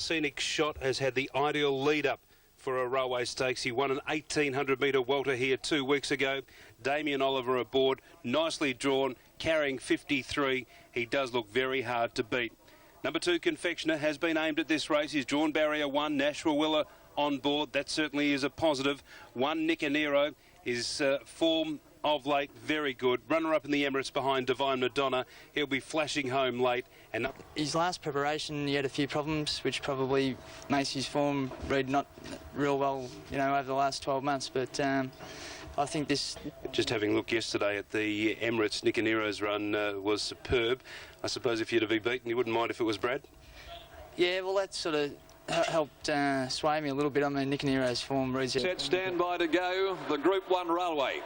Scenic Shot has had the ideal lead-up for a railway stakes. He won an 1,800-metre welter here 2 weeks ago. Damien Oliver aboard, nicely drawn, carrying 53. He does look very hard to beat. Number 2, Confectioner, has been aimed at this race. He's drawn barrier 1, Nashua Willa on board. That certainly is a positive. 1, Nicanero, his form of late very good. Runner-up in the Emirates behind Divine Madonna. He'll be flashing home late. And his last preparation, he had a few problems, which probably makes his form read not real well, you know, over the last 12 months. But I think this... Just having a look yesterday at the Emirates, Nicanero's run was superb. I suppose if you'd have been beaten, you wouldn't mind if it was Brad? Yeah, well, that sort of helped sway me a little bit. I mean, Nicanero's form reads... Set standby to go, the Group 1 Railway.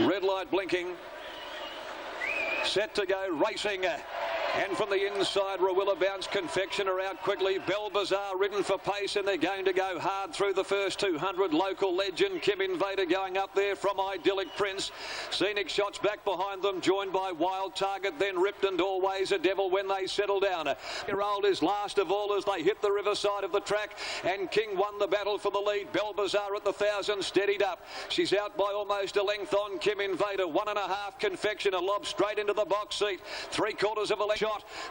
Red light blinking. Set to go, racing. And from the inside, Rawilla Bounce Confectioner out quickly. Bell Bazaar ridden for pace, and they're going to go hard through the first 200. Local Legend, Kim Invader going up there from Idyllic Prince. Scenic Shots back behind them, joined by Wild Target, then Ripped and Always a Devil when they settle down. Year-old is last of all as they hit the riverside of the track, and King won the battle for the lead. Bell Bazaar at the 1,000 steadied up. She's out by almost a length on Kim Invader. 1.5 Confectioner, lob straight into the box seat. 3/4 of a length.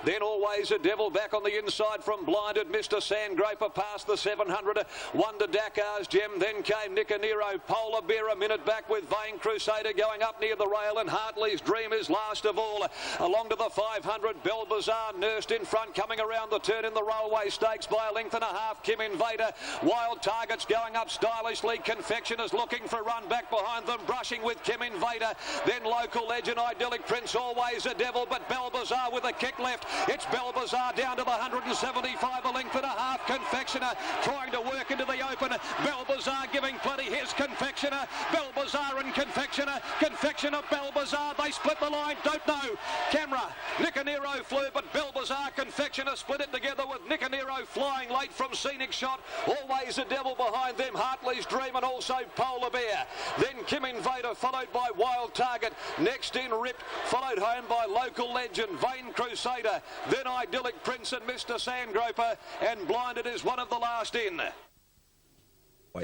Then Always a Devil back on the inside from Blinded. Mr. Sandgroper past the 700. Wonder Dakar's Gem. Then came Nicanero. Polar Bear a minute back with Vain Crusader going up near the rail. And Hartley's Dream is last of all. Along to the 500. Bell Bazaar nursed in front, coming around the turn in the railway stakes by 1.5 lengths. Kim Invader. Wild Target's going up stylishly. Confectioner's looking for a run back behind them, brushing with Kim Invader. Then Local Legend, Idyllic Prince, Always a Devil, but Bell Bazaar with a kick left. It's Bell Bazaar down to the 175, 1.5 lengths. Confectioner trying to work into the open. Bell Bazaar giving plenty. Here's Confectioner. Bell Bazaar and Confectioner. Confectioner, Bell Bazaar. They split the line. Don't know. Camera. Nicanero flew, but Bell Bazaar, Confectioner split it together with Nicanero flying late from Scenic Shot. Always a Devil behind them. Hartley's Dream and also Polar Bear. Then Kim Invader followed by Wild Target. Next in Ripped, followed home by Local Legend, Vain Crusader. Then Idyllic Prince and Mr. Sandgroper, and Blinded is one of the last in.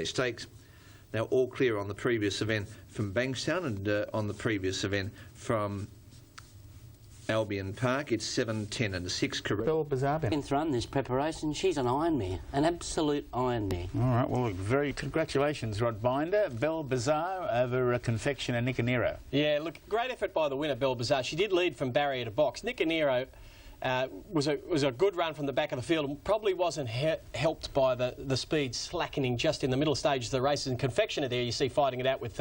Stakes now all clear on the previous event from Bankstown and on the previous event from Albion Park. It's 7, 10 and 6 correct. Bell Bazaar. 10th run this preparation. She's an iron mare, an absolute iron mare. All right, well, very congratulations, Rod Binder. Bell Bazaar over Confectioner Nicanero. Yeah, look, great effort by the winner, Bell Bazaar. She did lead from barrier to box. Nicanero was a good run from the back of the field and probably wasn't helped by the speed slackening just in the middle stages of the races. And Confectioner there, you see, fighting it out with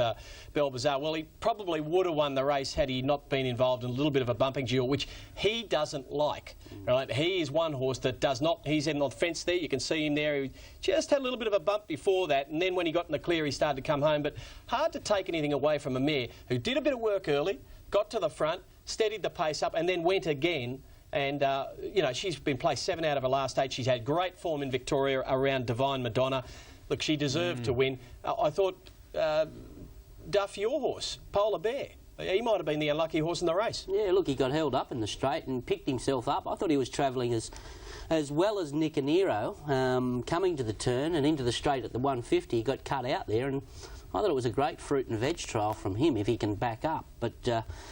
Bell Bazaar. Well, he probably would have won the race had he not been involved in a little bit of a bumping duel, which he doesn't like. Right? He is one horse that does not. He's in the fence there. You can see him there. He just had a little bit of a bump before that, and then when he got in the clear, he started to come home. But hard to take anything away from a mare who did a bit of work early, got to the front, steadied the pace up, and then went again. And, you know, she's been placed 7 out of her last 8. She's had great form in Victoria around Divine Madonna. Look, she deserved to win. I thought, Duff, your horse, Polar Bear, he might have been the unlucky horse in the race. Yeah, look, he got held up in the straight and picked himself up. I thought he was travelling as well as Nicanero, coming to the turn and into the straight at the 150. He got cut out there, and I thought it was a great fruit and veg trial from him if he can back up. But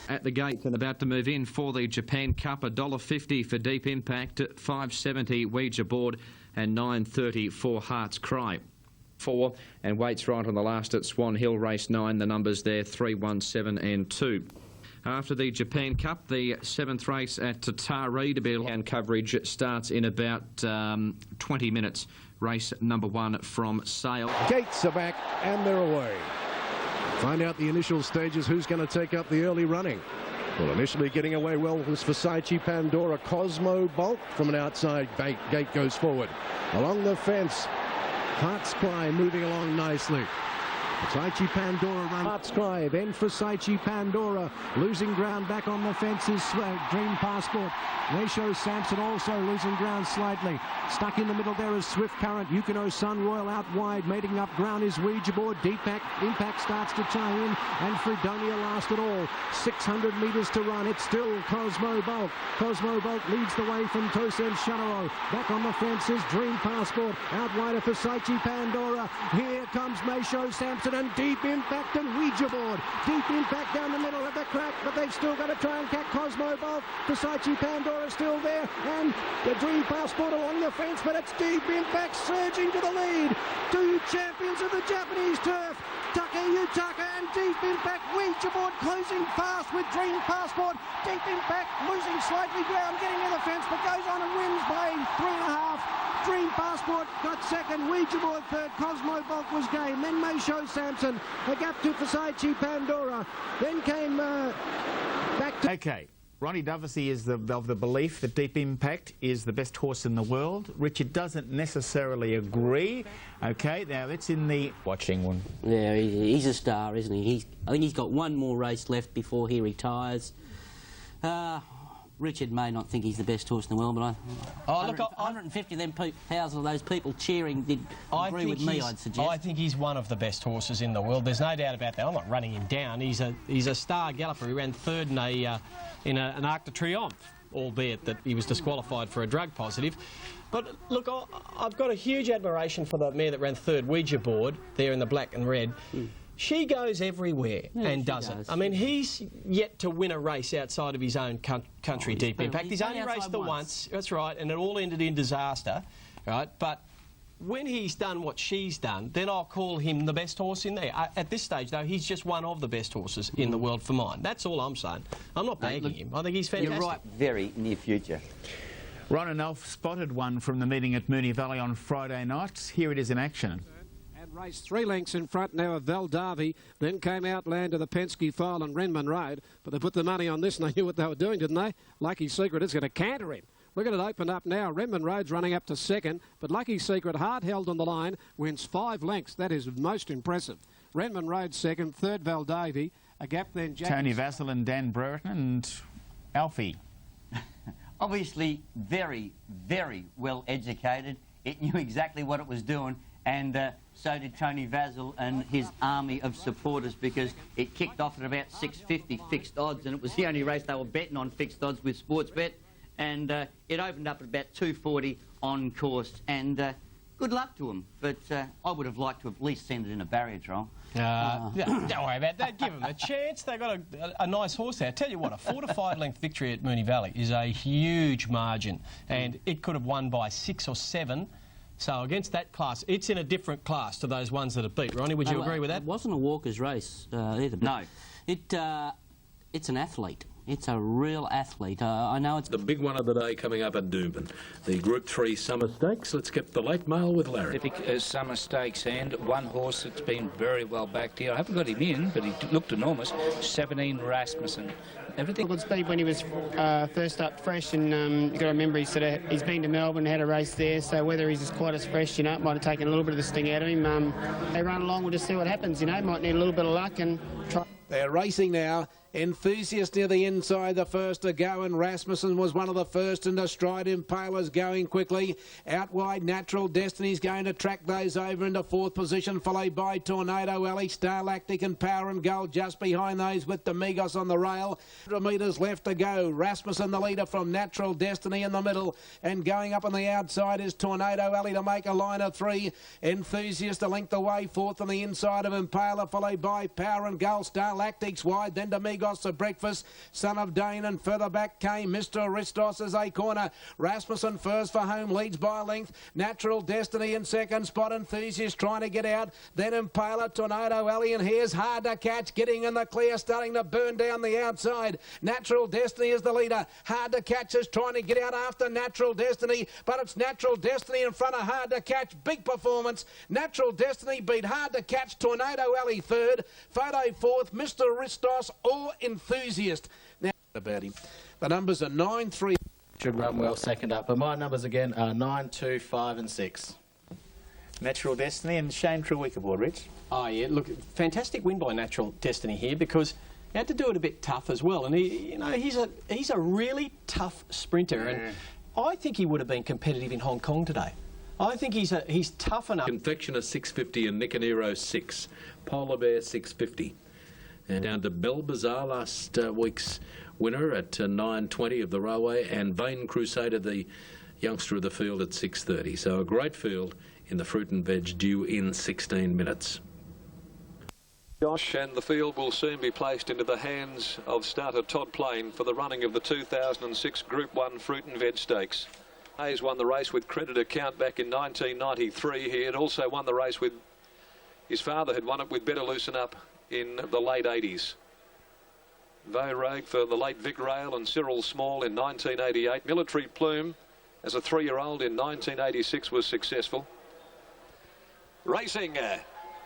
at the gates and about to move in for the Japan Cup, $1.50 for Deep Impact, $5.70 Ouija Board and $9.30 for Heart's Cry. 4 and weights right on the last at Swan Hill, race 9. The numbers there 3, 1, 7 and 2. After the Japan Cup, the 7th race at Taree to be and coverage starts in about 20 minutes. Race number 1 from Sale. Gates are back and they're away. Find out the initial stages, who's going to take up the early running. Well, initially getting away well was Versace Pandora. Cosmo Bolt from an outside gate goes forward. Along the fence, Heart's Cry moving along nicely. Versace Pandora run. Hearts Cry, then Versace Pandora. Losing ground back on the fence is Dream Passport. Ratio Samson also losing ground slightly. Stuck in the middle there is Swift Current. Yukino Sun Royal out wide. Mating up ground is Ouija Board. Impact starts to tie in, and Fredonia last at all. 600 metres to run. It's still Cosmo Bulk. Cosmo Bulk leads the way from Tosen Shanaro. Back on the fence is Dream Passport. Out wide of Versace Pandora. Here comes Mayshow Samson and Deep Impact and Ouija Board. Deep Impact down the middle of the crack, but they've still got to try and catch Cosmo Bulk. Versace Pandora still there, and the Dream Passport along the fence, but it's Deep Impact surging to the lead. Two champions of the Japanese turf, Taka Yutaka and Deep Impact. Ouija Board closing fast with Dream Passport. Deep Impact losing slightly ground, getting to the fence, but goes on and wins by 3.5. Dream Passport got second, Ouija Board third, Cosmo Bulk was game, then Mayshow Samson, a gap to Versace Pandora, then came back to... Okay. Ronnie Dovesey is of the belief that Deep Impact is the best horse in the world. Richard doesn't necessarily agree. Okay, now it's in the watching one. Yeah, he's a star, isn't he? I think he's got one more race left before he retires. Richard may not think he's the best horse in the world, but 150,000 of those people cheering did agree with me, I'd suggest. I think he's one of the best horses in the world. There's no doubt about that. I'm not running him down. He's a star galloper. He ran third in an Arc de Triomphe, albeit that he was disqualified for a drug positive. But look, I've got a huge admiration for the mare that ran third, Ouija Board, there in the black and red. She goes everywhere and does it. I mean, he's yet to win a race outside of his own country, Deep Impact. He's only raced the once, that's right, and it all ended in disaster, right? But when he's done what she's done, then I'll call him the best horse in there. At this stage, though, he's just one of the best horses in the world for mine. That's all I'm saying. I'm not bagging him. I think he's fantastic. You're right, very near future. Ron and Alf spotted one from the meeting at Moonee Valley on Friday night. Here it is in action. Race 3 lengths in front now of Valdavi, then came Outland to the Penske File and Renman Road, but they put the money on this and they knew what they were doing, didn't they? Lucky Secret is going to canter him. Look at it open up now. Renman Road's running up to second, but Lucky Secret, hard held on the line, wins 5 lengths. That is most impressive. Renman Road second, third Valdavi, a gap then Jack Tony Vassell and Dan Brereton and Alfie. Obviously very, very well educated. It knew exactly what it was doing, and so did Tony Vassell and his army of supporters, because it kicked off at about 650 fixed odds, and it was the only race they were betting on fixed odds with Sportsbet, and it opened up at about 240 on course, and good luck to them, but I would have liked to at least send it in a barrier trial. Don't worry about that. Give them a chance. They've got a nice horse there. I tell you what, a 4 to 5 length victory at Moonee Valley is a huge margin, and it could have won by 6 or 7. So against that class, it's in a different class to those ones that have beat. Ronnie, would you agree with that? It wasn't a walker's race either. No. It's an athlete. It's a real athlete. I know it's... The big one of the day coming up at Doomben. The Group 3 Summer Stakes. Let's get the late mail with Larry. Pacific Summer Stakes, and one horse that's been very well backed here. I haven't got him in, but he looked enormous. 17 Rasmussen. Everything. Well, it's been when he was first up fresh, and you've got to remember he's been to Melbourne and had a race there, so whether he's quite as fresh, you know, it might have taken a little bit of the sting out of him. They run along, we'll just see what happens, you know, might need a little bit of luck and try. They're racing now. Enthusiast near the inside, the first to go, and Rasmussen was one of the first, and Astride Impala's going quickly. Out wide, Natural Destiny's going to track those over into 4th position, followed by Tornado Alley, Starlactic and Power and Gold just behind those with Domingos on the rail. 100 metres left to go. Rasmussen the leader from Natural Destiny in the middle, and going up on the outside is Tornado Alley to make a line of 3. Enthusiast a length away, 4th on the inside of Impala, followed by Power and Gold. Starlactic's wide, then Domingos for breakfast, Son of Dane, and further back came Mr. Aristos as a corner. Rasmussen first for home, leads by a length. Natural Destiny in second spot. Enthusiast trying to get out. Then Impala, Tornado Alley, and here's Hard to Catch getting in the clear, starting to burn down the outside. Natural Destiny is the leader. Hard to Catch is trying to get out after Natural Destiny, but it's Natural Destiny in front of Hard to Catch. Big performance. Natural Destiny beat Hard to Catch. Tornado Alley third. Photo 4th. Mr. Aristos or Enthusiast. Now about him. The numbers are 9, 3. Should run well second up, but my numbers again are 9, 2, 5 and 6. Natural Destiny and Shane Trewick aboard, Rich. Oh, yeah, look, fantastic win by Natural Destiny here because he had to do it a bit tough as well. And, he's a really tough sprinter. And I think he would have been competitive in Hong Kong today. I think he's tough enough. Confectioner 650 and Nicanero 6. Polar Bear 650. And down to Bell Bazaar, last week's winner at 9.20 of the railway, and Vain Crusader, the youngster of the field, at 6.30. So a great field in the fruit and veg, due in 16 minutes. Josh, and the field will soon be placed into the hands of starter Todd Plain for the running of the 2006 Group 1 Fruit and Veg Stakes. Hayes won the race with credit account back in 1993. He had also won the race with his father, had won it with Better Loosen Up in the late 80s. Vogue for the late Vic Rail and Cyril Small in 1988. Military Plume as a 3-year-old in 1986 was successful. Racing.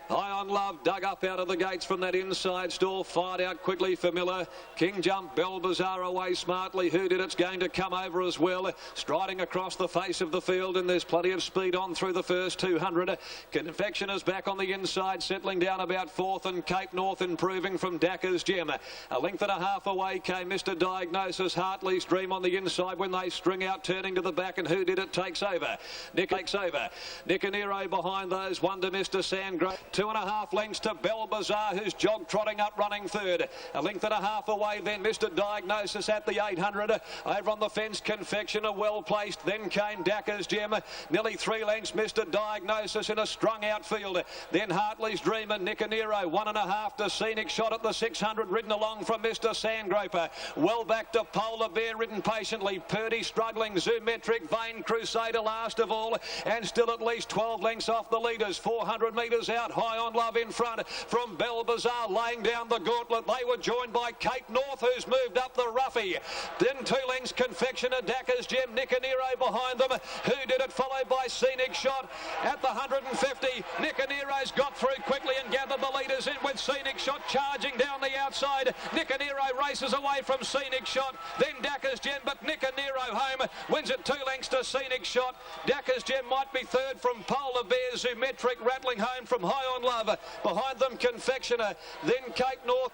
High on Love dug up out of the gates from that inside stall, fired out quickly for Miller. King Jump, Bell Bazaar away smartly. Who Did It's going to come over as well, striding across the face of the field, and there's plenty of speed on through the first 200. Confectioner's back on the inside, settling down about 4th, and Cape North improving from Dakker's Gem. A length and a half away came Mr. Diagnosis, Hartley's Dream on the inside when they string out, turning to the back, and Who Did It takes over. Nick takes over. Nicanero behind those, one to Mr. Sandgrove. 2.5 lengths to Bell Bazaar, who's jog trotting up, running third. A length and a half away then Mr. Diagnosis at the 800. Over on the fence, Confectioner well placed. Then came Dakker's Gem. Nearly 3 lengths, Mr. Diagnosis in a strung out field. Then Hartley's Dream and Nicanero. 1.5 to Scenic Shot at the 600, ridden along from Mr. Sandgroper. Well back to Polar Bear, ridden patiently. Purdy struggling, Zoometric, Vain Crusader last of all, and still at least 12 lengths off the leaders. 400 metres out. High on Love in front from Bell Bazaar, laying down the gauntlet. They were joined by Cape North, who's moved up the roughie. Then 2 lengths, Confectioner, Dakker's Gem, Nicanero behind them. Who Did It, followed by Scenic Shot at the 150. Nicanero's got through quickly and gathered the leaders in with Scenic Shot charging down the outside. Nicanero races away from Scenic Shot, then Dakker's Gem, but Nicanero home, wins it 2 lengths to Scenic Shot. Dakker's Gem might be third from Polar Bear. Zoometric rattling home from High on Love. Behind them, Confectioner, then Cape North.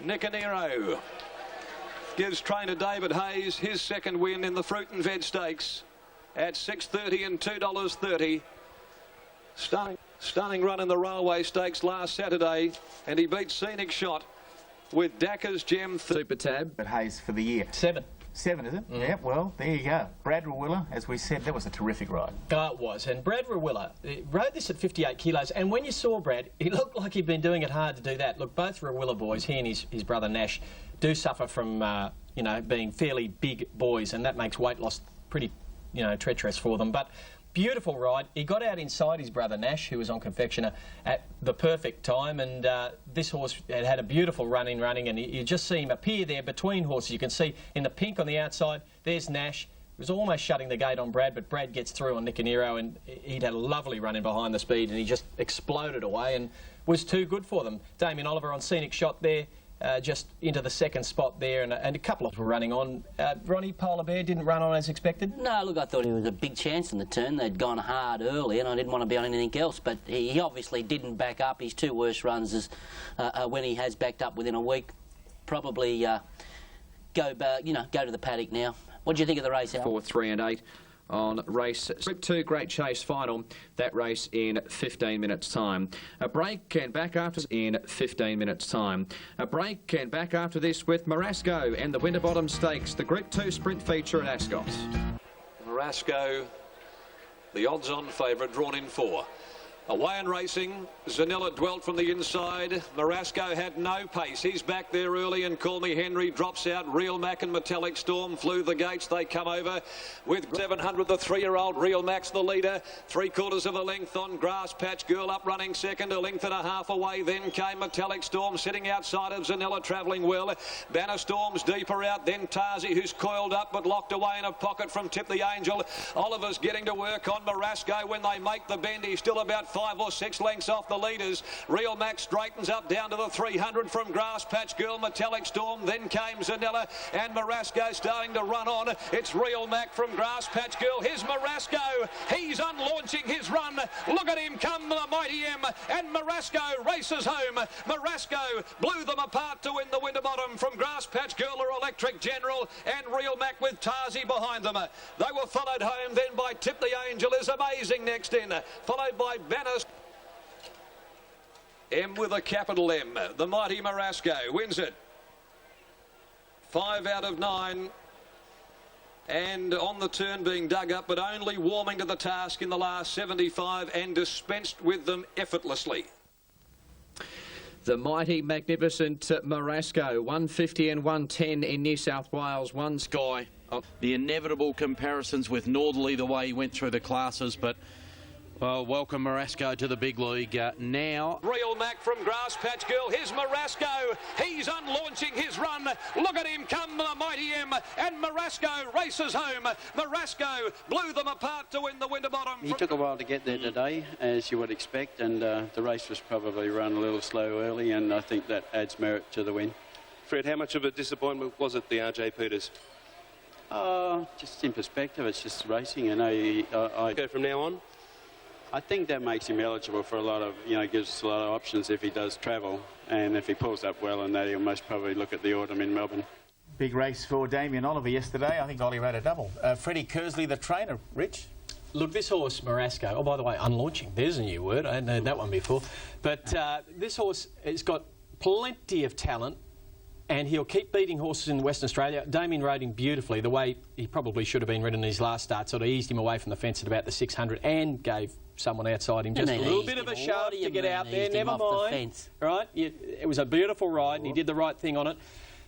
Nicanero gives trainer David Hayes his second win in the Fruit and Veg Stakes at $6.30 and $2.30. Stunning run in the Railway Stakes last Saturday, and he beat Scenic Shot with Dakker's Gem. Super Tab at Hayes for the year. 7, is it? Yeah, well, there you go. Brad Rawiller, as we said, that was a terrific ride. It was, and Brad Rawiller rode this at 58 kilos, and when you saw Brad, he looked like he'd been doing it hard to do that. Look, both Rawiller boys, he and his brother Nash, do suffer from, being fairly big boys, and that makes weight loss pretty, treacherous for them. But beautiful ride. He got out inside his brother Nash, who was on Confectioner, at the perfect time, and this horse had a beautiful running, and you just see him appear there between horses. You can see in the pink on the outside, there's Nash. He was almost shutting the gate on Brad, but Brad gets through on Nicanero, and he'd had a lovely run in behind the speed, and he just exploded away and was too good for them. Damien Oliver on Scenic Shot there, just into the second spot there, and a couple of were running on. Ronnie, Polar Bear didn't run on as expected? No, look, I thought he was a big chance in the turn. They'd gone hard early, and I didn't want to be on anything else, but he obviously didn't back up. His 2 worst runs is when he has backed up within a week. Probably go to the paddock now. What do you think of the race, Al? 4, 3 and 8 on race Group 2 Great Chase final. That race in 15 minutes' time. A break and back after in 15 minutes' time. A break and back after this with Marasco and the Winterbottom Stakes, the Group 2 sprint feature at Ascot. Marasco, the odds-on favourite, drawn in 4. Away and racing, Zanella dwelt from the inside. Marasco had no pace. He's back there early, and Call Me Henry drops out. Real Mac and Metallic Storm flew the gates. They come over with 700, the 3-year-old Real Mac's the leader. 3/4 of a length on Grass Patch Girl up running second. A length and a half away. Then came Metallic Storm sitting outside of Zanella, travelling well. Banner Storm's deeper out. Then Tarzi, who's coiled up but locked away in a pocket from Tip the Angel. Oliver's getting to work on Marasco when they make the bend. He's still about 5 or 6 lengths off the leaders. Real Mac straightens up down to the 300 from Grass Patch Girl, Metallic Storm. Then came Zanella and Marasco starting to run on. It's Real Mac from Grass Patch Girl. Here's Marasco. He's unlaunching his run. Look at him come, the Mighty M. And Marasco races home. Marasco blew them apart to win the Winterbottom from Grass Patch Girl or Electric General, and Real Mac with Tarzi behind them. They were followed home then by Tip the Angel is Amazing next in, followed by Bannis. M with a capital M. The Mighty Marasco wins it. 5 out of 9. And on the turn being dug up, but only warming to the task in the last 75 and dispensed with them effortlessly. The mighty, magnificent Marasco, 150 and 110 in New South Wales, one Sky. The inevitable comparisons with Northerly, the way he went through the classes, but well, welcome Marasco to the big league now. Real Mac from Grass Patch Girl. Here's Marasco. He's unlaunching his run. Look at him come, the Mighty M. And Marasco races home. Marasco blew them apart to win the Winterbottom. He took a while to get there today, as you would expect, and the race was probably run a little slow early, and I think that adds merit to the win. Fred, how much of a disappointment was it, the RJ Peters? Just in perspective, it's just racing, and I go from now on. I think that makes him eligible for a lot of, gives us a lot of options if he does travel, and if he pulls up well in that, he'll most probably look at the autumn in Melbourne. Big race for Damien Oliver yesterday. I think Ollie rode a double. Freddie Kersley, the trainer. Rich? Look, this horse, Marasco, oh, by the way, unlaunching. There's a new word. I hadn't heard that one before. But this horse has got plenty of talent, and he'll keep beating horses in Western Australia. Damien rode him beautifully, the way he probably should have been ridden in his last start, sort of eased him away from the fence at about the 600 and gave someone outside him just a little bit of a shove to get out there. Never mind. Right? It was a beautiful ride, and he did the right thing on it.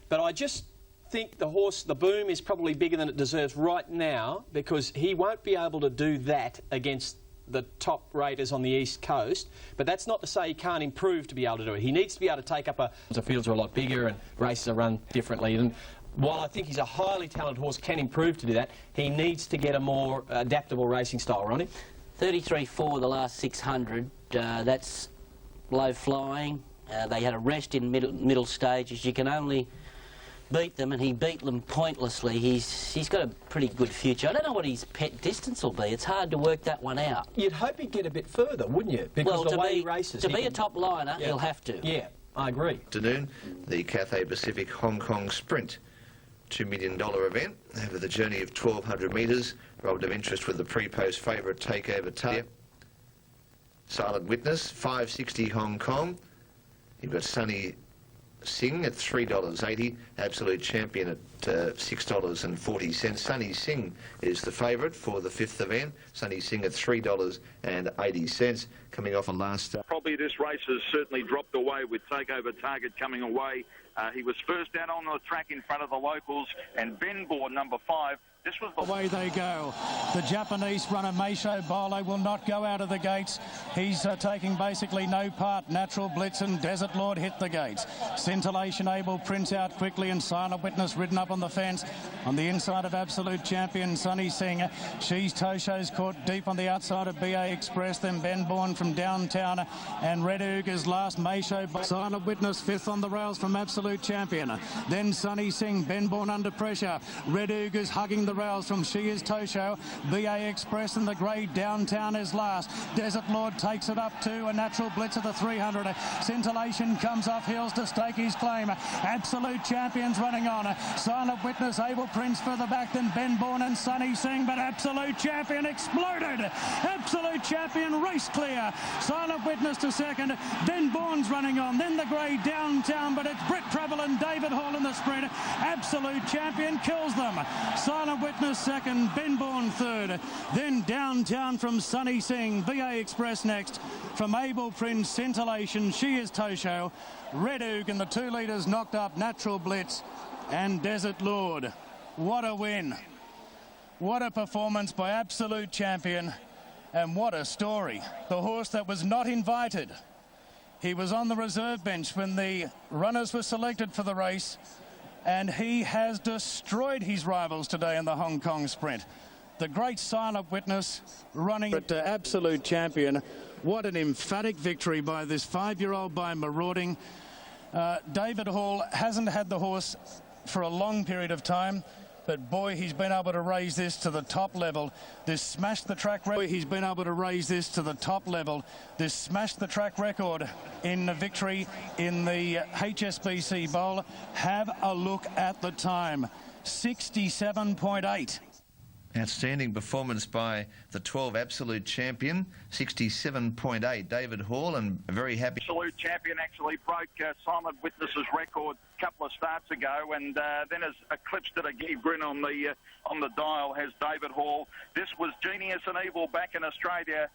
But I just think the horse, the Boom, is probably bigger than it deserves right now, because he won't be able to do that against the top raters on the East Coast, but that's not to say he can't improve to be able to do it. He needs to be able to take up the fields are a lot bigger and races are run differently. And while I think he's a highly talented horse, can improve to do that, he needs to get a more adaptable racing style, Ronnie. 33.4 the last 600. That's low flying. They had a rest in middle stages. You can only beat them, and he beat them pointlessly. He's got a pretty good future. I don't know what his pet distance will be. It's hard to work that one out. You'd hope he'd get a bit further, wouldn't you? Because the way he races, to be a top liner, he'll have to. Yeah, I agree. Afternoon, the Cathay Pacific Hong Kong Sprint, $2 million event over the journey of 1,200 metres, robbed of interest with the pre-post favourite Takeover Tar. Silent Witness, $5.60 Hong Kong. You've got Sunny Singh at $3.80, Absolute Champion at $6.40. Sunny Singh is the favourite for the 5th event. Sunny Singh at $3.80, coming off a last. Probably this race has certainly dropped away with Takeover Target coming away. He was first out on the track in front of the locals, and Ben Bourne, number 5. This was the away they go. The Japanese runner Meisho Bolo will not go out of the gates. He's taking basically no part. Natural Blitz and Desert Lord hit the gates. Scintillation Able Prince out quickly, and Silent Witness ridden up on the fence. On the inside of Absolute Champion Sunny Singh. She's Tosho's caught deep on the outside of BA Express. Then Ben Bourne from downtown, and Red Oogers last. Meisho Silent Witness 5th on the rails from Absolute Champion. Then Sunny Singh, Ben Bourne under pressure. Red Oogers hugging the rails from She Is Tosho. BA Express and the grey Downtown is last. Desert Lord takes it up to a Natural Blitz of the 300. Scintillation comes off heels to stake his claim. Absolute Champions running on. Silent Witness, Able Prince further back than Ben Bourne and Sunny Singh, but Absolute Champion exploded. Absolute Champion race clear. Silent Witness to second. Ben Bourne's running on. Then the grey Downtown, but it's Britt Travel and David Hall in the sprint. Absolute Champion kills them. Silent Witness second, Ben Bourne third. Then Downtown from Sunny Singh. BA Express next. From Able Prince, Scintillation, She Is Tosho. Red Oog and the 2 leaders knocked up Natural Blitz and Desert Lord. What a win. What a performance by Absolute Champion. And what a story. The horse that was not invited. He was on the reserve bench when the runners were selected for the race, and he has destroyed his rivals today in the Hong Kong Sprint. The great Silent Witness running at Absolute Champion. What an emphatic victory by this 5-year-old by Marauding. David Hall hasn't had the horse for a long period of time, but boy, he's been able to raise this to the top level. This smashed the track record. He's been able to raise this to the top level. This smashed the track record in the victory in the HSBC Bowl. Have a look at the time. 67.8. Outstanding performance by the 12 Absolute Champion, 67.8. David Hall, and very happy. Absolute Champion actually broke Simon Witness's record a couple of starts ago, and then has eclipsed it. A grin on the dial has David Hall. This was Genius and Evil back in Australia.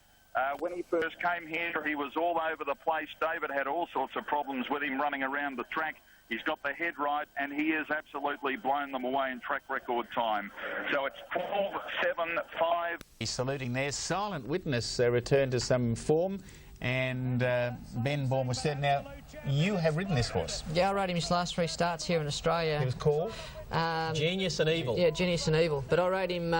When he first came here, he was all over the place. David had all sorts of problems with him running around the track. He's got the head right, and he has absolutely blown them away in track record time. So it's 12.75. He's saluting there. Silent Witness returned to some form, and Ben Bourne was said. Now, you have ridden this horse. Yeah, I rode him his last 3 starts here in Australia. He was called? Genius and Evil. Yeah, Genius and Evil. But I rode him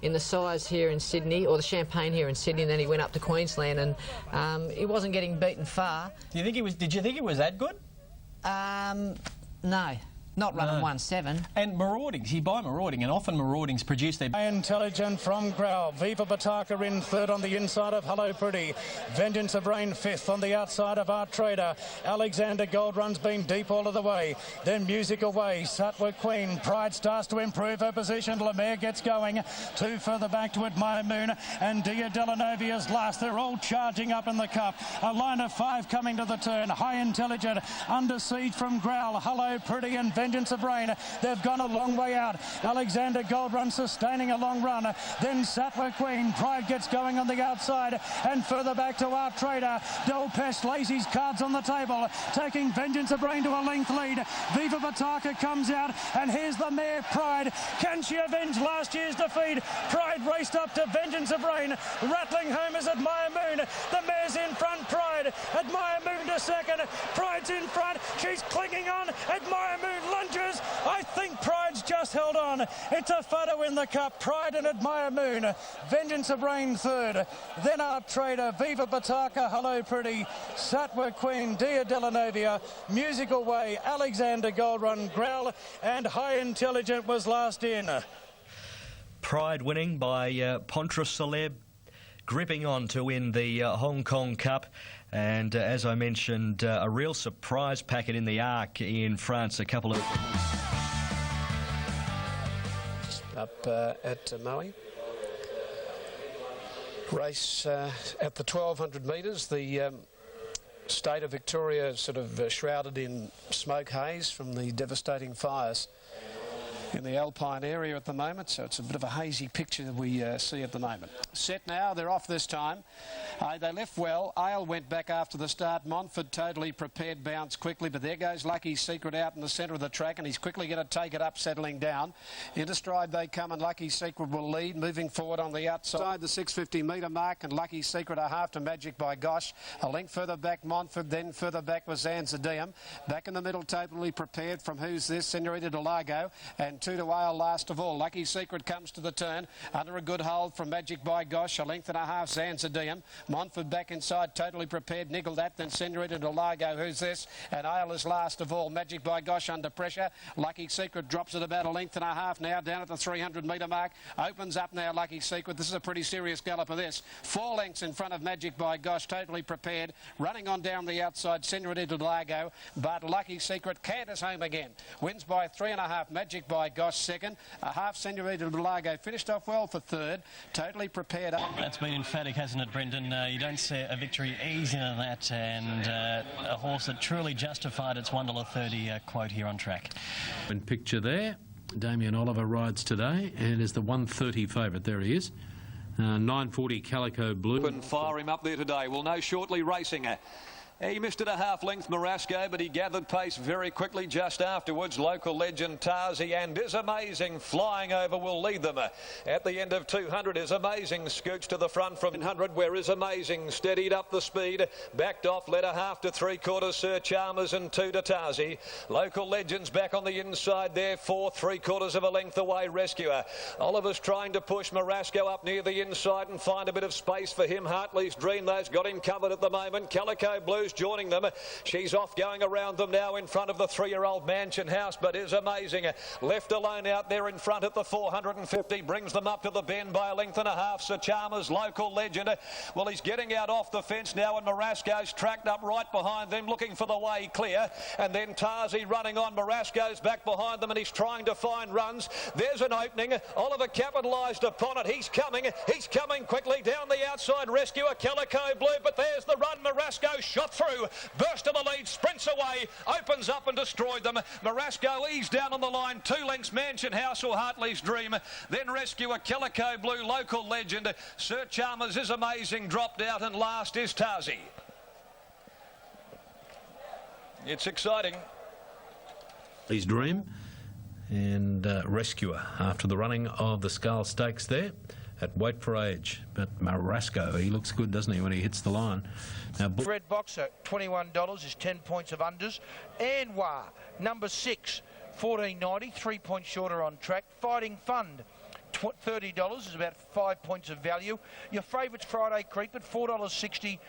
in the size here in Sydney, or the Champagne here in Sydney, and then he went up to Queensland, and he wasn't getting beaten far. Did you think he was that good? No. Not running 1.7. And Maraudings, you buy Marauding, and often Maraudings produce their... Intelligent from Growl. Viva Bataka in third on the inside of Hello Pretty. Vengeance of Rain fifth on the outside of Art Trader. Alexander Gold Run's been deep all of the way. Then Music Away. Satwa Queen. Pride starts to improve her position. Lemaire gets going. 2 further back to Admire Moon. And Dia Delanovia's last. They're all charging up in the cup. A line of 5 coming to the turn. High Intelligent. Under siege from Growl. Hello Pretty and Vengeance of Rain. They've gone a long way out. Alexander Gold Run sustaining a long run. Then Satwa Queen. Pride gets going on the outside. And further back to Art Trader. Del Pest lays his cards on the table, taking Vengeance of Rain to a length lead. Viva Bataka comes out, and here's the mare Pride. Can she avenge last year's defeat? Pride raced up to Vengeance of Rain. Rattling home is Admire Moon. The mare's in front. Pride. Admire Moon to second. Pride's in front. She's clinging on. Admire Moon lunges. I think Pride's just held on. It's a photo in the cup. Pride and Admire Moon. Vengeance of Rain third. Then Art Trader. Viva Bataka. Hello Pretty. Satwa Queen. Dia Delanovia. Musical Way. Alexander Gold Run. Growl. And High Intelligent was last in. Pride winning by Pontra Celeb, gripping on to win the Hong Kong Cup. And as I mentioned, a real surprise packet in the Arc in France. A couple of... Up at Maui. Race at the 1,200 metres. The state of Victoria sort of shrouded in smoke haze from the devastating fires in the Alpine area at the moment, so it's a bit of a hazy picture that we see at the moment. Set now, they're off this time. They left well. Ale went back after the start. Montfort totally prepared, bounced quickly, but there goes Lucky Secret out in the centre of the track, and he's quickly going to take it up, settling down. Into stride they come, and Lucky Secret will lead, moving forward on the outside, the 650 metre mark, and Lucky Secret a half to Magic by Gosh. A length further back, Montfort, then further back was Zanzidium. Back in the middle, totally prepared from Who's This, Senorita Delago, and 2 to Ale last of all. Lucky Secret comes to the turn, under a good hold from Magic by Gosh, a length and a half Zanzidium. Montfort back inside, totally prepared, niggled that, then Senorita Delago, Who's This, and Ale is last of all. Magic by Gosh under pressure. Lucky Secret drops it about a length and a half now, down at the 300 metre mark. Opens up now, Lucky Secret. This is a pretty serious galloper, this. 4 lengths in front of Magic by Gosh, totally prepared. Running on down the outside, Senorita Delago, but Lucky Secret canters home again. Wins by 3.5, Magic by Gosh second. A half, Senorita Delago finished off well for third. Totally prepared up. That's been emphatic, hasn't it, Brendan? You don't see a victory easier than that, and a horse that truly justified its $1.30 quote here on track. And picture there, Damien Oliver rides today and is the 130 favourite. There he is. 940 Calico Blue. And fire him up there today. We'll know shortly. Racing He missed it a half length, Marasco, but he gathered pace very quickly just afterwards. Local legend Tarzi and Is Amazing flying over will lead them. At the end of 200, Is Amazing scoots to the front from 100, where Is Amazing steadied up the speed, backed off, led a half to 3/4 Sir Chalmers and 2 to Tarzi. Local legends back on the inside there, 4 3/4 of a length away, Rescuer. Oliver's trying to push Marasco up near the inside and find a bit of space for him. Hartley's Dream, those got him covered at the moment. Calico Blues joining them. She's off going around them now in front of the 3-year-old Mansion House, but Is Amazing left alone out there in front at the 450, brings them up to the bend by a length and a half. Sir Chalmers, Local Legend, well, he's getting out off the fence now, and Marasco's tracked up right behind them looking for the way clear, and then Tarzi running on. Marasco's back behind them and he's trying to find runs. There's an opening. Oliver capitalised upon it. He's coming quickly down the outside. Rescuer, Calico Blue, but there's the run. Marasco shot through, burst to the lead, sprints away, opens up and destroyed them. Marasco eased down on the line, 2 lengths, Mansion House or Hartley's Dream. Then Rescuer, Calico Blue, Local Legend. Sir Chalmers, Is Amazing dropped out, and last is Tarzi. It's exciting. His Dream and Rescuer after the running of the Skull Stakes there at Wait for Age. But Marasco, he looks good, doesn't he, when he hits the line. Now, Red Boxer, $21 is 10 points of unders. Anwar, number 6, $14.90, 3 points shorter on track. Fighting Fund, $30 is about 5 points of value. Your favourite's Friday Creek at $4.60.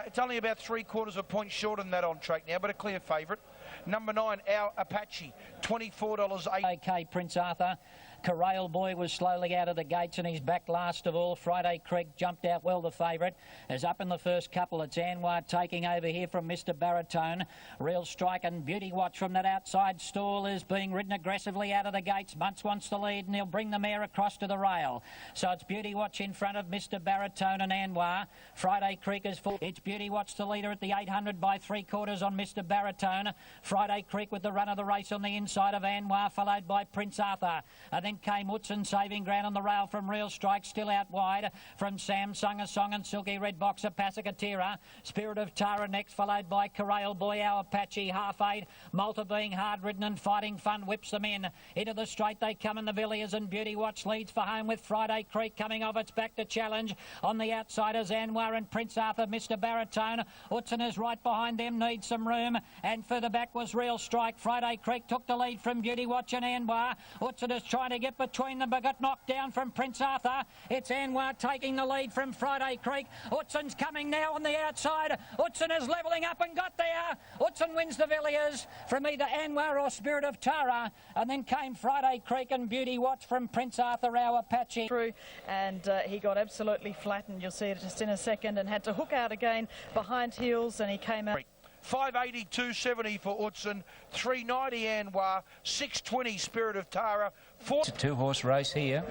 It's only about 3/4 a point shorter than that on track now, but a clear favourite. Number 9, Our Apache, $24.80. OK, Prince Arthur. Corral Boy was slowly out of the gates and he's back last of all. Friday Creek jumped out well, the favourite. Is up in the first couple. It's Anwar taking over here from Mr. Baritone. Real Strike and Beauty Watch from that outside stall is being ridden aggressively out of the gates. Muntz wants the lead and he'll bring the mare across to the rail. So it's Beauty Watch in front of Mr. Baritone and Anwar. Friday Creek is full. It's Beauty Watch the leader at the 800 by 3/4 on Mr. Baritone. Friday Creek with the run of the race on the inside of Anwar, followed by Prince Arthur. And then came Woodson saving ground on the rail from Real Strike, still out wide from Sam Sung a Song and Silky Red Boxer, Pasicatira. Spirit of Tara next, followed by Corral Boy, Our Apache, half 8. Malta being hard ridden and Fighting Fun whips them in. Into the straight they come in the Villiers, and Beauty Watch leads for home with Friday Creek coming off its back to challenge. On the outsiders, Anwar and Prince Arthur, Mr. Baritone. Woodson is right behind them, needs some room. And further back was Real Strike. Friday Creek took the lead from Beauty Watch and Anwar. Woodson is trying to get between them, but got knocked down from Prince Arthur. It's Anwar taking the lead from Friday Creek. Utson's coming now on the outside. Utson is levelling up and got there. Utson wins the Villiers from either Anwar or Spirit of Tara. And then came Friday Creek and Beauty Watch from Prince Arthur, Our Apache. Through, and he got absolutely flattened. You'll see it just in a second, and had to hook out again behind heels, and he came out. 580, 270 for Utson, 390 Anwar, 620 Spirit of Tara. It's a 2-horse race here.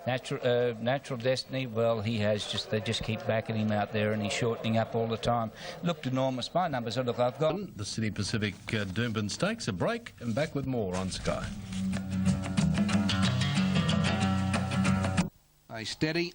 Natural Destiny, well, they just keep backing him out there, and he's shortening up all the time. Looked enormous. My numbers are, look, I've got the City Pacific Doomben Stakes. A break and back with more on Sky. They steady.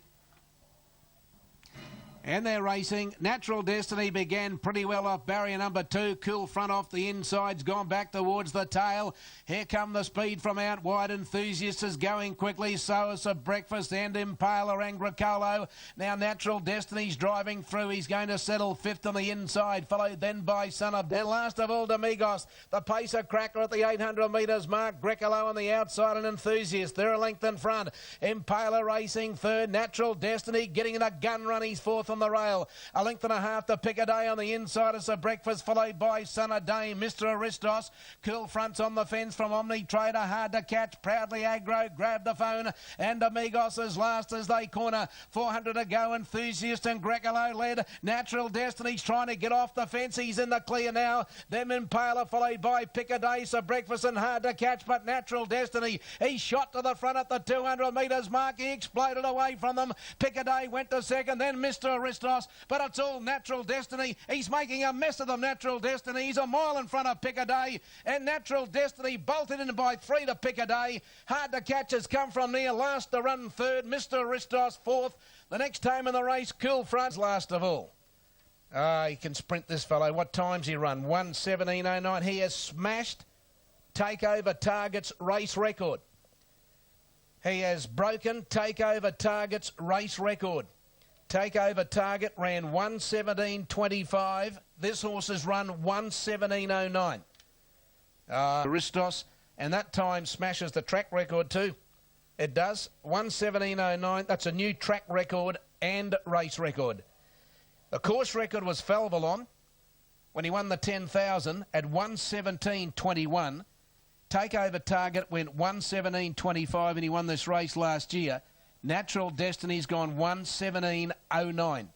And they're racing. Natural Destiny began pretty well off barrier number 2. Cool Front off the inside's gone back towards the tail. Here come the speed from out wide. Enthusiast is going quickly. So is a Breakfast and Impala Agricolo. Now Natural Destiny's driving through. He's going to settle 5th on the inside, followed then by Son of... And last of all, Domingos. The pacer cracker at the 800 metres mark. Grecolo on the outside and Enthusiast. They're a length in front. Impala racing 3rd. Natural Destiny getting in a gun run. He's 4th on the rail. A length and a half to Piccadilly on the inside as a Breakfast, followed by Son of Dame, Mr. Aristos. Cool Fronts on the fence from Omni Trader, hard to catch. Proudly Agro, grab the phone, and Amigos is last as they corner. 400 to go. Enthusiast and Grecolo led. Natural Destiny's trying to get off the fence. He's in the clear now. Them Impala followed by Piccadilly, so Breakfast and hard to catch, but Natural Destiny, he shot to the front at the 200 metres mark. He exploded away from them. Piccadilly went to second, then Mr. Aristos, but it's all Natural Destiny. He's making a mess of them, Natural Destiny. He's a mile in front of Piccadilly, and Natural Destiny bolted in by 3 to Piccadilly. Hard to catch has come from near last to run 3rd. Mr. Aristos 4th. The next time in the race, Cool Front's last of all. He can sprint, this fellow. What time's he run? 1:17.09. He has smashed Takeover Target's race record. He has broken Takeover Target's race record. Takeover Target ran 1:17.25. This horse has run 1:17.09. Ristos, and that time smashes the track record too. It does. 1:17.09. That's a new track record and race record. The course record was Falvalon when he won the 10,000 at 1:17.21. Takeover Target went 1:17.25 and he won this race last year. Natural Destiny's gone 1:17.09.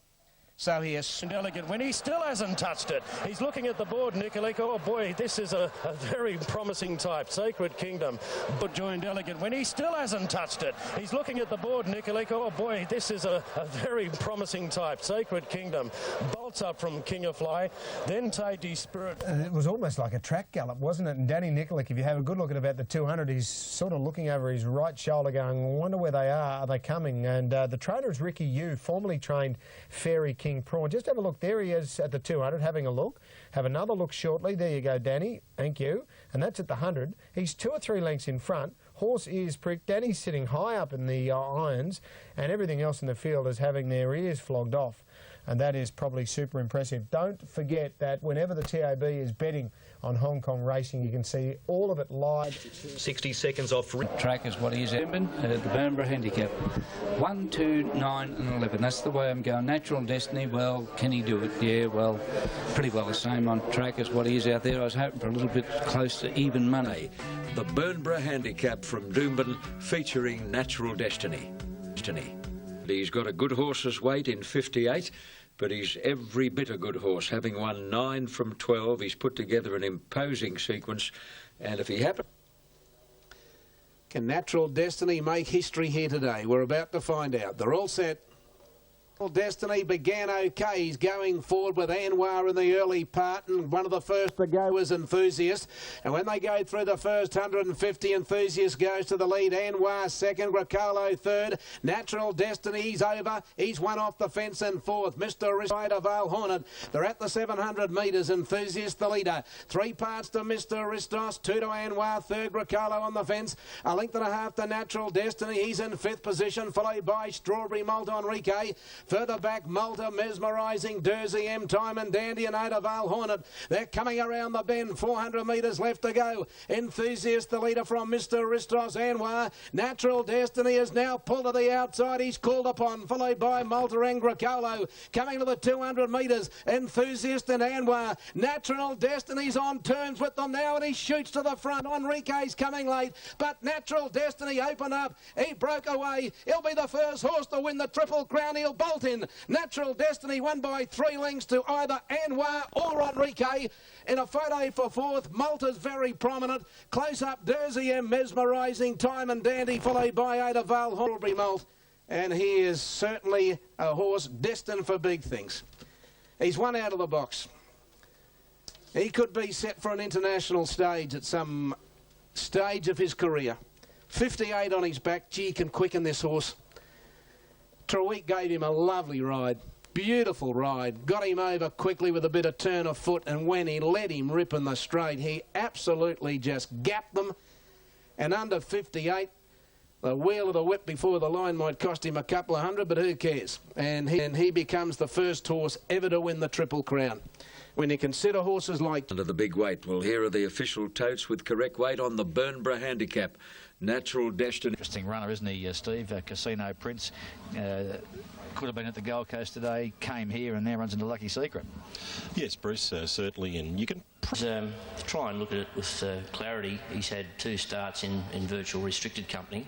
So he has... Delicate when he still hasn't touched it. He's looking at the board, Nicolik. Oh boy, this is a very promising type. Sacred Kingdom. But join Delicate when he still hasn't touched it. He's looking at the board, Nicolik. Oh boy, this is a very promising type. Sacred Kingdom. Bolts up from King of Fly. Then Tahiti Spirit. It was almost like a track gallop, wasn't it? And Danny Nicolik, if you have a good look at about the 200, he's sort of looking over his right shoulder going, I wonder where they are they coming? And the trainer is Ricky Yu, formerly trained Fairy King Prawn. Just have a look. There he is at the 200, having a look. Have another look shortly. There you go, Danny. Thank you. And that's at the 100. He's 2 or 3 lengths in front. Horse ears pricked. Danny's sitting high up in the irons, and everything else in the field is having their ears flogged off. And that is probably super impressive. Don't forget that whenever the TAB is betting on Hong Kong racing, you can see all of it live. 60 seconds off. Track is what he is at the Burnborough Handicap. 1, 2, 9 and 11. That's the way I'm going. Natural Destiny, well, can he do it? Yeah, well, pretty well the same on track as what he is out there. I was hoping for a little bit close to even money. The Burnborough Handicap from Doomben featuring Natural Destiny. He's got a good horse's weight in 58, but he's every bit a good horse. Having won 9 from 12, he's put together an imposing sequence, and if he happens... Can Natural Destiny make history here today? We're about to find out. They're all set. Destiny began okay. He's going forward with Anwar in the early part, and one of the first to go was Enthusiast. And when they go through the first 150, Enthusiast goes to the lead. Anwar second, Gracolo third. Natural Destiny, he's over. He's one off the fence and fourth. Mr. Rider Vale Hornet. They're at the 700 metres. Enthusiast the leader. 3 parts to Mr. Ristos, 2 to Anwar, third Gracolo on the fence. A length and a half to Natural Destiny. He's in 5th position, followed by Strawberry Malta Enrique. Further back, Malta, Mesmerising, Dersey M, Time and Dandy and Ada Vale Hornet. They're coming around the bend, 400 metres left to go. Enthusiast, the leader from Mr. Ristos Anwar. Natural Destiny is now pulled to the outside. He's called upon, followed by Malta and Gracolo. Coming to the 200 metres, Enthusiast and Anwar. Natural Destiny's on terms with them now, and he shoots to the front. Enrique's coming late, but Natural Destiny opened up. He broke away. He'll be the first horse to win the Triple Crown. He'll bolt in. Natural Destiny won by 3 lengths to either Anwar or Enrique. In a photo for 4th, Malta's very prominent. Close up, Dersey M, Mesmerising, Time and Dandy, followed by Ada Vale Horbury Malt. And he is certainly a horse destined for big things. He's one out of the box. He could be set for an international stage at some stage of his career. 58 on his back. Gee, can quicken this horse. Treweek gave him a lovely ride. Beautiful ride. Got him over quickly with a bit of turn of foot, and when he let him rip in the straight, he absolutely just gapped them. And under 58, the wheel of the whip before the line might cost him a couple of hundred, but who cares? And he becomes the first horse ever to win the Triple Crown. When you consider horses like... Under the big weight, well, here are the official totes with correct weight on the Burnborough Handicap. Natural Destiny. Interesting runner, isn't he, Steve? Casino Prince. Could have been at the Gold Coast today, came here and now runs into Lucky Secret. Yes, Bruce, certainly, and you can... try and look at it with clarity. He's had 2 starts in virtual restricted company.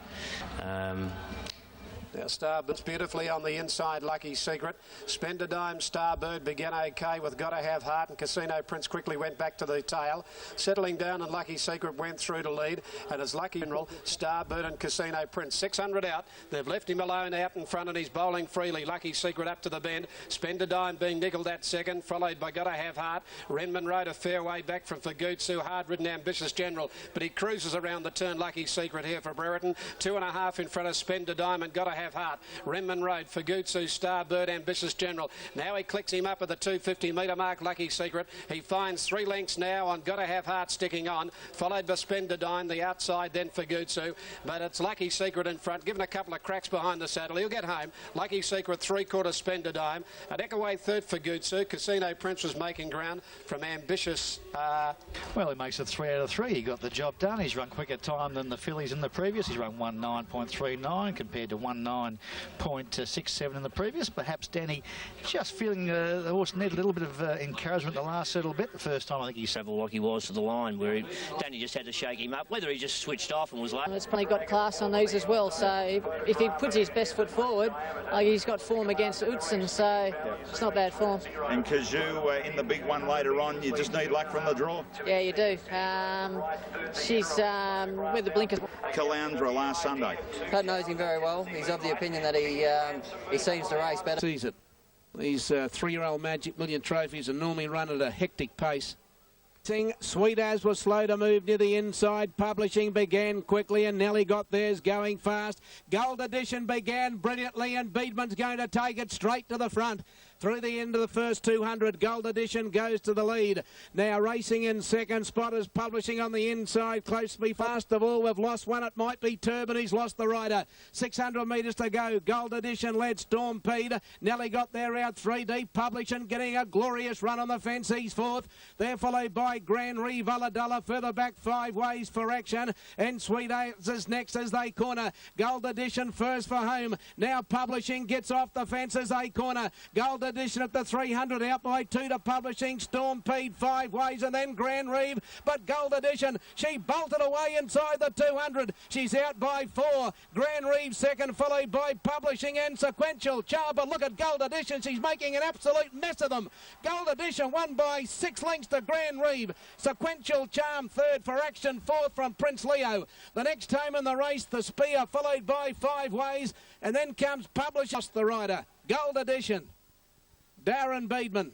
Now Starbird's beautifully on the inside, Lucky Secret. Spend a Dime, Starbird began okay with Gotta Have Heart, and Casino Prince quickly went back to the tail. Settling down, and Lucky Secret went through to lead. And as Lucky General, Starbird and Casino Prince. 600 out. They've left him alone out in front, and he's bowling freely. Lucky Secret up to the bend. Spend a Dime being nickled at second, followed by Gotta Have Heart. Renman rode a fair way back from Fagutsu, hard-ridden Ambitious General, but he cruises around the turn. Lucky Secret here for Brereton. 2.5 in front of Spend a Dime and Gotta Have Have Heart. Renman Road, Fugutsu, Starbird, Ambitious General. Now he clicks him up at the 250 metre mark, Lucky Secret. He finds 3 lengths now on Gotta Have Heart sticking on, followed by Splendidine, the outside, then Fugutsu. But it's Lucky Secret in front, given a couple of cracks behind the saddle. He'll get home. Lucky Secret, 3/4 Splendidine. A deck away third Fugutsu. Casino Prince was making ground from Ambitious. Well, he makes it 3 out of 3. He got the job done. He's run quicker time than the fillies in the previous. He's run 1:9.39 compared to 1:9.67 in the previous. Perhaps Danny just feeling the horse needed a little bit of encouragement the last little bit. The first time I think he travelled like he was to the line, where Danny just had to shake him up. Whether he just switched off and was late. It's probably got class on these as well, so if he puts his best foot forward, like he's got form against Utzon, so it's not bad form. And Kazoo in the big one later on, you just need luck from the draw. Yeah, you do. She's with the blinkers. Caloundra last Sunday. Pat knows him very well. He's of the opinion that he seems to race better. Sees it. These 3-year-old Magic Million trophies are normally run at a hectic pace. Sweet As was slow to move near the inside. Publishing began quickly and Nelly got theirs going fast. Gold Edition began brilliantly and Beedman's going to take it straight to the front. Through the end of the first 200, Gold Edition goes to the lead. Now racing in second spot is Publishing on the inside. Close to be fast of all. We've lost one. It might be Turban. He's lost the rider. 600 metres to go. Gold Edition led Stormpede. Nelly got there out 3 deep. Publishing getting a glorious run on the fence. He's fourth. They're followed by Grand Reeve, Ulladulla. Further back 5 ways for action. And Sweet As is next as they corner. Gold Edition first for home. Now Publishing gets off the fence as they corner. Gold Edition at the 300 out by 2 to Publishing. Stormpede 5 ways and then Grand Reeve. But Gold Edition, she bolted away inside the 200. She's out by 4. Grand Reeve second, followed by Publishing and Sequential Charm. But look at Gold Edition. She's making an absolute mess of them. Gold Edition won by 6 lengths to Grand Reeve. Sequential Charm third for action. Fourth from Prince Leo. The next home in the race, the Spear, followed by 5 ways. And then comes Publishing. Lost the rider. Gold Edition. Darren Beedman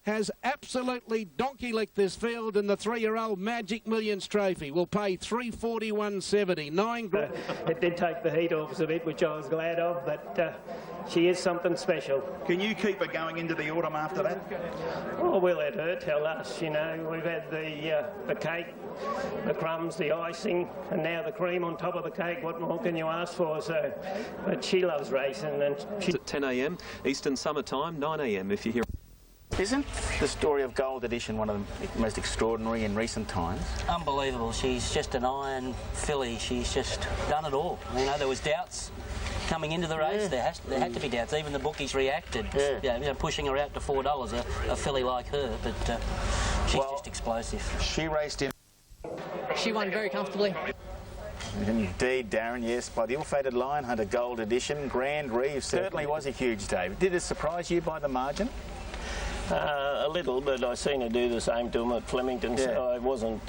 has absolutely donkey-licked this field in the 3-year-old Magic Millions Trophy. Will pay $341.70. 9 grand. It did take the heat off us a bit, which I was glad of, but she is something special. Can you keep her going into the autumn after that? Oh, we'll let her tell us, you know. We've had the cake, the crumbs, the icing, and now the cream on top of the cake. What more can you ask for? So, but she loves racing. And she's at 10 a.m. Eastern Summertime, 9 a.m. if you hear. Isn't the story of Gold Edition one of the most extraordinary in recent times? Unbelievable. She's just an iron filly. She's just done it all. You know, there was doubts coming into the race. Yeah. There had to be doubts. Even the bookies reacted. Yeah. You know, pushing her out to $4, a filly like her. But she's just explosive. She raced in. She won very comfortably. Indeed, Darren, yes, by the ill-fated Lion Hunter Gold Edition. Grand Reeve certainly was a huge day. Did it surprise you by the margin? A little, but I've seen her do the same to him at Flemington, so I wasn't...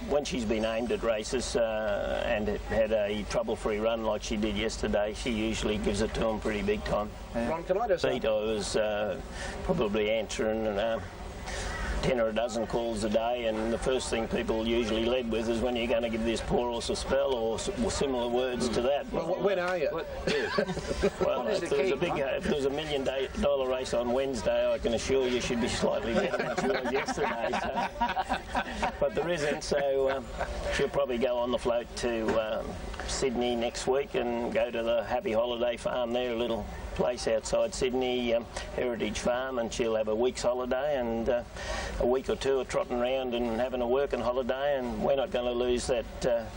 when she's been aimed at races and had a trouble-free run like she did yesterday, she usually gives it to him pretty big time. Ron, can I just... I was probably answering 10 or a dozen calls a day, and the first thing people usually led with is when you're going to give this poor horse a spell, or similar words to that. Well, when are you? Well, if there was $1 million race on Wednesday, I can assure you she'd be slightly better than she was yesterday. So. But there isn't, so she'll probably go on the float to Sydney next week and go to the Happy Holiday Farm there, a little place outside Sydney, Heritage Farm, and she'll have a week's holiday and a week or two of trotting around and having a working holiday, and we're not going to lose that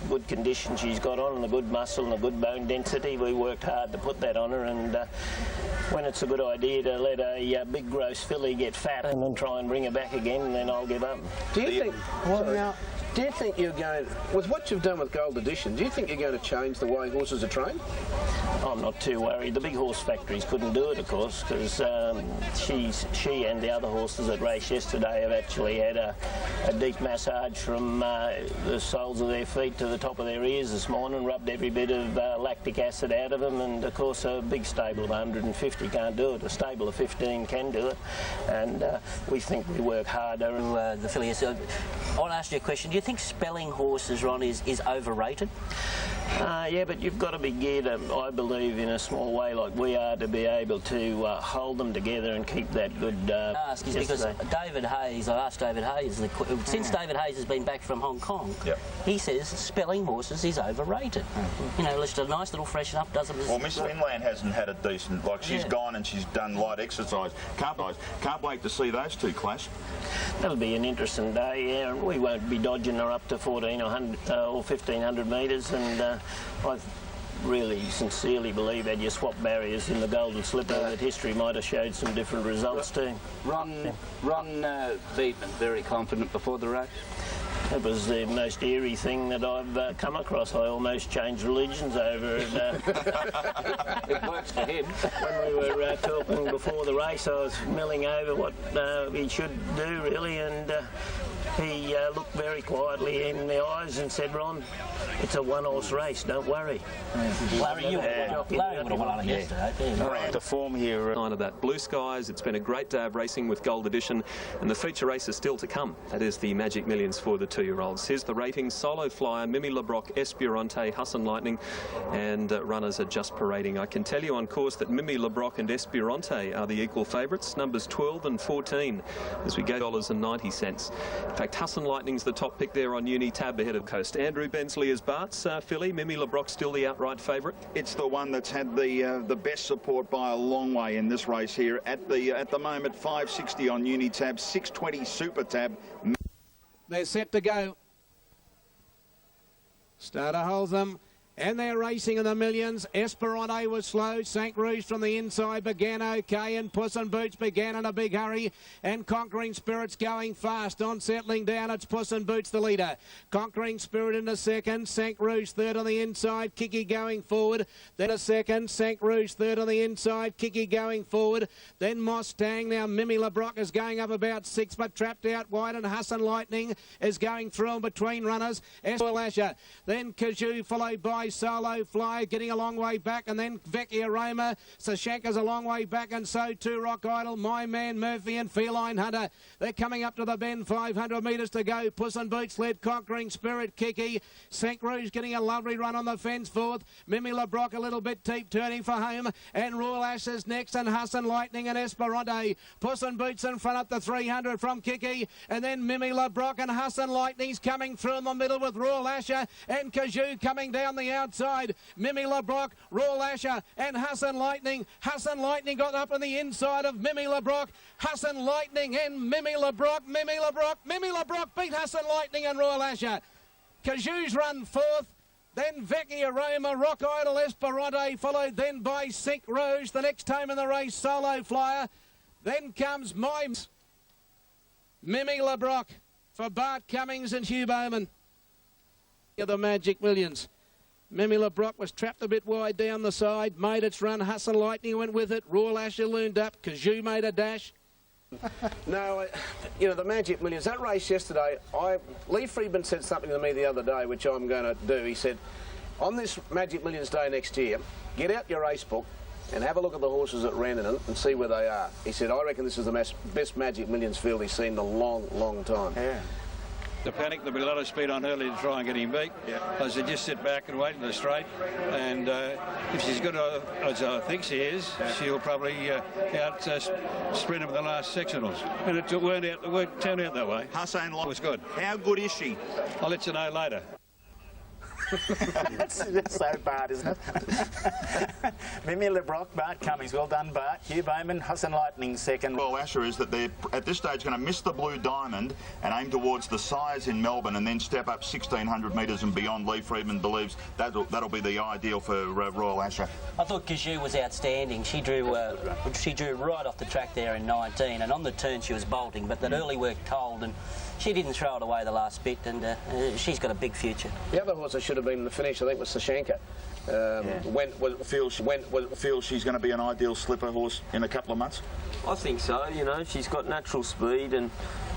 good condition she's got on and the good muscle and the good bone density. We worked hard to put that on her, and when it's a good idea to let a big gross filly get fat and then try and bring her back again, then I'll give up. Do you think... Well, now, do you think you're going... With what you've done with Gold Edition, do you think you're going to change the way horses are trained? I'm not too worried. The big horse factories couldn't do it, of course, because she and the other horses that raced yesterday have actually had a deep massage from the soles of their feet to the top of their ears this morning, rubbed every bit of lactic acid out of them, and of course a big stable of 150 can't do it. A stable of 15 can do it, and we think we work harder. The filly, I want to ask you a question. Do you think Spelling Horses, Ron, is overrated? Yeah, but you've got to be geared, I believe, in a small way like we are to be able to hold them together and keep that good... because David Hayes, I asked David Hayes, since David Hayes has been back from Hong Kong, he says Spelling Horses is overrated. You know, just a nice little freshen up, doesn't it? Well, Miss Finland hasn't had a decent... Like, she's gone and she's done light exercise. Can't wait to see those two clash. That'll be an interesting day, yeah, and we won't be dodging her up to 1,400 or 1,500 metres, and I really sincerely believe that you swap barriers in the Golden Slipper, that history might have showed some different results too. Ron Beedman, very confident before the race. It was the most eerie thing that I've come across. I almost changed religions over it. It works for him. When we were talking before the race, I was milling over what he should do, really, and he looked very quietly in the eyes and said, "Ron, it's a one-horse race, don't worry." Larry, you would have won on it yesterday. All right, the form here. Sign of that. Blue skies. It's been a great day of racing with Gold Edition, and the feature race is still to come. That is the Magic Millions for the 2-year-olds. Here's the ratings: Solo Flyer, Mimi LeBrock, Esperante, Hassan Lightning, and runners are just parading. I can tell you on course that Mimi LeBrock and Esperante are the equal favourites, numbers 12 and 14, as we go $90. In fact, Hassan Lightning's the top pick there on Unitab ahead of Coast. Andrew Bensley is Bart's filly. Mimi LeBrock still the outright favourite. It's the one that's had the best support by a long way in this race here. At the moment, 560 on Unitab, 620 Super Tab. They're set to go. Starter holds them. And they're racing in the millions. Esperante was slow. St. Rouge from the inside began okay, and Puss in Boots began in a big hurry. And Conquering Spirit's going fast. On settling down, it's Puss in Boots the leader. Conquering Spirit in a second. St. Rouge third on the inside. Kiki going forward. Then a second. St. Rouge third on the inside. Kiki going forward. Then Mustang. Now Mimi LeBrock is going up about 6, but trapped out wide. And Hassan Lightning is going through and between runners. Esper. Then Kazoo followed by Solo Flyer getting a long way back, and then Vecchia Roma. Sashanka's a long way back, and so too Rock Idol, My Man Murphy, and Feline Hunter. They're coming up to the bend, 500 metres to go. Puss in Boots led, Conquering Spirit, Kiki. St. Rouge getting a lovely run on the fence fourth. Mimi LeBrock a little bit deep, turning for home, and Royal Ashes next, and Hassan Lightning and Esperante. Puss in Boots in front up to 300 from Kiki, and then Mimi LeBrock and Hassan Lightning's coming through in the middle with Royal Asher and Kazoo coming down the outside. Mimi LeBrock, Royal Asher and Hassan Lightning. Hassan Lightning got up on the inside of Mimi LeBrock. Hassan Lightning and Mimi LeBrock. Mimi LeBrock beat Hassan Lightning and Royal Asher. Kazoo's run fourth. Then Vecchia Roma, Rock Idol, Esperante, followed then by St. Rouge. The next time in the race, Solo Flyer. Then comes Mimes. Mimi LeBrock for Bart Cummings and Hugh Bowman. The Magic Millions. Mimi LeBrock was trapped a bit wide down the side, made its run. Hassan Lightning went with it. Royal Asher loomed up. Kazoo made a dash. No, you know, the Magic Millions, that race yesterday, Lee Friedman said something to me the other day, which I'm going to do. He said, on this Magic Millions day next year, get out your race book and have a look at the horses that ran in it and see where they are. He said, I reckon this is the best Magic Millions field he's seen in a long, long time. Yeah. The panic, there'll be a lot of speed on early to try and get him beat. I said, just sit back and wait in the straight. And if she's good as I think she is, she'll probably sprint him in the last sectionals. And it turned out that way. Hassan was good. How good is she? I'll let you know later. That's so bad, isn't it? Mimi LeBrock, Bart Cummings. Well done, Bart. Hugh Bowman, Hassan Lightning second. Well, Asher is that they're at this stage going to miss the Blue Diamond and aim towards the Size in Melbourne, and then step up 1,600 metres and beyond. Lee Friedman believes that'll be the ideal for Royal Asher. I thought Kazoo was outstanding. She drew right off the track there in 19, and on the turn she was bolting, but that early work told, and she didn't throw it away the last bit, and she's got a big future. The other horse that should have been in the finish, I think, was Sashanka. Feel she's going to be an ideal slipper horse in a couple of months? I think so. You know, she's got natural speed, and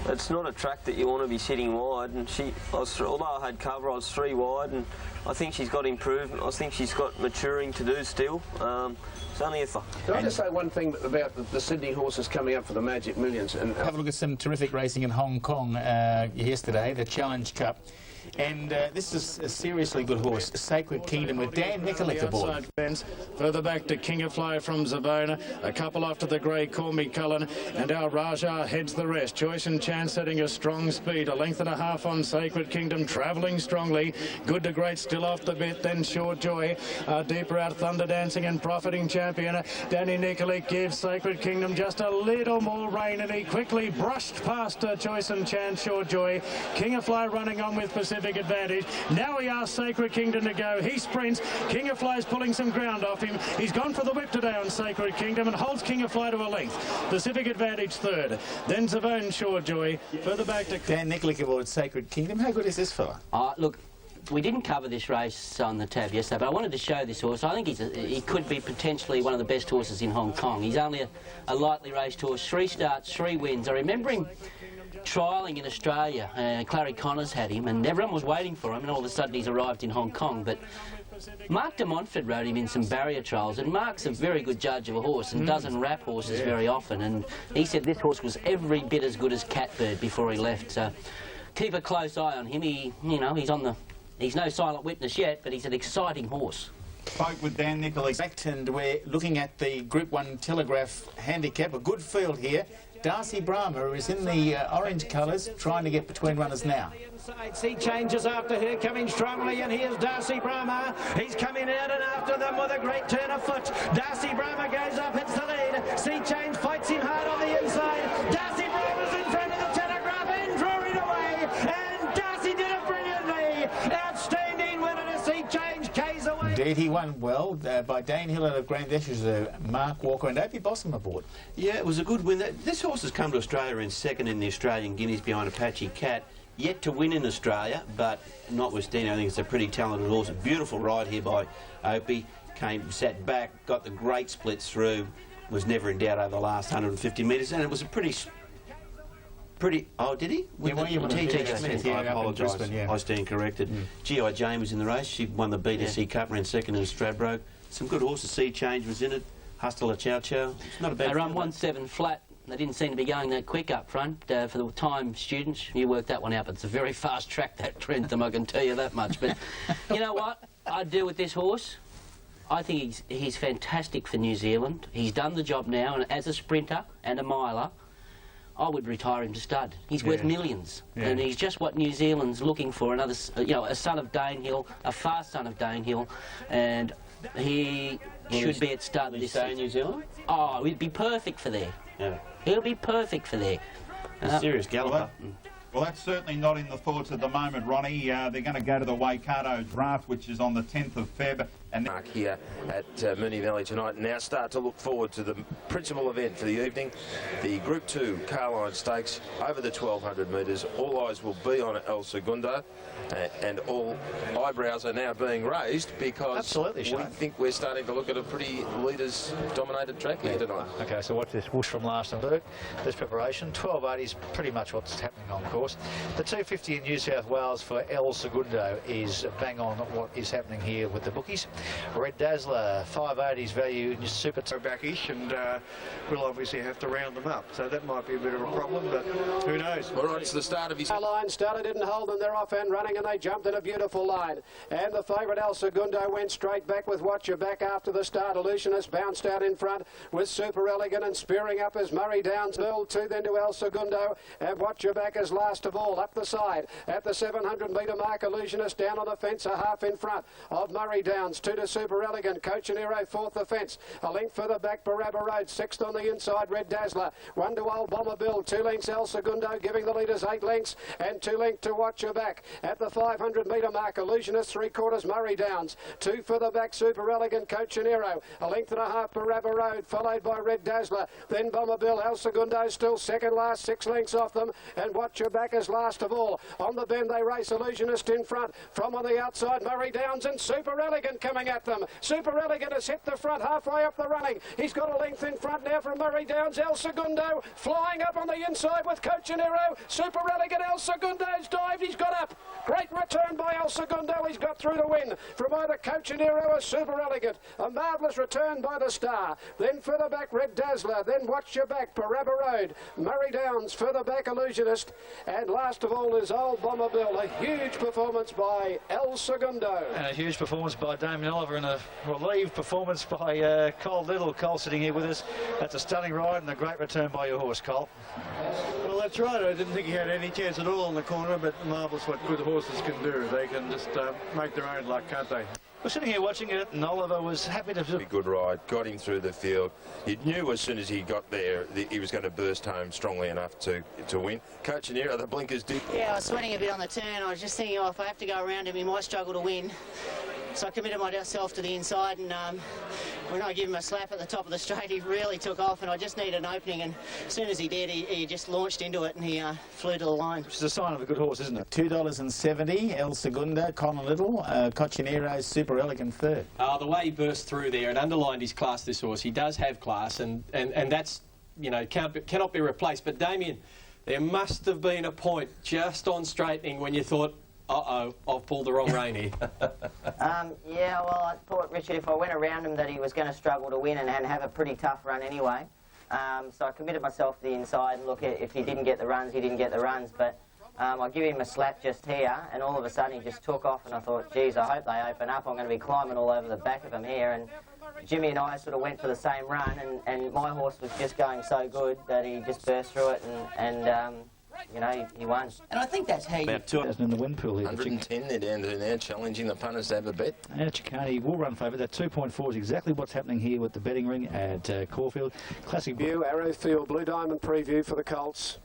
it's not a track that you want to be sitting wide. And although I had cover, I was 3 wide, and I think she's got improvement. I think she's got maturing to do still. It's only a Can I just say one thing about the Sydney horses coming up for the Magic Millions? And have a look at some terrific racing in Hong Kong yesterday, the Challenge Cup. And this is a seriously good horse, Sacred Kingdom, with Dan Nikolic aboard. Further back to King of Fly from Zabona, a couple off to the grey Call Me Cullen, and our Raja heads the rest. Choice and Chance setting a strong speed, a length and a half on Sacred Kingdom, travelling strongly. Good to Great still off the bit, then Sure Joy. Deeper out Thunder Dancing and Profiting Champion. Danny Nikolic gives Sacred Kingdom just a little more rein, and he quickly brushed past Choice and Chance, Sure Joy. King of Fly running on with Pacific Advantage. Now he asks Sacred Kingdom to go. He sprints. King of Fly's pulling some ground off him. He's gone for the whip today on Sacred Kingdom and holds King of Fly to a length. Pacific Advantage third. Then Zavone Sure Joy. Further back to Dan Nikolic aboard Sacred Kingdom. How good is this fella? Look, we didn't cover this race on the tab yesterday, but I wanted to show this horse. I think he could be potentially one of the best horses in Hong Kong. He's only a lightly raced horse. 3 starts, 3 wins. I remember him trialling in Australia. Clary Connors had him, and everyone was waiting for him, and all of a sudden he's arrived in Hong Kong. But Mark de Montfort rode him in some barrier trials, and Mark's a very good judge of a horse and doesn't wrap horses very often, and he said this horse was every bit as good as Catbird before he left. So keep a close eye on him. He's no silent witness yet, but he's an exciting horse. Spoke with Dan Nikolic, and we're looking at the Group 1 Telegraph handicap. A good field here. Darcy Brahma is in the orange colours, trying to get between runners now. Sea Changes after her, coming strongly, and here's Darcy Brahma. He's coming out and after them with a great turn of foot. Darcy Brahma goes up, hits the lead. Sea Change fights him hard on the inside. Darcy Brahma's in front of the Telegraph and drawing away, and Darcy did it brilliantly. Outstanding winner to Sea Change, K's away. Indeed, he won well by Dane Hill out of Grand Ashes, Mark Walker and Opie Bossum aboard. Yeah, it was a good win. This horse has come to Australia in second in the Australian Guineas behind Apache Cat. Yet to win in Australia, but notwithstanding, I think it's a pretty talented horse. A beautiful ride here by Opie. Sat back, got the great splits through, was never in doubt over the last 150 metres, and it was a pretty. Oh, did he? T.T. Smith. I apologise. I stand corrected. G.I. Jane was in the race. She won the BTC Cup, ran second in Stradbroke. Some good horses. Sea Change was in it. Hustler Chow Chow. It's not a bad. They run 1-7 flat. They didn't seem to be going that quick up front. For the time students, you worked that one out, but it's a very fast track, that Trentham, I can tell you that much. But you know what I'd do with this horse? I think he's fantastic for New Zealand. He's done the job now, and as a sprinter and a miler, I would retire him to stud. He's worth millions, and he's just what New Zealand's looking for. Another, a son of Danehill, a fast son of Danehill, and he should be at stud. Will he stay in New Zealand? Oh, he'd be perfect for there. Yeah. He'll be perfect for there. Serious galloper. Well, that's certainly not in the thoughts at the moment, Ronnie. They're going to go to the Waikato draft, which is on the 10th of Feb. And Mark here at Moonee Valley tonight. Now start to look forward to the principal event for the evening, the Group 2 Carline Stakes over the 1,200 metres. All eyes will be on El Segundo, and all eyebrows are now being raised because we think we're starting to look at a pretty leaders-dominated track here tonight. Okay, so watch this whoosh from Lastenberg. This preparation, 1280 is pretty much what's happening on course. The 250 in New South Wales for El Segundo is bang on what is happening here with the bookies. Red Dazzler, 580s value in super backish, and we'll obviously have to round them up. So that might be a bit of a problem, but who knows? All right, it's the start of his line started, didn't hold them. They're off and running, and they jumped in a beautiful line. And the favourite El Segundo went straight back with Watch Your Back after the start. Illusionist bounced out in front with Super Elegant, and spearing up as Murray Downs build two then to El Segundo, and Watch Your Back is last of all up the side at the 700-metre mark. Illusionist down on the fence, a half in front of Murray Downs. Two to Super Elegant, Coach and Hero fourth the fence, a length further back Barabba Road, sixth on the inside Red Dazzler, one to Old Bomber Bill, 2 lengths El Segundo giving the leaders 8 lengths, and 2 lengths to Watch Your Back at the 500-metre mark. Illusionist 3/4 Murray Downs, 2 further back Super Elegant, Coach and Hero, a length and a half Barabba Road followed by Red Dazzler, then Bomber Bill. El Segundo still second last, 6 lengths off them, and Watch Your Back is last of all. On the bend they race, Illusionist in front, from on the outside Murray Downs and Super Elegant coming coming at them. Super Elegant has hit the front halfway up the running. He's got a length in front now from Murray Downs. El Segundo flying up on the inside with Cochinero. Super Elegant, El Segundo's dived. He's got up. Great return by El Segundo. He's got through to win from either Cochinero or Super Elegant. A marvellous return by the Star. Then further back, Red Dazzler. Then Watch Your Back, Parabba Road. Murray Downs, further back, Illusionist. And last of all is Old Bomber Bill. A huge performance by El Segundo. And a huge performance by Damien Oliver and a relieved performance by Cole Little. Cole sitting here with us. That's a stunning ride and a great return by your horse, Cole. Well, that's right. I didn't think he had any chance at all in the corner, but marvellous what good horses can do. They can just make their own luck, can't they? We're sitting here watching it, and Oliver was happy to... A good ride, got him through the field. You knew as soon as he got there that he was going to burst home strongly enough to win. Cochinero, the blinkers did. Yeah, I was sweating a bit on the turn. I was just thinking, oh, if I have to go around him, he might struggle to win. So I committed myself to the inside, and when I gave him a slap at the top of the straight, he really took off, and I just needed an opening, and as soon as he did, he just launched into it, and he flew to the line. Which is a sign of a good horse, isn't it? $2.70, El Segundo, Connor Little, Cochinero, Super Elegant third. The way he burst through there and underlined his class, this horse, he does have class, and that's, you know, cannot be replaced. But Damien, there must have been a point just on straightening when you thought, uh-oh, I've pulled the wrong rein here. Yeah, well, I thought, Richard, if I went around him that he was going to struggle to win and have a pretty tough run anyway. So I committed myself to the inside, and look, if he didn't get the runs, he didn't get the runs. But I give him a slap just here, and all of a sudden he just took off, and I thought, geez, I hope they open up. I'm going to be climbing all over the back of him here. And Jimmy and I sort of went for the same run, and my horse was just going so good that he just burst through it, and you know, he won. And I think that's how you... About 2,000 in the wind pool here. 110 they're down to now, challenging the punters to have a bet. And Chicane will run favourite. That 2.4 is exactly what's happening here with the betting ring at Caulfield. Classic view, Arrowfield, Blue Diamond preview for the Colts.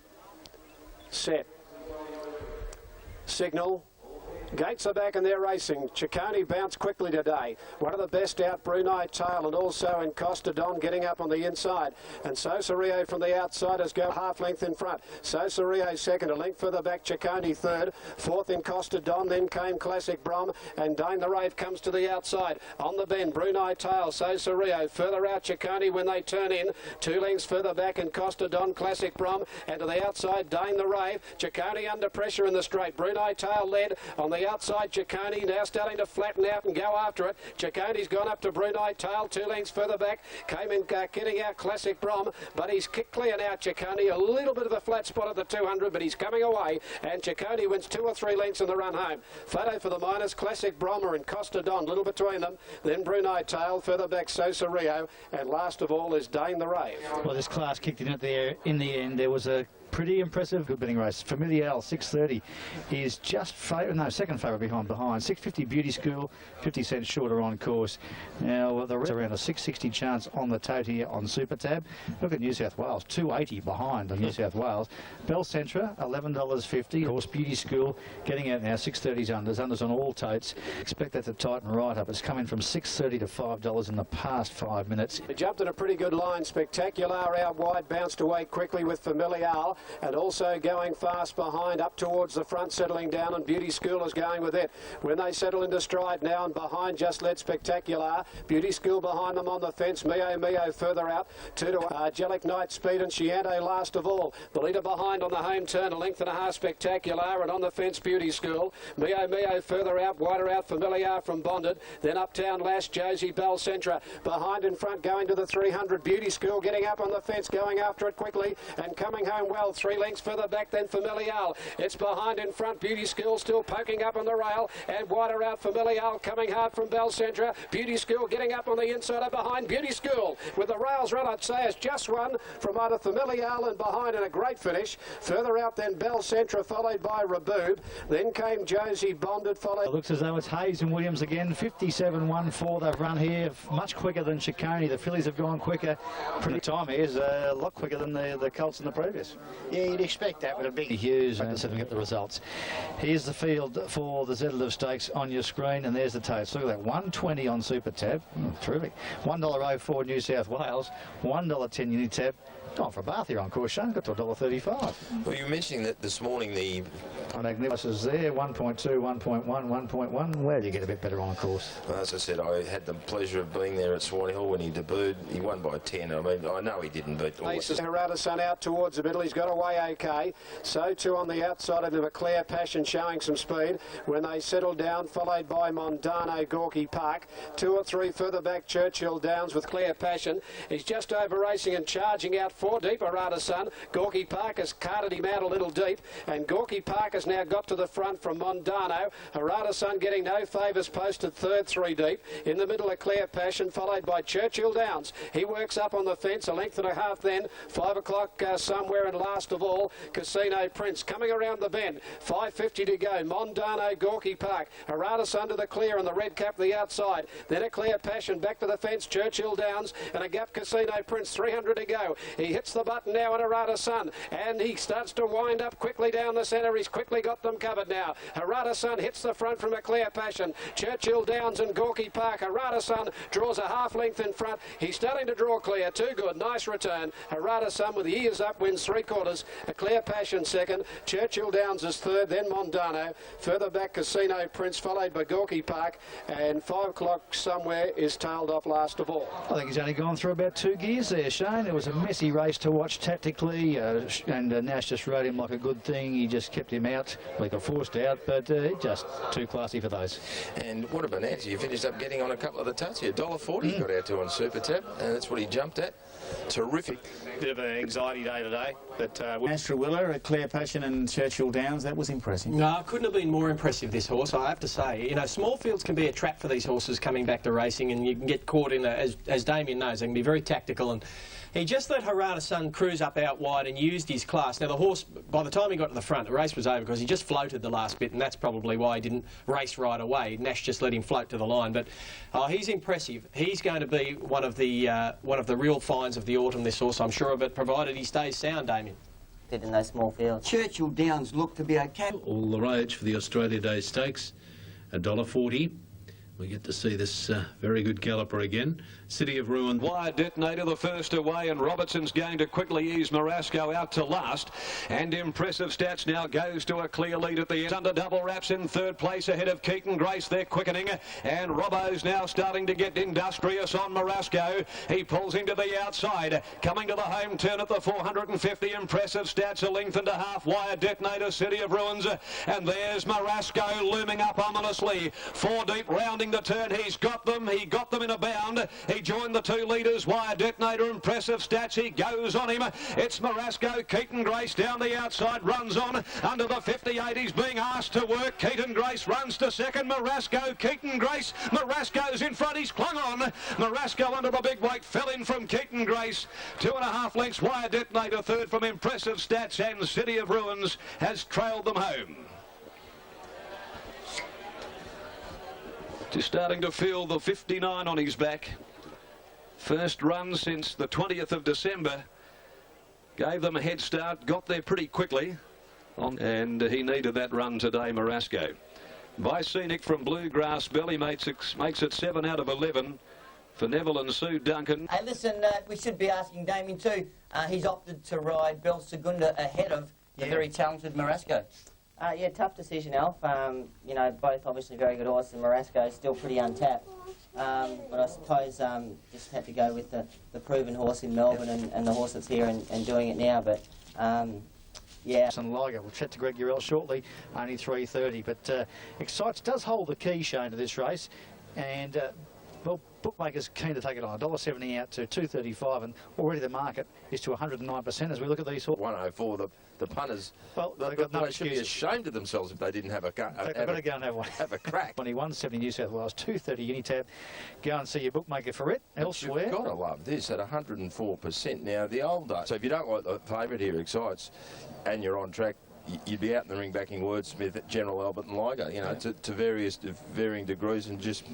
Set. Signal. Gates are back and they're racing. Ciccone bounced quickly today. One of the best out, Brunei Tail, and also in Costa Don getting up on the inside. And Sosa Rio from the outsiders go half length in front. Sosa Rio second, a length further back, Ciccone third. Fourth in Costa Don, then came Classic Brom, and Dane the Rave comes to the outside. On the bend, Brunei Tail, Sosa Rio. Further out, Ciccone when they turn in. 2 lengths further back in Costa Don, Classic Brom, and to the outside, Dane the Rave. Ciccone under pressure in the straight. Brunei Tail led on the outside. Ciccone now starting to flatten out and go after it. Ciccone's gone up to Brunei Tail, 2 lengths further back. Came in getting out Classic Brom, but he's kicked clear now, Ciccone. A little bit of a flat spot at the 200, but he's coming away, and Ciccone wins 2 or 3 lengths in the run home. Photo for the minors, Classic Brom and Costa Don, little between them. Then Brunei Tail, further back Sosa Rio, and last of all is Dane the Rave. Well, this class kicked in at there. In the end, there was a pretty impressive good betting race. Familial 630 is just second favourite behind. 650 Beauty School, 50 cents shorter on course. Now the rest around a 660 chance on the tote here on Super Tab. Look at New South Wales, 280 behind on New South Wales. Bell Centra, $11.50. Of course, Beauty School getting out now, 630s unders on all totes. Expect that to tighten right up. It's coming from $6.30 to $5 in the past 5 minutes. They jumped in a pretty good line. Spectacular out wide, bounced away quickly with Familial. And also going fast behind, up towards the front, settling down, and Beauty School is going with it. When they settle into stride now, and behind just led Spectacular. Beauty School behind them on the fence. Mio further out. 2 to Angelic Night Speed and Chiante last of all. The leader behind on the home turn, a length and a half Spectacular, and on the fence Beauty School. Mio further out, wider out, Familiar from Bonded. Then Uptown Lash, Josie Bell Centra. Behind in front, going to the 300. Beauty School getting up on the fence, going after it quickly, and coming home well. 3 lengths further back than Familial. It's behind in front. Beauty School still poking up on the rail, and wider out Familial coming hard from Bell Centra. Beauty School getting up on the inside of behind. Beauty School with the rails run, I'd say, has just won from either Familial and behind in a great finish. Further out then Bell Centra, followed by Raboob. Then came Josie Bonded, followed. It looks as though it's Hayes and Williams again. 57.14 they've run here, much quicker than Ciccone. The fillies have gone quicker. Pretty time here is a lot quicker than the Colts in the previous. Yeah, you'd expect that with a big Hughes, and so we get the results. Here's the field for the Zetterloo Stakes on your screen, and there's the totes. Look at that, 120 on Super Tab. Terrific. $1.04 New South Wales, $1.10 Unitab. Oh, for Bath here on course, Shane, got to $1.35. Well, you were mentioning that this morning the Magnificus is there, 1.2, 1.1, 1.1. Where do you get a bit better on course? Well, as I said, I had the pleasure of being there at Swanee Hall when he debuted. He won by 10. I mean, I know he didn't, but... Aces Harada Sun out towards the middle. He's got away okay. So too on the outside of him, a Clear Passion showing some speed. When they settle down, followed by Mondano, Gorky Park. 2 or 3 further back, Churchill Downs with Clear Passion. He's just over racing and charging out 4 deep, Harada Sun. Gorky Park has carted him out a little deep, and Gorky Park has now got to the front from Mondano. Harada Sun getting no favours, posted third, 3 deep. In the middle, a Clear Passion, followed by Churchill Downs. He works up on the fence, a length and a half then. 5 o'clock somewhere, and last of all, Casino Prince coming around the bend. 5.50 to go. Mondano, Gorky Park. Harada Sun to the clear, and the red cap the outside. Then a Clear Passion back to the fence, Churchill Downs, and a gap Casino Prince. 300 to go. He hits the button now in Harada Sun, and he starts to wind up quickly down the centre. He's quickly got them covered now. Harada Sun hits the front from a Clear Passion. Churchill Downs and Gorky Park. Harada Sun draws a half length in front. He's starting to draw clear. Too good. Nice return. Harada Sun with the ears up wins 3/4. A Clear Passion second. Churchill Downs is third. Then Mondano. Further back, Casino Prince, followed by Gorky Park. And 5 o'clock somewhere is tailed off last of all. I think he's only gone through about 2 gears there, Shane. It was a messy race to watch tactically, and Nash just rode him like a good thing. He just kept him out. Well, he got forced out, but just too classy for those. And what a bonanza. You finished up getting on a couple of the touts here. $1.40 he got out to on Super Tab, and that's what he jumped at. Terrific. Bit of an anxiety day today, but Astra Willer, a Clear Passion and Churchill Downs, that was impressive. No, couldn't have been more impressive, this horse, I have to say. You know, small fields can be a trap for these horses coming back to racing, and you can get caught in, as Damien knows, they can be very tactical, and he just let Harada Sun cruise up out wide and used his class. Now, the horse, by the time he got to the front, the race was over because he just floated the last bit, and that's probably why he didn't race right away. Nash just let him float to the line, but he's impressive. He's going to be one of the real finds of the autumn, this horse, I'm sure of it, provided he stays sound, Damien. Did in those small fields. Churchill Downs look to be okay. All the rage for the Australia Day Stakes, $1.40. We get to see this very good galloper again. City of Ruin. Wire Detonator the first away, and Robertson's going to quickly ease Marasco out to last. And Impressive Stats now goes to a clear lead at the end. Under Double Wraps in third place ahead of Keaton Grace. They're quickening. And Robbo's now starting to get industrious on Marasco. He pulls into the outside. Coming to the home turn at the 450. Impressive Stats, a length and a half. Wire Detonator, City of Ruins. And there's Marasco looming up ominously. 4 deep, rounding the turn. He's got them. He got them in a bound. He joined the 2 leaders. Wire Detonator, Impressive Stats. He goes on him. It's Marasco. Keaton Grace down the outside, runs on. Under the 58, he's being asked to work. Keaton Grace runs to second. Marasco, Keaton Grace. Marasco's in front. He's clung on. Marasco under the big weight fell in from Keaton Grace. 2.5 lengths. Wire Detonator third from Impressive Stats, and City of Ruins has trailed them home. Just starting to feel the 59 on his back. First run since the 20th of December. Gave them a head start, got there pretty quickly. And he needed that run today, Marasco. By Scenic from Bluegrass Belly makes it 7 out of 11 for Neville and Sue Duncan. Hey, listen, we should be asking Damien too. He's opted to ride Bel Segunda ahead of the very talented Marasco. Yeah, tough decision, Alf. You know, both obviously very good horses, and Marasco is still pretty untapped. But I suppose just had to go with the proven horse in Melbourne and the horse that's here and doing it now. But yeah. And Liger, we'll chat to Greg Urell shortly, only 3:30. But Excites does hold the key, Shane, to this race. And well, bookmakers keen to take it on. $1.70 out to $2.35, and already the market is to 109% as we look at these horses. 104, the punters. Well, they should be ashamed of themselves if they didn't have a They've got to go and have one. Have a crack. 170 New South Wales, 230 Unitab. Go and see your bookmaker for it. Elsewhere. You've got to love this at 104%. Now, the old days. So if you don't like the favourite here, Excites, and you're on track, you'd be out in the ring backing Wordsmith, General Albert and Liger, you know, to varying degrees, and just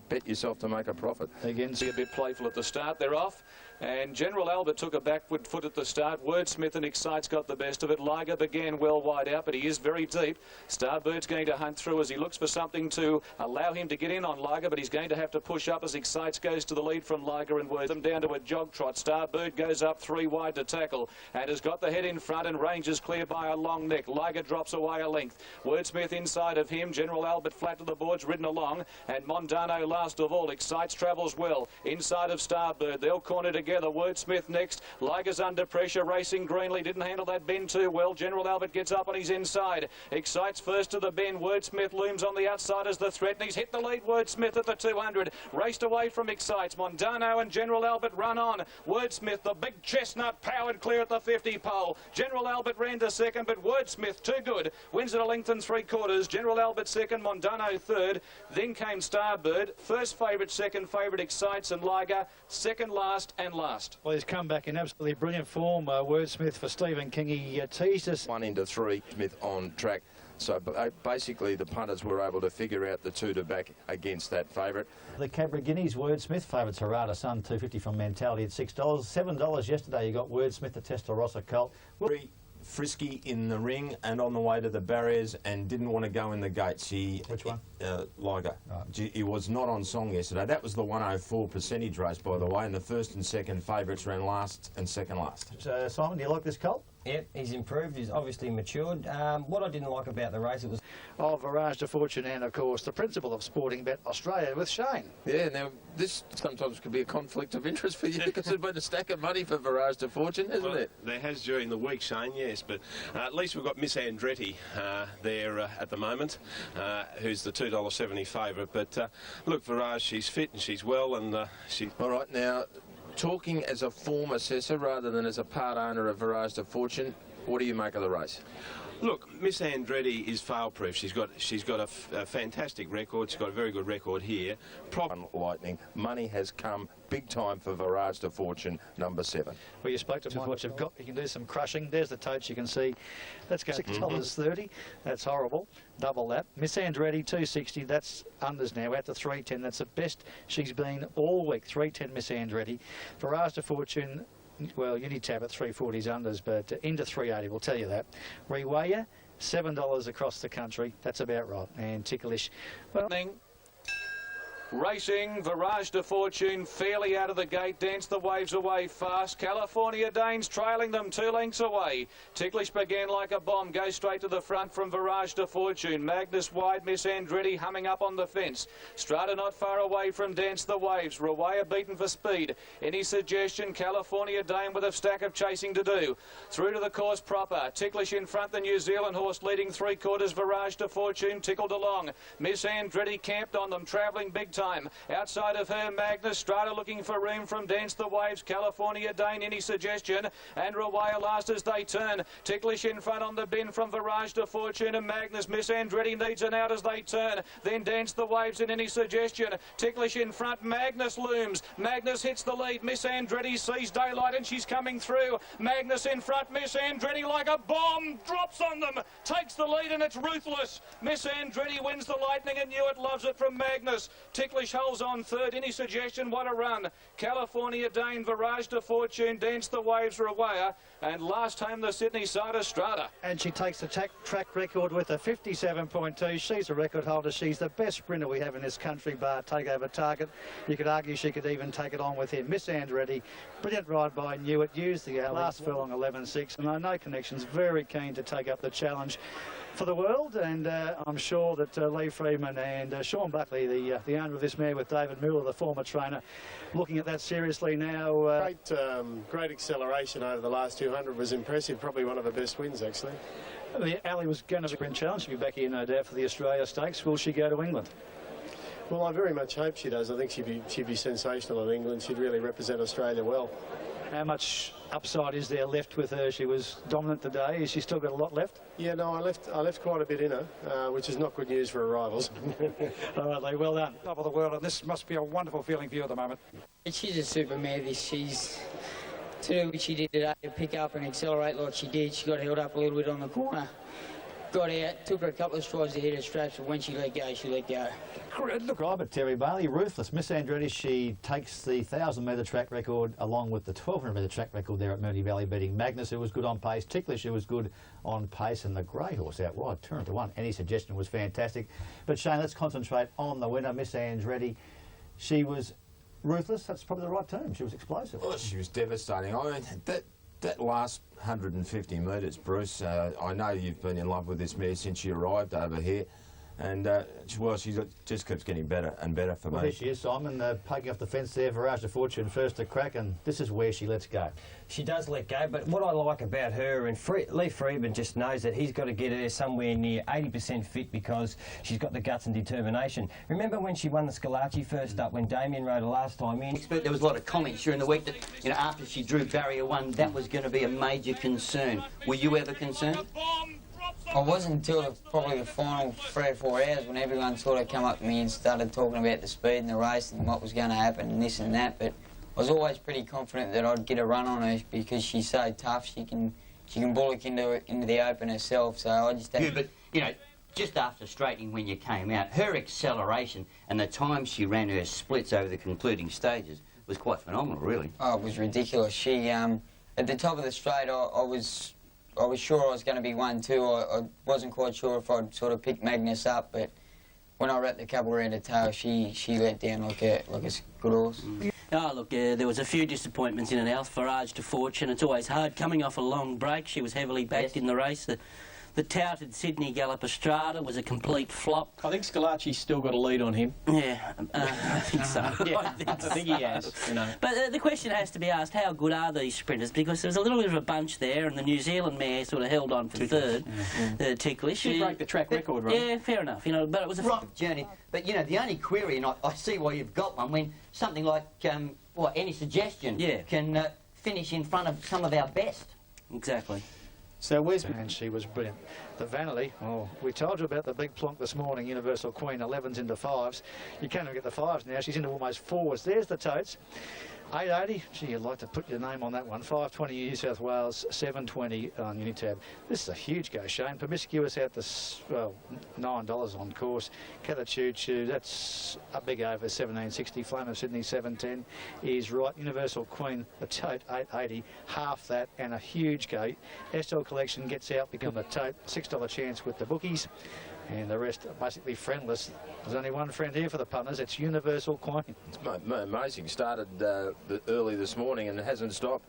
bet yourself to make a profit. Again, see a bit playful at the start. They're off. And General Albert took a backward foot at the start. Wordsmith and Excite's got the best of it. Liger began well wide out, but he is very deep. Starbird's going to hunt through as he looks for something to allow him to get in on Liger, but he's going to have to push up as Excite's goes to the lead from Liger and Wordsmith. Them down to a jog trot. Starbird goes up 3 wide to tackle and has got the head in front, and ranges clear by a long neck. Liger drops away a length. Wordsmith inside of him. General Albert flat to the boards, ridden along, and Mondano last of all. Excite's travels well inside of Starbird. They'll corner together. Wordsmith next. Liger's under pressure, racing greenly. Didn't handle that bend too well. General Albert gets up on his inside. Excite's first to the bend. Wordsmith looms on the outside as the threat, and he's hit the lead. Wordsmith at the 200. Raced away from Excite's. Mondano and General Albert run on. Wordsmith, the big chestnut, powered clear at the 50 pole. General Albert ran to second, but Wordsmith, too good, wins at a length and 3/4. General Albert second, Mondano third. Then came Starbird. First favourite, second favourite, Excite's and Liger. Second last and last. Well, he's come back in absolutely brilliant form. Wordsmith for Stephen King. He teased us. 1 into 3, Smith on track. So basically the punters were able to figure out the 2 to back against that favourite. The Cabra Guineas, Wordsmith, favourites Harada Sun, $2.50 from Mentality at $6. $7 yesterday you got Wordsmith, the Testarossa colt. Very frisky in the ring and on the way to the barriers, and didn't want to go in the gates. Which one? Liger. Right. He was not on song yesterday. That was the 104 percentage race, by the way, and the first and second favourites ran last and second last. So, Simon, do you like this colt? Yep, he's improved. He's obviously matured. What I didn't like about the race, it was... Oh, Virage de Fortune and, of course, the principal of Sporting Bet Australia with Shane. Yeah, now, this sometimes could be a conflict of interest for you because there's been a stack of money for Virage de Fortune, hasn't it? There has during the week, Shane, yes, but at least we've got Miss Andretti there at the moment, who's the $2.70 favourite. But look, Virage, she's fit and she's well, and she... All right, now... Talking as a form assessor rather than as a part owner of Virage de Fortune, what do you make of the race? Look, Miss Andretti is fail-proof. She's got a fantastic record. She's got a very good record here. Lightning. Money has come big time for Virage de Fortune, number 7. Well, you spoke to what you've got. You can do some crushing. There's the totes you can see. Let's go $6.30. That's horrible. Double that. Miss Andretti, $2.60. That's unders now at the 3.10. That's the best she's been all week. 3.10 Miss Andretti. Virage de Fortune, well, Unitab at 3.40's unders, but into 3.80, we'll tell you that. Rewaya, $7 across the country. That's about right. And Ticklish, well... Racing, Virage de Fortune fairly out of the gate, Dance the Waves away fast. California Danes trailing them 2 lengths away. Ticklish began like a bomb, goes straight to the front from Virage de Fortune. Magnus wide, Miss Andretti humming up on the fence. Strata not far away from Dance the Waves. Rawaya beaten for speed. Any suggestion, California Dane with a stack of chasing to do. Through to the course proper. Ticklish in front, the New Zealand horse leading 3/4. Virage de Fortune tickled along. Miss Andretti camped on them, travelling big time. Outside of her, Magnus. Strata looking for room from Dance the Waves. California Dane, any suggestion? And Rawaya last as they turn. Ticklish in front on the bend from Virage de Fortune and Magnus. Miss Andretti needs an out as they turn. Then Dance the Waves in any suggestion. Ticklish in front. Magnus looms. Magnus hits the lead. Miss Andretti sees daylight and she's coming through. Magnus in front. Miss Andretti like a bomb drops on them. Takes the lead and it's ruthless. Miss Andretti wins the Lightning and Newitt loves it from Magnus. Ticklish holds on third. Any suggestion? What a run. California Dane, Virage de Fortune, Dance the Waves, Rawaya, and last home the Sydney side of Strata. And she takes the track record with a 57.2. She's a record holder. She's the best sprinter we have in this country, bar Takeover Target. You could argue she could even take it on with him. Miss Andretti, brilliant ride by Newitt, used the last furlong 11.6, and I know Connection's very keen to take up the challenge for the world, and I'm sure that Lee Freedman and Sean Buckley, the owner of this mare with David Miller, the former trainer, looking at that seriously now. Great acceleration over the last 200 was impressive, probably one of the best wins actually. Ali was going to win challenge. She'll be back here no doubt for the Australia Stakes. Will she go to England? Well, I very much hope she does. I think she'd be sensational in England. She'd really represent Australia well. How much upside is there left with her? She was dominant today. Has she still got a lot left? Yeah, no, I left quite a bit in her, which is not good news for her rivals. All right, Lee, well done. Top of the world, and this must be a wonderful feeling for you at the moment. She's a super mare. She's to do what she did today, to pick up and accelerate like she did. She got held up a little bit on the corner. got out, took her a couple of strides ahead of straps, but when she let go, she let go. Look, Robert Terry Bailey, ruthless. Miss Andretti, she takes the 1,000-metre track record along with the 1,200-metre track record there at Moonee Valley, beating Magnus, who was good on pace, Ticklish, who was good on pace, and the grey horse out wide, 2-1. Any suggestion was fantastic. But Shane, let's concentrate on the winner, Miss Andretti. She was ruthless. That's probably the right term. She was explosive. Oh, she was devastating. I mean, that last 150 metres, Bruce, I know you've been in love with this mare since she arrived over here. And, well, she just keeps getting better and better for me. There she is, Simon, poking off the fence there. Virage de Fortune first to crack, and this is where she lets go. She does let go, but what I like about her, and Lee Freeman just knows that he's got to get her somewhere near 80% fit because she's got the guts and determination. Remember when she won the Scalacci first up, when Damien rode her last time in? There was a lot of comments during the week that, you know, after she drew barrier 1, that was going to be a major concern. Were you ever concerned? I wasn't until probably the final 3 or 4 hours when everyone sort of come up to me and started talking about the speed and the race and what was going to happen and this and that, but I was always pretty confident that I'd get a run on her because she's so tough. She can bullock into the open herself, so I just... Yeah, but, you know, just after straightening when you came out, her acceleration and the time she ran her splits over the concluding stages was quite phenomenal, really. Oh, it was ridiculous. She, at the top of the straight, I was sure I was going to be 1-2. I wasn't quite sure if I'd sort of pick Magnus up, but when I wrapped a couple around her tail, she let down like a good horse. Oh, look, there was a few disappointments in and out. Virage de Fortune, it's always hard. Coming off a long break, she was heavily backed in the race. The touted Sydney Galloper Strata was a complete flop. I think Scalacci's still got a lead on him. Yeah, I think so. Yeah, I think he has. You know. But the question has to be asked, how good are these sprinters? Because there was a little bit of a bunch there, and the New Zealand mare sort of held on for third, Ticklish. She broke the track record, right? Yeah, fair enough. You know, but it was a right journey. But you know, the only query, and I see why you've got one, when something like any suggestion can finish in front of some of our best. Exactly. So where's... And she was brilliant. The Vanity, oh, we told you about the big plonk this morning, Universal Queen, 11s into 5s. You can't even get the 5s now, she's into almost 4s. There's the totes. 880, gee, you'd like to put your name on that one. 520 New South Wales, 720 on Unitab. This is a huge go, Shane. Promiscuous out to, well, $9 on course. Catachoo, that's a big over, 1760. Flame of Sydney, 710 is right. Universal Queen, the tote, 880, half that, and a huge go. Estel Collection gets out, become a tote, $6 chance with the bookies. And the rest are basically friendless. There's only one friend here for the punters. It's Universal Queen. It's amazing. Started early this morning and it hasn't stopped.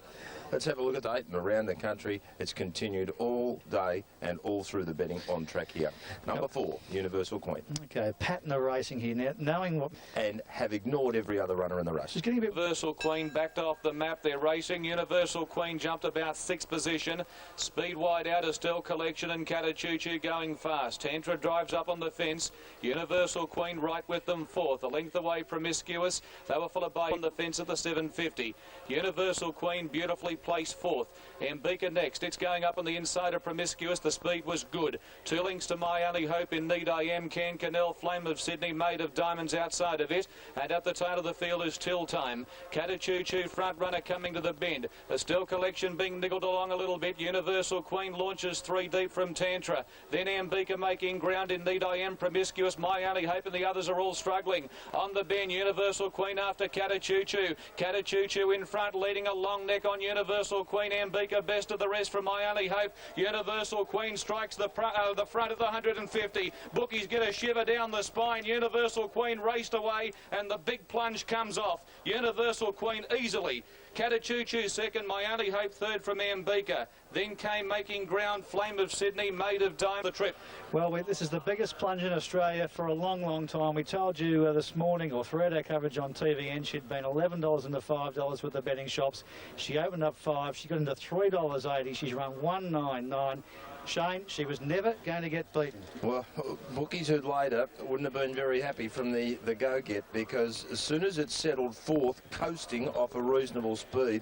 Let's have a look at the 8 and around the country. It's continued all day and all through the betting on track here. Number 4, Universal Queen. Okay, pattern of racing here now, knowing what... And have ignored every other runner in the race. She's getting a bit... Universal Queen backed off the map. They're racing. Universal Queen jumped about 6th position. Speed wide out, Estel Collection and Catachoo going fast. Tantra drives up on the fence. Universal Queen right with them 4th. A length away, Promiscuous. They were full of bait on the fence at the 750. Universal Queen beautifully placed 4th. Ambika next. It's going up on the inside of Promiscuous. The speed was good. 2 lengths to My Only Hope in Need I Am. Can Canal, Flame of Sydney, Made of Diamonds outside of it. And at the tail of the field is Till Time. Catachoo front runner coming to the bend. Estel Collection being niggled along a little bit. Universal Queen launches 3 deep from Tantra. Then Ambika making ground in Need I Am. Promiscuous, My Only Hope, and the others are all struggling. On the bend, Universal Queen after Catachoo. Catachoo in front, leading a long neck on Universal Queen. Ambika best of the rest from My Only Hope. Universal Queen strikes the front of the 150. Bookies get a shiver down the spine. Universal Queen raced away and the big plunge comes off. Universal Queen easily. Catachoo second, My Only Hope third from Ambika. Then came making ground Flame of Sydney, Made of Diamond the trip. Well, this is the biggest plunge in Australia for a long, long time. We told you this morning, or throughout our coverage on TVN, she'd been $11 into $5 with the betting shops. She opened up 5. She got into $3.80. She's run 199. Shane, she was never going to get beaten. Well, bookies who'd laid her wouldn't have been very happy from the go-get, because as soon as it settled 4th, coasting off a reasonable speed,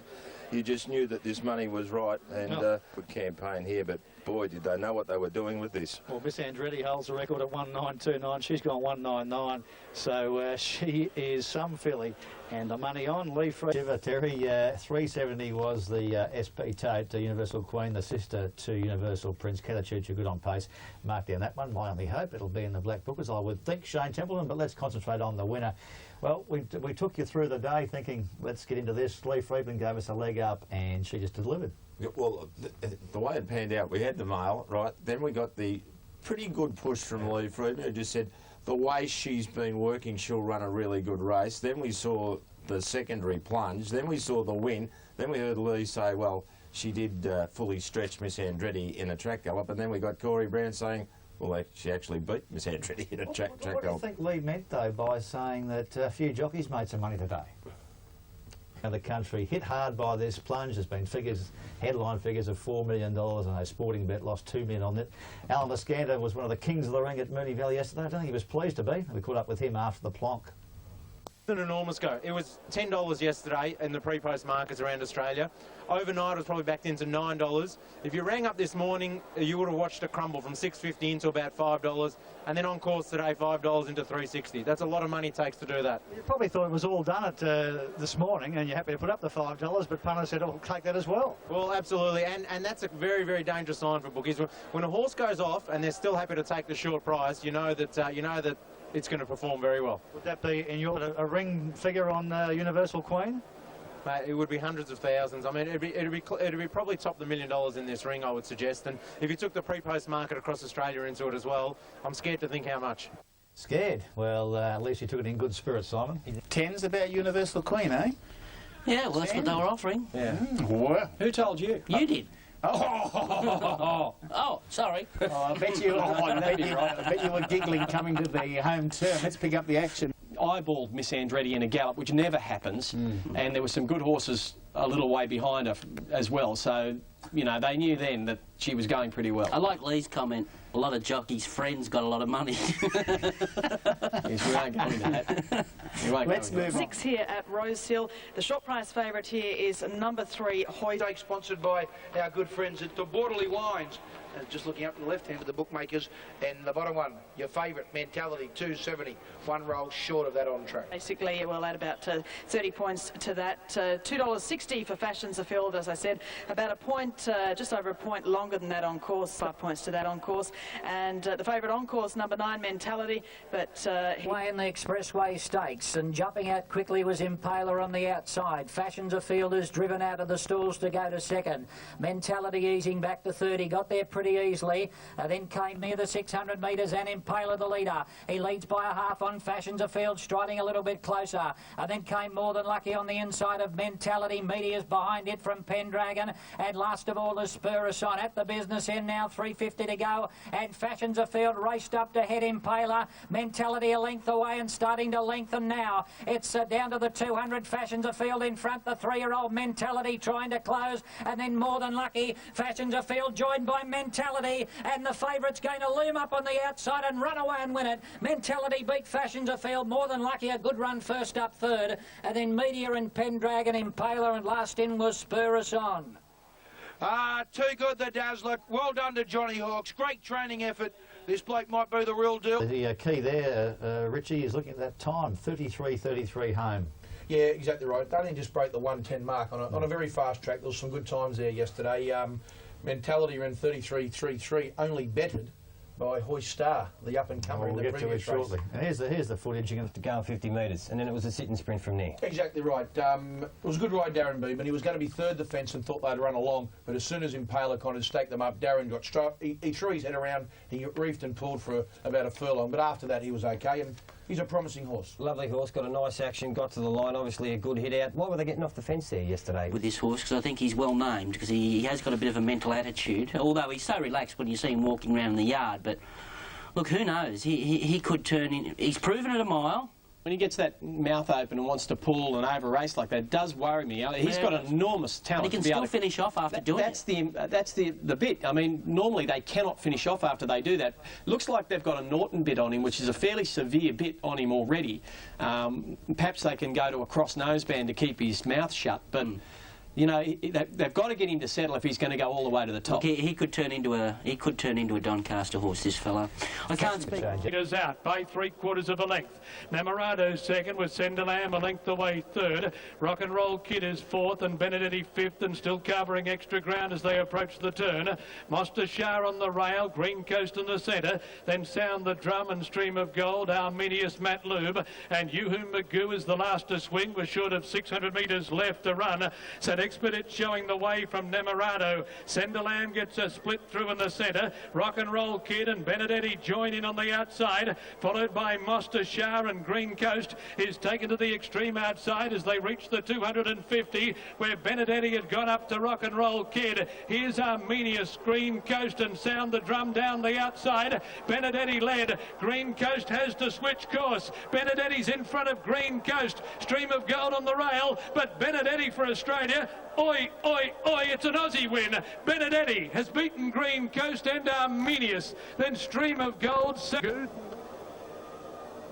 you just knew that this money was right. And good campaign here, but boy, did they know what they were doing with this. Well, Miss Andretti holds the record at 1929. She's gone 199, so she is some filly. And the money on Lee Free. Shiver, Terry, 370 was the SP Tote to Universal Queen, the sister to Universal Prince. Catachucha, good on pace. Mark down that one. My only hope it'll be in the Black Book, as I would think, Shane Templeton. But let's concentrate on the winner. Well, we took you through the day thinking, let's get into this. Lee Friedman gave us a leg up, and she just delivered. Yeah, well, the way it panned out, we had the mail, right? Then we got the pretty good push from Lee Friedman, who just said, the way she's been working, she'll run a really good race. Then we saw the secondary plunge. Then we saw the win. Then we heard Lee say, well, she did fully stretch Miss Andretti in a track gallop. And then we got Corey Brown saying, well, she actually beat Miss Andretti in a track gallop. What do you think Lee meant, though, by saying that a few jockeys made some money today? Now, the country hit hard by this plunge. There's been figures, headline figures of $4 million. I know Sporting Bet lost $2 million on it. Alan Descanter was one of the kings of the ring at Moonee Valley yesterday. I don't think he was pleased to be. We caught up with him after the plonk. An enormous go. It was $10 yesterday in the pre-post markets around Australia. Overnight it was probably backed into $9. If you rang up this morning, you would have watched it crumble from $6.50 into about $5, and then on course today $5 into $3.60. That's a lot of money it takes to do that. You probably thought it was all done at this morning, and you're happy to put up the $5, but Punter said, "I'll take that as well." Well, absolutely, and that's a very, very dangerous sign for bookies. When a horse goes off and they're still happy to take the short price, you know that it's going to perform very well. Would that be, in your a ring figure on Universal Queen? Mate, it would be hundreds of thousands. I mean, it'd be probably top the $1 million in this ring, I would suggest. And if you took the pre-post market across Australia into it as well, I'm scared to think how much. Scared? Well, at least you took it in good spirits, Simon. Tens about Universal Queen, eh? Yeah, well, that's what they were offering. Yeah. Who told you? You did. Oh, sorry. I bet you were giggling coming to the home turn. Let's pick up the action. Eyeballed Miss Andretti in a gallop, which never happens, and there were some good horses a little way behind her as well. So, you know, they knew then that she was going pretty well. I like Lee's comment. A lot of jockeys' friends got a lot of money. Yes, we won't go into that. Let's move on. 6 here at Rosehill. The short price favourite here is number 3, Hoy. Sponsored by our good friends at the Borderley Wines. Just looking up to the left hand of the bookmakers, and the bottom one, your favourite, Mentality, 270, one roll short of that on track. Basically, we'll add about 30 points to that. $2.60 for Fashions Afield, as I said, about a point, just over a point longer than that on course, 5 points to that on course. And the favourite on course, number 9, Mentality, but... Way in the Expressway Stakes, and jumping out quickly was Impaler on the outside. Fashions Afield is driven out of the stalls to go to second. Mentality easing back to third. He got there pretty easily, then came near the 600 metres, and Impaler the leader. He leads by a half on Fashions Afield, striding a little bit closer, then came More Than Lucky on the inside of Mentality. Meteor's behind it from Pendragon, and last of all is Spurus on at the business end now, 3:50 to go, and Fashions Afield raced up to head Impaler. Mentality a length away and starting to lengthen now. It's down to the 200, Fashions Afield in front, the 3-year-old Mentality trying to close, and then More Than Lucky. Fashions Afield joined by Mentality, and the favourite's going to loom up on the outside and run away and win it. Mentality beat Fashions Afield. More Than Lucky, a good run first up third, and then Meteor and Pendragon, Impaler, and last in was Spurus on. Too good, the Dazzler. Well done to Johnny Hawkes. Great training effort. This bloke might be the real deal. The key there, Richie, is looking at that time, 33.33 home. Yeah, exactly right. They only just break the 1:10 mark on a very fast track. There was some good times there yesterday. Mentality ran 33.33, only betted by Hoist Star, the up-and-comer in the previous race. We'll get to it shortly. And here's the footage. You're going to go 50 metres, and then it was a sit and sprint from there. Exactly right. It was a good ride, Darren Beeman. He was going to be third the fence and thought they'd run along, but as soon as Impaler kind of staked them up, Darren got he threw his head around, he reefed and pulled for about a furlong, but after that he was okay, and he's a promising horse. Lovely horse, got a nice action, got to the line, obviously a good hit out. Why were they getting off the fence there yesterday? With this horse, because I think he's well named, because he has got a bit of a mental attitude, although he's so relaxed when you see him walking around in the yard, but look, who knows? He could turn in. He's proven it a mile. When he gets that mouth open and wants to pull and over race like that, it does worry me. He's got an enormous talent. But he can still finish off after doing it. That's the bit. I mean, normally they cannot finish off after they do that. Looks like they've got a Norton bit on him, which is a fairly severe bit on him already. Perhaps they can go to a cross noseband to keep his mouth shut, but You know, they've got to get him to settle if he's going to go all the way to the top. Look, he could turn into a Doncaster horse, this fella. I can't speak. It is out by 3/4 of a length. Namorado second with Sendalam a length away third. Rock and Roll Kid is fourth and Benedetti fifth and still covering extra ground as they approach the turn. Monster Shah on the rail, Green Coast in the centre. Then Sound the Drum and Stream of Gold, Arminius Matt Lube and Yuhu Magoo is the last to swing. We're short of 600 metres left to run. St Expedit showing the way from Namorado. Sendalam gets a split through in the centre. Rock and Roll Kid and Benedetti join in on the outside, followed by Monster Shah, and Green Coast is taken to the extreme outside as they reach the 250, where Benedetti had gone up to Rock and Roll Kid. Here's Arminius, Green Coast and Sound the Drum down the outside. Benedetti led. Green Coast has to switch course. Benedetti's in front of Green Coast. Stream of Gold on the rail, but Benedetti for Australia. Oi, oi, oi, it's an Aussie win. Benedetti has beaten Green Coast and Arminius. Then Stream of Gold.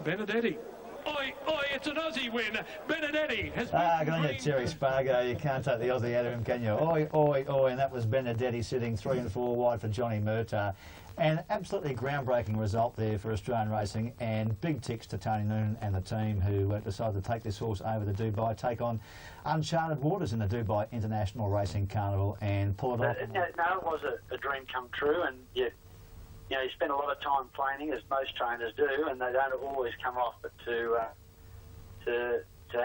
Benedetti. Oi, oi, it's an Aussie win. Benedetti has beaten Good on you, Terry Spargo. You can't take the Aussie out of him, can you? Oi, oi, oi, and that was Benedetti sitting 3 and 4 wide for Johnny Murtagh. An absolutely groundbreaking result there for Australian racing, and big ticks to Tony Noonan and the team who decided to take this horse over to Dubai, take on uncharted waters in the Dubai International Racing Carnival and pull it off. No, it was a dream come true, and you spend a lot of time planning, as most trainers do, and they don't always come off. But to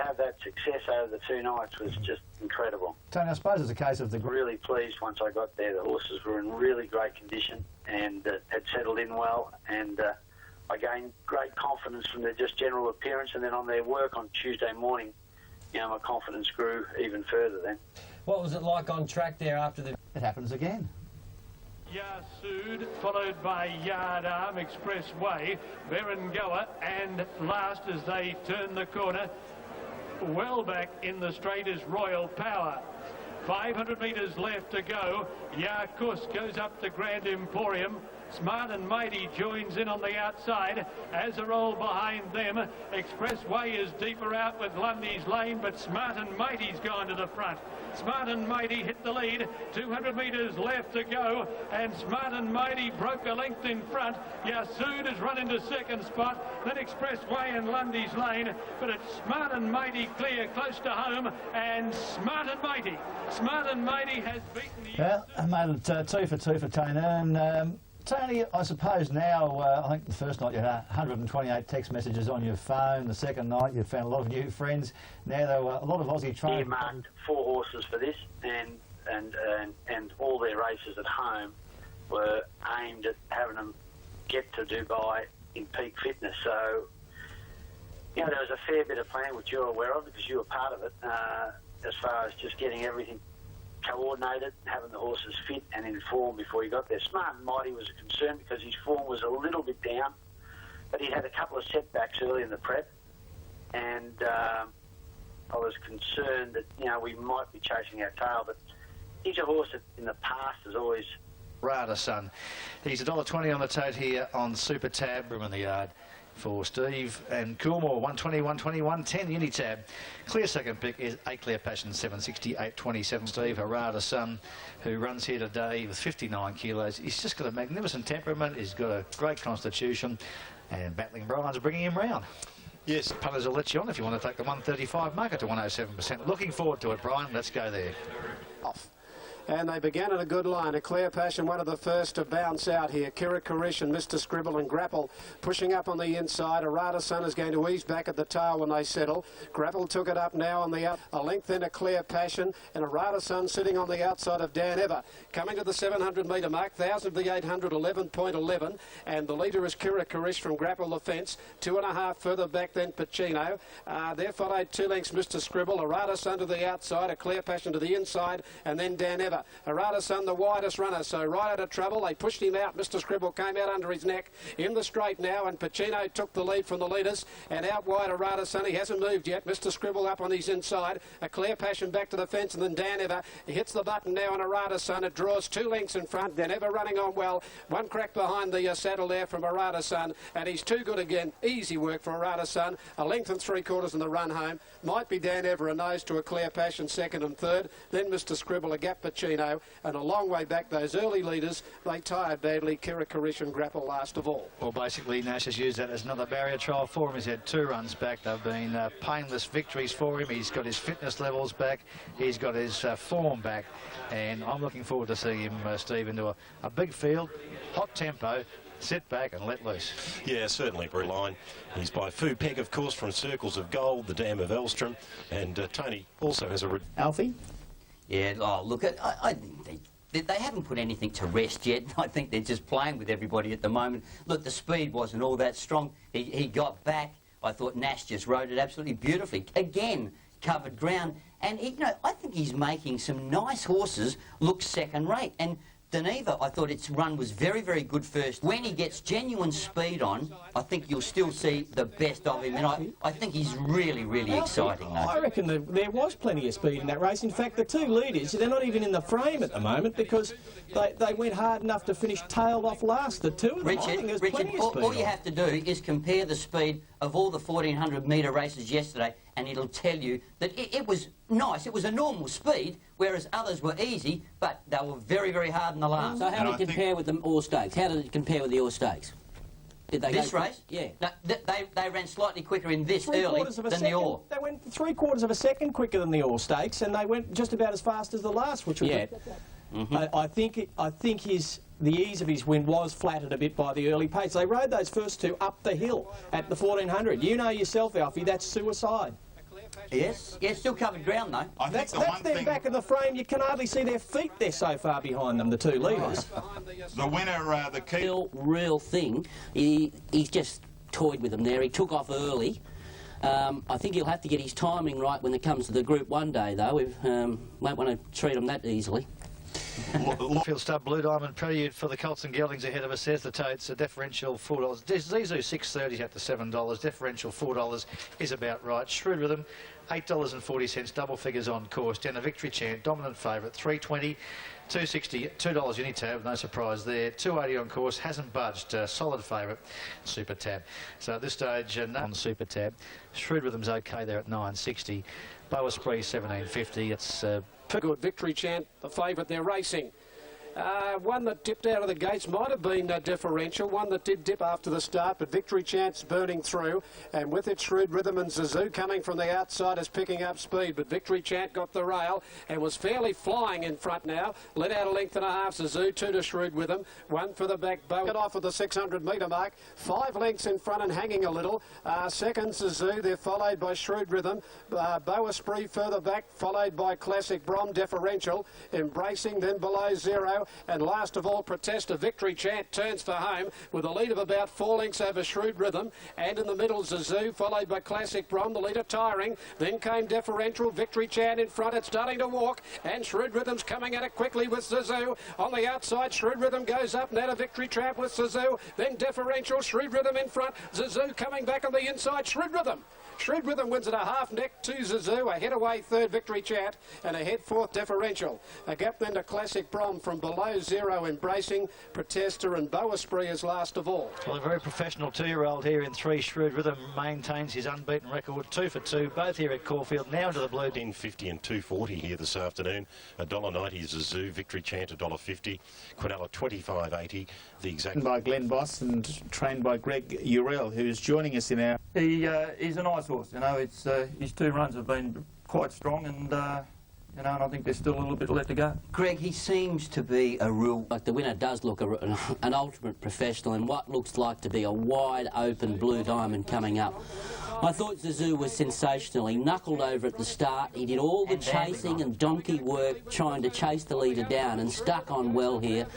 have that success over the 2 nights was just incredible. Tony, I suppose it's a case of the... Really pleased once I got there. The horses were in really great condition and had settled in well, and I gained great confidence from their just general appearance, and then on their work on Tuesday morning, my confidence grew even further then. What was it like on track there after the... It happens again. Yasud, followed by Yard Arm, Expressway, Berengoa, and last as they turn the corner, well back in the straight is Royal Power. 500 metres left to go. Yakus goes up to Grand Emporium. Smart and Mighty joins in on the outside. Azarol behind them. Expressway is deeper out with Lundy's Lane, but Smart and Mighty's gone to the front. Smart and Mighty hit the lead. 200 metres left to go, and Smart and Mighty broke a length in front. Yasud has run into second spot, then Expressway and Lundy's Lane, but it's Smart and Mighty clear close to home, and Smart and Mighty has beaten the... Well, I made it 2 for 2 for Tony, and Tony, I suppose now, I think the first night you had 128 text messages on your phone. The second night you found a lot of new friends. Now there were a lot of Aussie trainers. Earmarked 4 horses for this, and all their races at home were aimed at having them get to Dubai in peak fitness. So, there was a fair bit of planning, which you're aware of because you were part of it, as far as just getting everything coordinated, having the horses fit and in form before he got there. Smart and Mighty was a concern because his form was a little bit down, but he had a couple of setbacks early in the prep, and I was concerned that we might be chasing our tail. But he's a horse that in the past has always... Rada Son. He's $1.20 on the tote here on Super Tab, room in the yard for Steve and Coolmore. 120, 120, 110 Unitab. Clear second pick is A Clear Passion, 760, 827. Steve Harada Son, who runs here today with 59 kilos. He's just got a magnificent temperament. He's got a great constitution, and Battling Brian's bringing him round. Yes, punters will let you on if you want to take the 135 market to 107%. Looking forward to it, Brian. Let's go there. Off. And they began in a good line. A Clear Passion, one of the first to bounce out here. Kira Karish and Mr. Scribble and Grapple pushing up on the inside. Arada Sun is going to ease back at the tail when they settle. Grapple took it up now on the out. A length in A Clear Passion, and Arada Sun sitting on the outside of Dan Ever. Coming to the 700 metre mark, 1000 v 800, 11.11. And the leader is Kira Karish from Grapple the Fence. 2.5 further back than Pacino. There followed 2 lengths Mr. Scribble. Arada Sun to the outside, A Clear Passion to the inside, and then Dan Ever. Sun. Arata Sun, the widest runner, so right out of trouble. They pushed him out. Mr. Scribble came out under his neck in the straight now, and Pacino took the lead from the leaders, and out wide Arata Sun. He hasn't moved yet. Mr. Scribble up on his inside. A Clear Passion back to the fence, and then Dan Ever. He hits the button now on Arata Sun. It draws 2 lengths in front. Dan Ever running on well. 1 crack behind the saddle there from Arata Sun, and he's too good again. Easy work for Arata Sun. A length and 3/4 in the run home. Might be Dan Ever, a nose to a Clear Passion, second and third. Then Mr. Scribble, a gap Pacino, and a long way back those early leaders. They tired badly. Kira Karish and Grapple last of all. Well, basically, Nash has used that as another barrier trial for him. He's had 2 runs back. They've been painless victories for him. He's got his fitness levels back. He's got his form back. And I'm looking forward to seeing him, Steve, into a big field, hot tempo, sit back and let loose. Yeah, certainly, Brewline. He's by Fu Peg, of course, from Circles of Gold, the Dam of Elstrom, and Tony also has a... Alfie? Yeah, oh, look, I think they haven't put anything to rest yet. I think they're just playing with everybody at the moment. Look, the speed wasn't all that strong. He got back. I thought Nash just rode it absolutely beautifully. Again, covered ground. And, you know, I think he's making some nice horses look second-rate. And Deneva, I thought its run was very, very good first. When he gets genuine speed on, I think you'll still see the best of him. And I think he's really, really exciting, though. I reckon there was plenty of speed in that race. In fact, the 2 leaders, they're not even in the frame at the moment because they went hard enough to finish tailed off last. The 2 of them, I think there's plenty of speed all you have to do is compare the speed of all the 1400-metre races yesterday, and it'll tell you that it was nice. It was a normal speed, whereas others were easy, but they were very, very hard in the last. So how did it compare with the All Stakes? How did it compare with the All Stakes? Did they this go race? Yeah. No, they ran slightly quicker in this early than the All. They went 3/4 of a second quicker than the All Stakes, and they went just about as fast as the last, which was... Yeah. I think the ease of his win was flattered a bit by the early pace. They rode those first 2 up the hill at the 1400. You know yourself, Alfie, that's suicide. Yes, still covered ground though. That's them back in the frame. You can hardly see their feet. They're so far behind them, the 2 leaders. The winner, the key... Real thing. He's just toyed with them there. He took off early. I think he'll have to get his timing right when it comes to the Group 1 day, though. We won't want to treat him that easily. Field Stud Blue Diamond Prelude for the Colts and Geldings ahead of us. There's the totes, a differential $4. Zizou $6.30 out to $7. Differential $4 is about right. Shrewd Rhythm $8.40, double figures on course. Down a Victory Chant, dominant favourite, $3.20. $2.60, $2 Unitab, no surprise there. $2.80 on course, hasn't budged. Solid favourite, Super Tab. So at this stage, on Super Tab, Shrewd Rhythm's okay there at $9.60. Boa Spree $17.50. It's good. Victory Chant, the favourite. They're racing. One that dipped out of the gates might have been differential. One that did dip after the start, but Victory Chant's burning through, and with it Shrewd Rhythm and Zizou coming from the outside is picking up speed, but Victory Chant got the rail and was fairly flying in front now. Let out a length and a half. Zizou, 2 to Shrewd Rhythm, 1 for the back. Bow got off at the 600-metre mark, 5 lengths in front and hanging a little. Second Zizou, they're followed by Shrewd Rhythm. Boa Spree further back, followed by Classic Brom Differential, Embracing, then Below Zero. And last of all, Protesta. Victory Chant turns for home with a lead of about 4 lengths over Shrewd Rhythm. And in the middle, Zizou, followed by Classic Brom, the leader tiring. Then came Differential. Victory Chant in front. It's starting to walk. And Shrewd Rhythm's coming at it quickly with Zizou. On the outside, Shrewd Rhythm goes up. Now to Victory Chant with Zizou. Then Differential. Shrewd Rhythm in front. Zizou coming back on the inside. Shrewd Rhythm. Shrewd Rhythm wins at a half neck to Zizou. Ahead away third, Victory Chant. And ahead fourth, Differential. A gap then to Classic Brom from Below Zero, Embracing, Protesta, and Boa Spree is last of all. Well, a very professional 2-year-old here in 3. Shrewd Rhythm maintains his unbeaten record, 2 for 2, both here at Caulfield. Now into the blue. $10.50 and $2.40 here this afternoon. $1.90 Zizou, Victory Chant $1.50, Quinella $25.80. The exact by Glenn Boss and trained by Greg Urell, who's joining us in our... He's a nice horse, you know. It's his 2 runs have been quite strong, and you know, and I think there's still a little bit left to go. Greg, he seems to be a real... Like the winner does look an ultimate professional in what looks like to be a wide open Blue Diamond coming up. I thought Zizou was sensational. He knuckled over at the start. He did all the chasing and donkey work trying to chase the leader down and stuck on well here.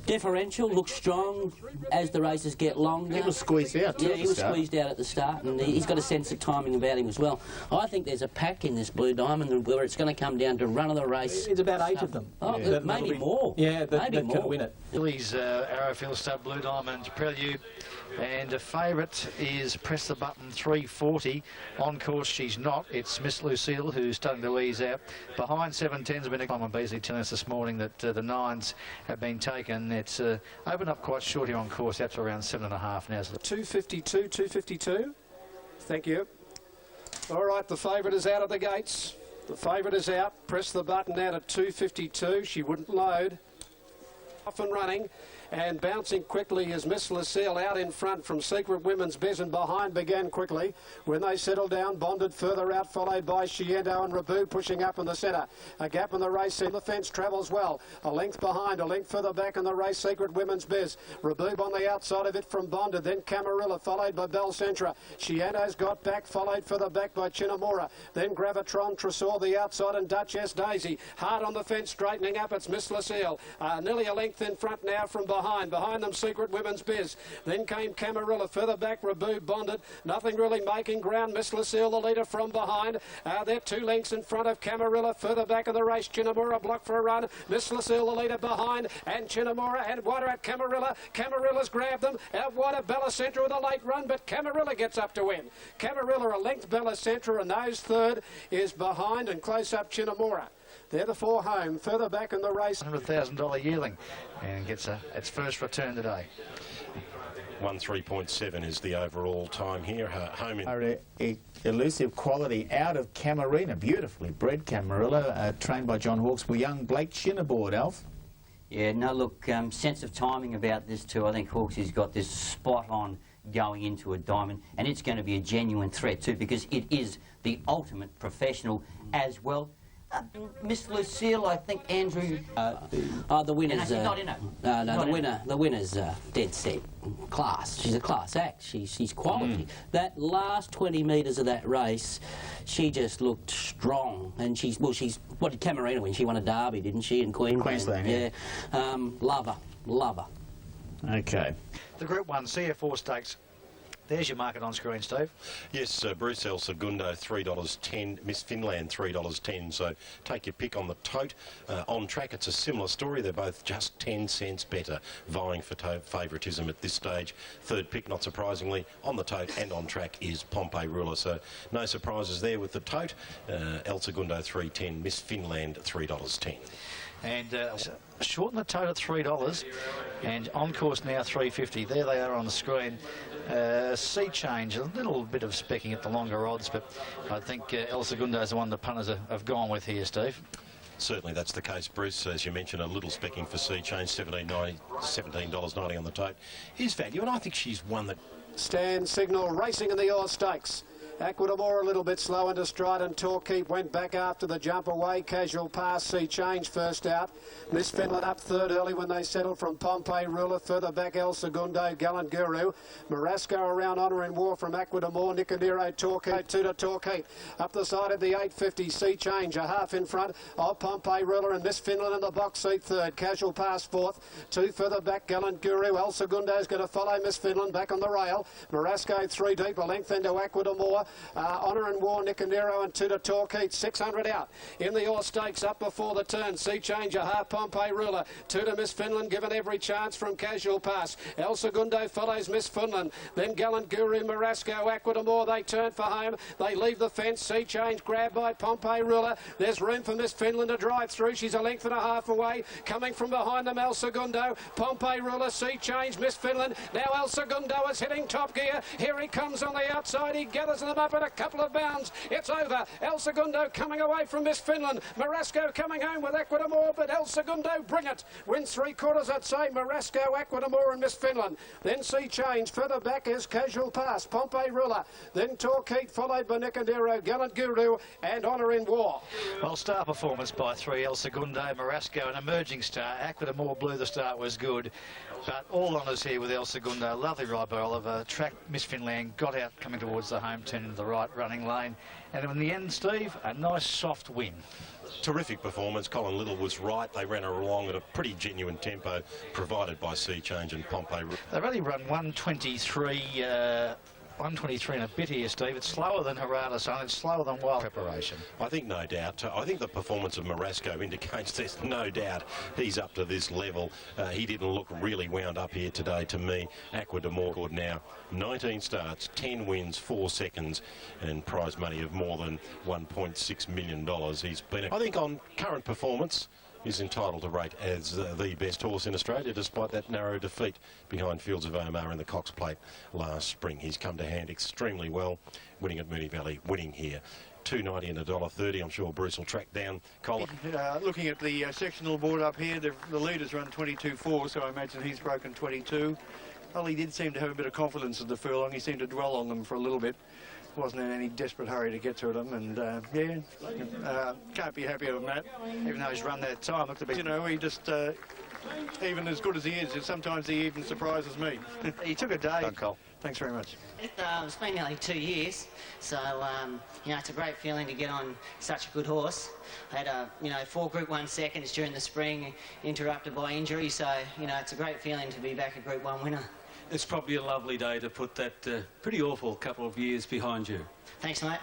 Differential looks strong as the races get longer. He was squeezed out too. Yeah, he was squeezed out at the start, and he's got a sense of timing about him as well. I think there's a pack in this Blue Diamond where it's going to come down to run of the race. It's about 8 of them. Oh, maybe more. Yeah, maybe more. Could win it. Billy's Arrowfield Stud Blue Diamond Prelude. And a favourite is Press the Button 340. On course, she's not. It's Miss Lucille who's starting to ease out. Behind 710's been a Common Beasley telling us this morning that the 9s have been taken. It's opened up quite short here on course, out to around 7.5 now. 252, 252. Thank you. All right, the favourite is out of the gates. The favourite is out. Press the button out at 252. She wouldn't load. Off and running. And bouncing quickly is Miss Lucille out in front from Secret Women's Biz, and behind began quickly. When they settled down, Bonded further out, followed by Shiendo and Rabu pushing up in the centre. A gap in the race, the fence travels well. A length behind, a length further back in the race, Secret Women's Biz. Rabu on the outside of it from Bonded, then Camarilla, followed by Belcentra. Shiendo's got back, followed further back by Chinamora. Then Gravitron, Tresor the outside, and Duchess Daisy. Hard on the fence, straightening up, it's Miss Lucille. Nearly a length in front now from behind. Behind them, Secret Women's Biz. Then came Camarilla. Further back, Rabu, Bonded. Nothing really making ground. Miss Lucille, the leader from behind. They're 2 lengths in front of Camarilla. Further back in the race, Chinamora blocked for a run. Miss Lucille, the leader behind. And Chinamora and wider at Camarilla. Camarilla's grabbed them. Out wider, Belcentra with a late run, but Camarilla gets up to win. Camarilla a length, Belcentra, and those third is behind, and close up Chinamora. They're the 4 home. Further back in the race, $100,000 yearling, and gets its first return today. 1:3.7 is the overall time here. Home in. Elusive quality out of Camarina, beautifully bred Camarilla, trained by John Hawkesbury. Young Blake Shin aboard, Alf. Yeah, no, look, sense of timing about this too. I think Hawkesy's got this spot on going into a diamond, and it's going to be a genuine threat too, because it is the ultimate professional as well. Miss Lucille, I think Andrew. The winner's. Not in it. No, the winner's dead set. Class. She's a class act. She's quality. That last 20 metres of that race, she just looked strong. And she's what did Camarina win? She won a derby, didn't she, in Queensland? Yeah. Love her. Okay. The Group 1 CF4 Stakes. There's your market on screen, Steve. Yes, Bruce El Segundo, $3.10. Miss Finland, $3.10. So take your pick on the tote. On track, it's a similar story. They're both just 10 cents better, vying for favouritism at this stage. Third pick, not surprisingly, on the tote and on track is Pompey Ruler. So no surprises there with the tote. El Segundo, $3.10. Miss Finland, $3.10. And shorten the tote at $3, and on course now $3.50. There they are on the screen. Sea Change, a little bit of specking at the longer odds, but I think El Segundo is the one the punters have gone with here, Steve. Certainly that's the case, Bruce. As you mentioned, a little specking for Sea Change, $17.90 on the tote is value, and I think she's one that... Stand Signal racing in the Ore Stakes. Aquadamore a little bit slow into stride, and Torquay went back after the jump away. Casual Pass, Sea Change first out. Miss Finland up third early when they settled from Pompey Ruler. Further back El Segundo, Gallant Guru. Marasco around Honour in War from Aquadamore. Nicanero, Torquay, 2 to Torquay. Up the side of the 850, Sea Change, a half in front of Pompey Ruler, and Miss Finland in the box seat third. Casual Pass fourth. 2 further back, Gallant Guru. El Segundo's going to follow Miss Finland back on the rail. Marasco 3 deep, a length into Aquadamore. Honour and War, Nicanero, and 2 to Torquay. 600 out in the Ore Stakes up before the turn. Sea Change, a half Pompey Ruler. 2 to Miss Finland, given every chance from Casual Pass. El Segundo follows Miss Finland. Then Gallant Guru, Marasco, Aquadamore. They turn for home. They leave the fence. Sea Change grabbed by Pompey Ruler. There's room for Miss Finland to drive through. She's a length and a half away. Coming from behind them, El Segundo. Pompey Ruler, Sea Change, Miss Finland. Now El Segundo is hitting top gear. Here he comes on the outside. He gathers them up in a couple of bounds. It's over. El Segundo coming away from Miss Finland. Marasco coming home with Aquadamore, but El Segundo, bring it. Wins 3/4, I'd say. Marasco, Aquadamore and Miss Finland. Then Sea Change. Further back is Casual Pass. Pompey Ruler. Then Torquay, followed by Nicanero, Gallant Guru and Honour in War. Well, star performance by 3, El Segundo, Marasco, an emerging star. Aquadamore Blue, the start was good. But all honours here with El Segundo. Lovely ride by Oliver. Track Miss Finland, got out coming towards the home turn. went into the right running lane. And in the end, Steve, a nice soft win. Terrific performance. Colin Little was right. They ran her along at a pretty genuine tempo provided by Sea Change and Pompey. They've only run 123 and a bit here, Steve. It's slower than Harada Sun. It's slower than Wild Preparation. I think no doubt. I think the performance of Marasco indicates there's no doubt he's up to this level. He didn't look really wound up here today to me. Aqua de Morcord now 19 starts, 10 wins, 4 seconds and prize money of more than $1.6 million. He's been, I think, on current performance, is entitled to rate as the best horse in Australia, despite that narrow defeat behind Fields of Omar in the Cox Plate last spring. He's come to hand extremely well, winning at Moonee Valley, winning here. $2.90 and $1.30. I'm sure Bruce will track down Colin. Looking at the sectional board up here, the leaders run 22.4, so I imagine he's broken 22. Well, he did seem to have a bit of confidence at the furlong. He seemed to dwell on them for a little bit. Wasn't in any desperate hurry to get to them, and can't be happier than that. Even though he's run that time, looked a bit... You know, he just, even as good as he is, sometimes he even surprises me. He took a day. Thanks very much. It's been nearly 2 years, so you know, it's a great feeling to get on such a good horse. I had 4 Group 1 seconds during the spring, interrupted by injury, so you know, it's a great feeling to be back a Group 1 winner. It's probably a lovely day to put that pretty awful couple of years behind you. Thanks, mate.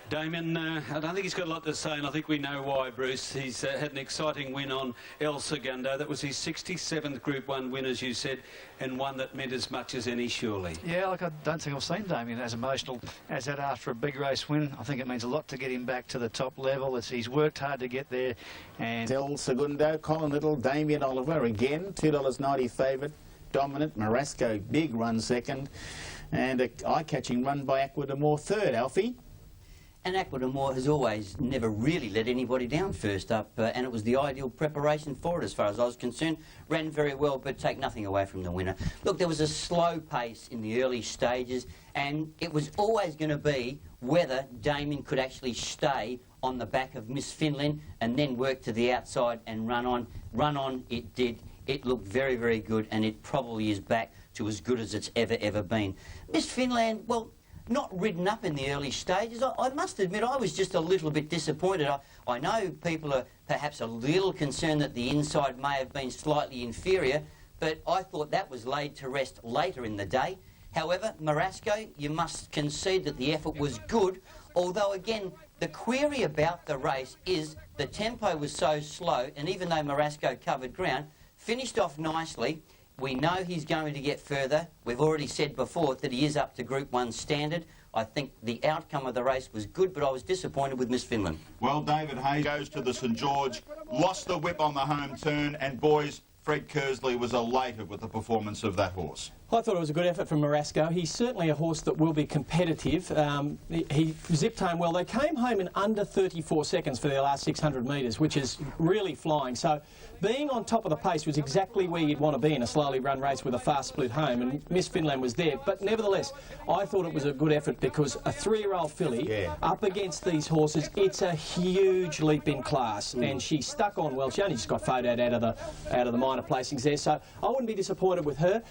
Damien, I don't think he's got a lot to say, and I think we know why, Bruce. He's had an exciting win on El Segundo. That was his 67th Group 1 win, as you said, and one that meant as much as any, surely. Yeah, like I don't think I've seen Damien as emotional as that after a big race win. I think it means a lot to get him back to the top level. He's worked hard to get there. And El Segundo, Colin Little, Damien Oliver again, $2.90 favourite. Dominant, Marasco, big run second, and an eye-catching run by Aqua de More third, Alfie. And Aqua de More has always never really let anybody down first up, and it was the ideal preparation for it as far as I was concerned. Ran very well, but take nothing away from the winner. Look, there was a slow pace in the early stages, and it was always going to be whether Damien could actually stay on the back of Miss Finland and then work to the outside and run on. Run on it did. It looked very, very good, and it probably is back to as good as it's ever been. Miss Finland, well, not ridden up in the early stages. I must admit, I was just a little bit disappointed. I know people are perhaps a little concerned that the inside may have been slightly inferior, but I thought that was laid to rest later in the day. However, Marasco, you must concede that the effort was good, although, again, the query about the race is the tempo was so slow, and even though Marasco covered ground, finished off nicely. We know he's going to get further. We've already said before that he is up to Group 1 standard. I think the outcome of the race was good, but I was disappointed with Miss Finland. Well, David Hayes goes to the St George, lost the whip on the home turn, and boys, Fred Kersley was elated with the performance of that horse. I thought it was a good effort from Marasco. He's certainly a horse that will be competitive. He zipped home well. They came home in under 34 seconds for their last 600 metres, which is really flying. So being on top of the pace was exactly where you'd want to be in a slowly run race with a fast split home, and Miss Finland was there. But nevertheless, I thought it was a good effort because a 3-year-old filly up against these horses, it's a huge leap in class, and she stuck on well. She only just got photoed out of the minor placings there, so I wouldn't be disappointed with her.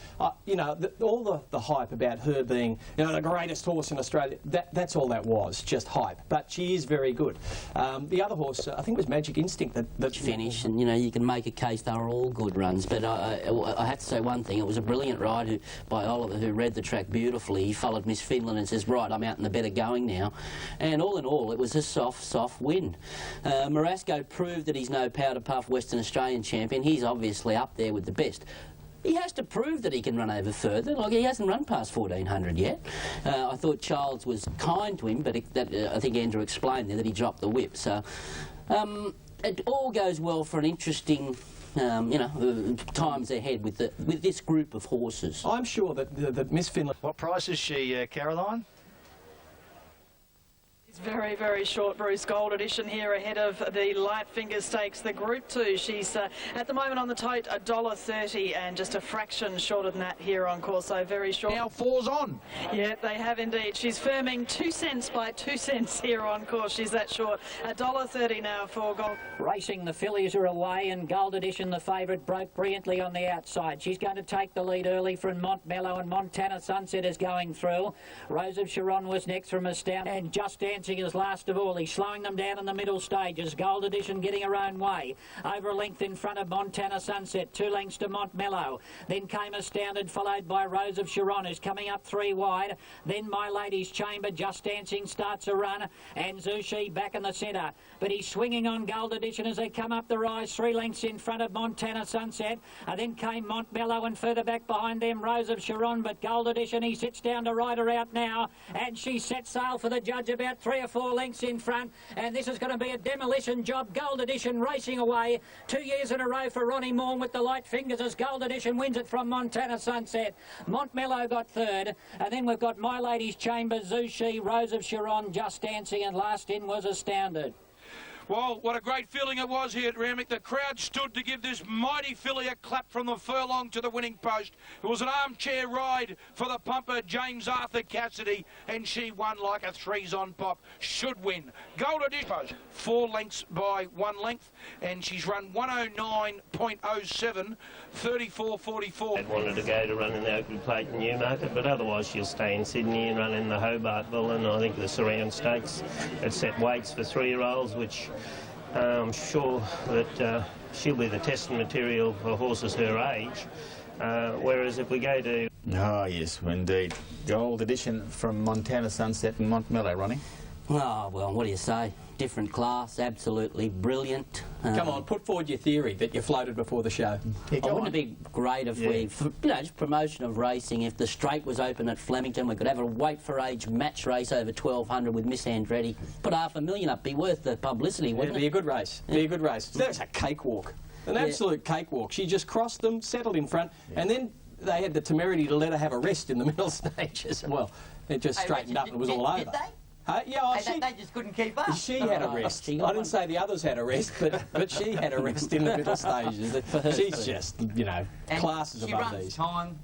You know, all the hype about her being, you know, the greatest horse in Australia, that's all that was, just hype. But she is very good. The other horse, I think, was Magic Instinct that finished, and you know, you can make a case they were all good runs. But I have to say one thing: it was a brilliant ride by Oliver, who read the track beautifully. He followed Miss Finland and says, "Right, I'm out in the better going now." And all in all, it was a soft win. Marasco proved that he's no powder puff Western Australian champion. He's obviously up there with the best. He has to prove that he can run over further. Like, he hasn't run past 1400 yet. I thought Childs was kind to him, but I think Andrew explained there that he dropped the whip. So it all goes well for an interesting, you know, times ahead with this group of horses. I'm sure that Miss Finland... What price is she, Caroline? It's very, very short, Bruce. Gold Edition here ahead of the Lightfinger Stakes, the Group 2. She's at the moment on the tote $1.30 and just a fraction shorter than that here on course, so very short. Now 4's on. Yeah, they have indeed. She's firming 2 cents by 2 cents here on course. She's that short. $1.30 now for Gold. Racing, the fillies are away, and Gold Edition, the favourite, broke brilliantly on the outside. She's going to take the lead early from Montmello, and Montana Sunset is going through. Rose of Sharon was next from Astound, and Just Dancing is last of all. He's slowing them down in the middle stages. Gold Edition getting her own way. Over a length in front of Montana Sunset. 2 lengths to Montmello. Then came Astounded, followed by Rose of Sharon, who's coming up 3 wide. Then My Lady's Chamber, Just Dancing starts a run, and Zushi back in the centre. But he's swinging on Gold Edition as they come up the rise. 3 lengths in front of Montana Sunset. And then came Montmello, and further back behind them Rose of Sharon. But Gold Edition, he sits down to ride her out now, and she sets sail for the judge about 3 or 4 lengths in front, and this is going to be a demolition job. Gold Edition racing away 2 years in a row for Ronnie Morn with the light fingers as Gold Edition wins it from Montana Sunset. Montmello got third, and then we've got My Lady's Chamber, Zushi, Rose of Sharon, Just Dancing, and last in was Astounded. Well, what a great feeling it was here at Randwick. The crowd stood to give this mighty filly a clap from the furlong to the winning post. It was an armchair ride for the pumper, James Arthur Cassidy, and she won like a 3's on pop. Should win. Gold Edition, 4 lengths by 1 length, and she's run 109.07, 34.44. I wanted to go to run in the Oakley Plate in Newmarket, but otherwise she'll stay in Sydney and run in the Hobartville, and I think the Surround Stakes. It's set weights for 3-year-olds, which I'm sure that she'll be the testing material for horses her age. Whereas if we go to... Oh, yes, indeed. Gold Edition from Montana Sunset and Montmello, Ronnie. Oh, well, what do you say? Different class, absolutely brilliant. Come on, put forward your theory that you floated before the show. Wouldn't it be great if we, just promotion of racing, if the straight was open at Flemington, we could have a weight for age match race over 1200 with Miss Andretti. Put $500,000 up, be worth the publicity, wouldn't It'd be a good race. Be a good race. That was a cakewalk. An absolute cakewalk. She just crossed them, settled in front, and then they had the temerity to let her have a rest in the middle stages. Well, it just straightened up and it was all over. Yeah, they just couldn't keep up. She had a rest. I didn't say the others had a rest, but she had a rest in the middle stages. She's just, you know, classes above these. Time.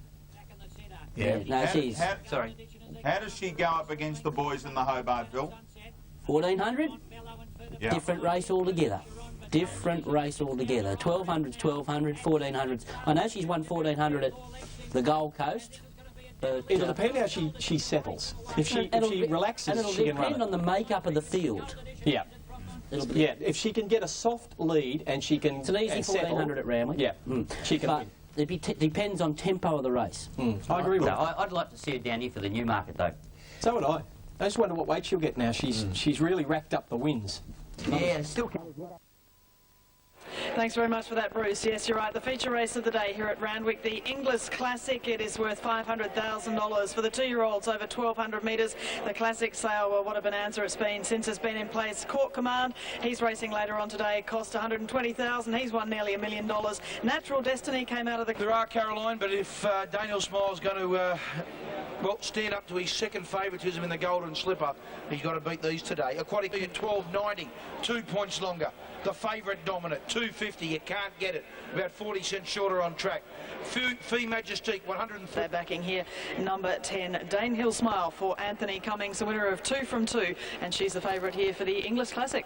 Yeah. No, she's... Sorry. How does she go up against the boys in the Hobartville? 1400? Yeah. Different race altogether. Different race altogether. 1200's 1200, 1400's... I know she's won 1400 at the Gold Coast. It'll depend how she settles. If she relaxes, and it'll she can run depend on the makeup of the field. Yeah. Yeah, if she can get a soft lead and she can... It's an easy 1400 at Randwick. Yeah, she can win. It depends on tempo of the race. I agree with that. I'd like to see her down here for the Newmarket, though. So would I. I just wonder what weight she'll get now. She's really racked up the wins. Yeah, still... Thanks very much for that, Bruce. Yes, you're right. The feature race of the day here at Randwick, the Inglis Classic. It is worth $500,000 for the 2-year-olds over 1,200 metres. The Classic sale, well, what a bonanza it's been since it's been in place. Court Command, he's racing later on today, cost $120,000. He's won nearly $1 million. Natural Destiny came out of the... There are, Caroline, but if Daniel Smile's going to... well, stand up to his second favouritism in the Golden Slipper, he's got to beat these today. Aquatic at $12.90, 2 points longer. The favourite Dominant, $2.50, you can't get it. About 40 cents shorter on track. Fee Majestique, 130. They're backing here, number 10, Danehill Smile for Anthony Cummings, the winner of 2 from 2, and she's the favourite here for the Inglis Classic.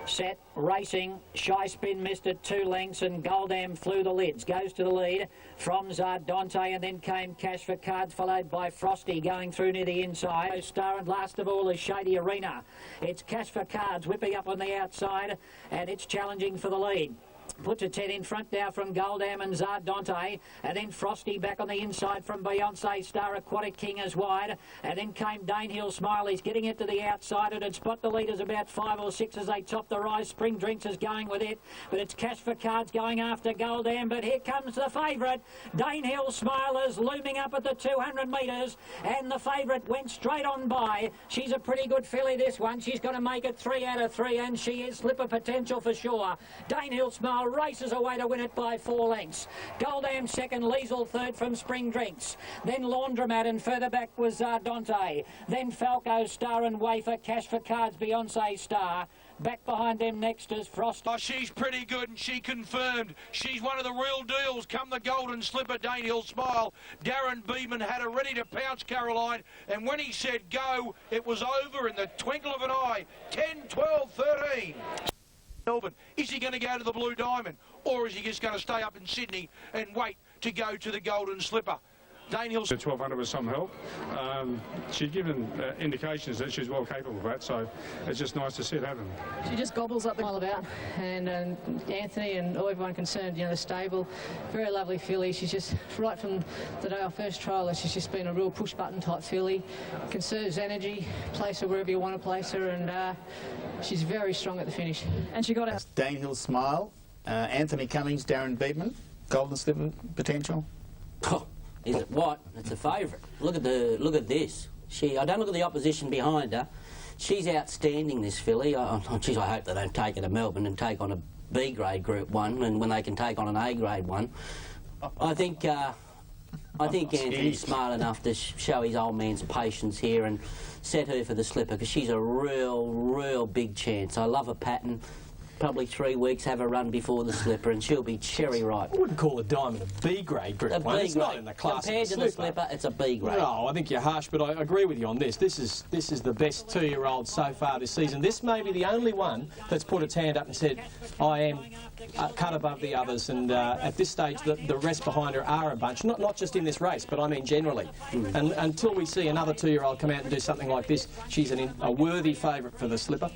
Set, racing, Shy Spin missed it 2 lengths and Goldam flew the lids. Goes to the lead from Zardante, and then came Cash for Cards, followed by Frosty going through near the inside. Star, and last of all is Shady Arena. It's Cash for Cards whipping up on the outside, and it's challenging for the lead. Puts a 10 in front now from Goldam and Zardante, and then Frosty back on the inside from Beyonce Star. Aquatic King is wide, and then came Danehill Smile. He's getting it to the outside, and it'd spot the leaders about 5 or 6 as they top the rise. Spring Drinks is going with it, but it's Cash for Cards going after Goldam, but here comes the favourite. Danehill Smile is looming up at the 200 metres, and the favourite went straight on by. She's a pretty good filly, this one. She's going to make it 3 out of 3, and she is slipper potential for sure. Danehill Smile Smile races away to win it by 4 lengths. Goldam second, Liesel third from Spring Drinks. Then Laundromat, and further back was Zardonte. Then Falco, Star and Wafer, Cash for Cards, Beyonce Star. Back behind them next is Frost. Oh, she's pretty good, and she confirmed she's one of the real deals. Come the Golden Slipper, Danehill Smile. Darren Beadman had her ready to pounce, Caroline, and when he said go, it was over in the twinkle of an eye. 10, 12, 13. Melbourne, is he going to go to the Blue Diamond, or is he just going to stay up in Sydney and wait to go to the Golden Slipper? Danehill. The 1200 was some help. She'd given indications that she's well capable of that, so it's just nice to see it happen. She just gobbles up the mile about, and Anthony and everyone concerned, you know, the stable, very lovely filly. She's just, right from the day of first trial, she's just been a real push-button type filly. Conserves energy, place her wherever you want to place her, and she's very strong at the finish. And she got out. Danehill Smile, Anthony Cummings, Darren Beadman, Golden Slipper potential. Is it what? It's a favourite. Look at this. I don't look at the opposition behind her. She's outstanding, this filly. Geez, I hope they don't take her to Melbourne and take on a B grade Group 1, and when they can take on an A grade one. I think Anthony's smart enough to show his old man's patience here and set her for the slipper, because she's a real big chance. I love her pattern. Probably 3 weeks, have a run before the slipper, and she'll be cherry ripe. I wouldn't call a Diamond a B grade Group 1. It's not in the class. Compared to the slipper, it's a B grade. No, I think you're harsh, but I agree with you on this. This is the best 2-year-old so far this season. This may be the only one that's put its hand up and said, I am cut above the others, and at this stage the rest behind her are a bunch. Not just in this race, but I mean generally. And until we see another 2-year-old come out and do something like this, she's a worthy favourite for the slipper.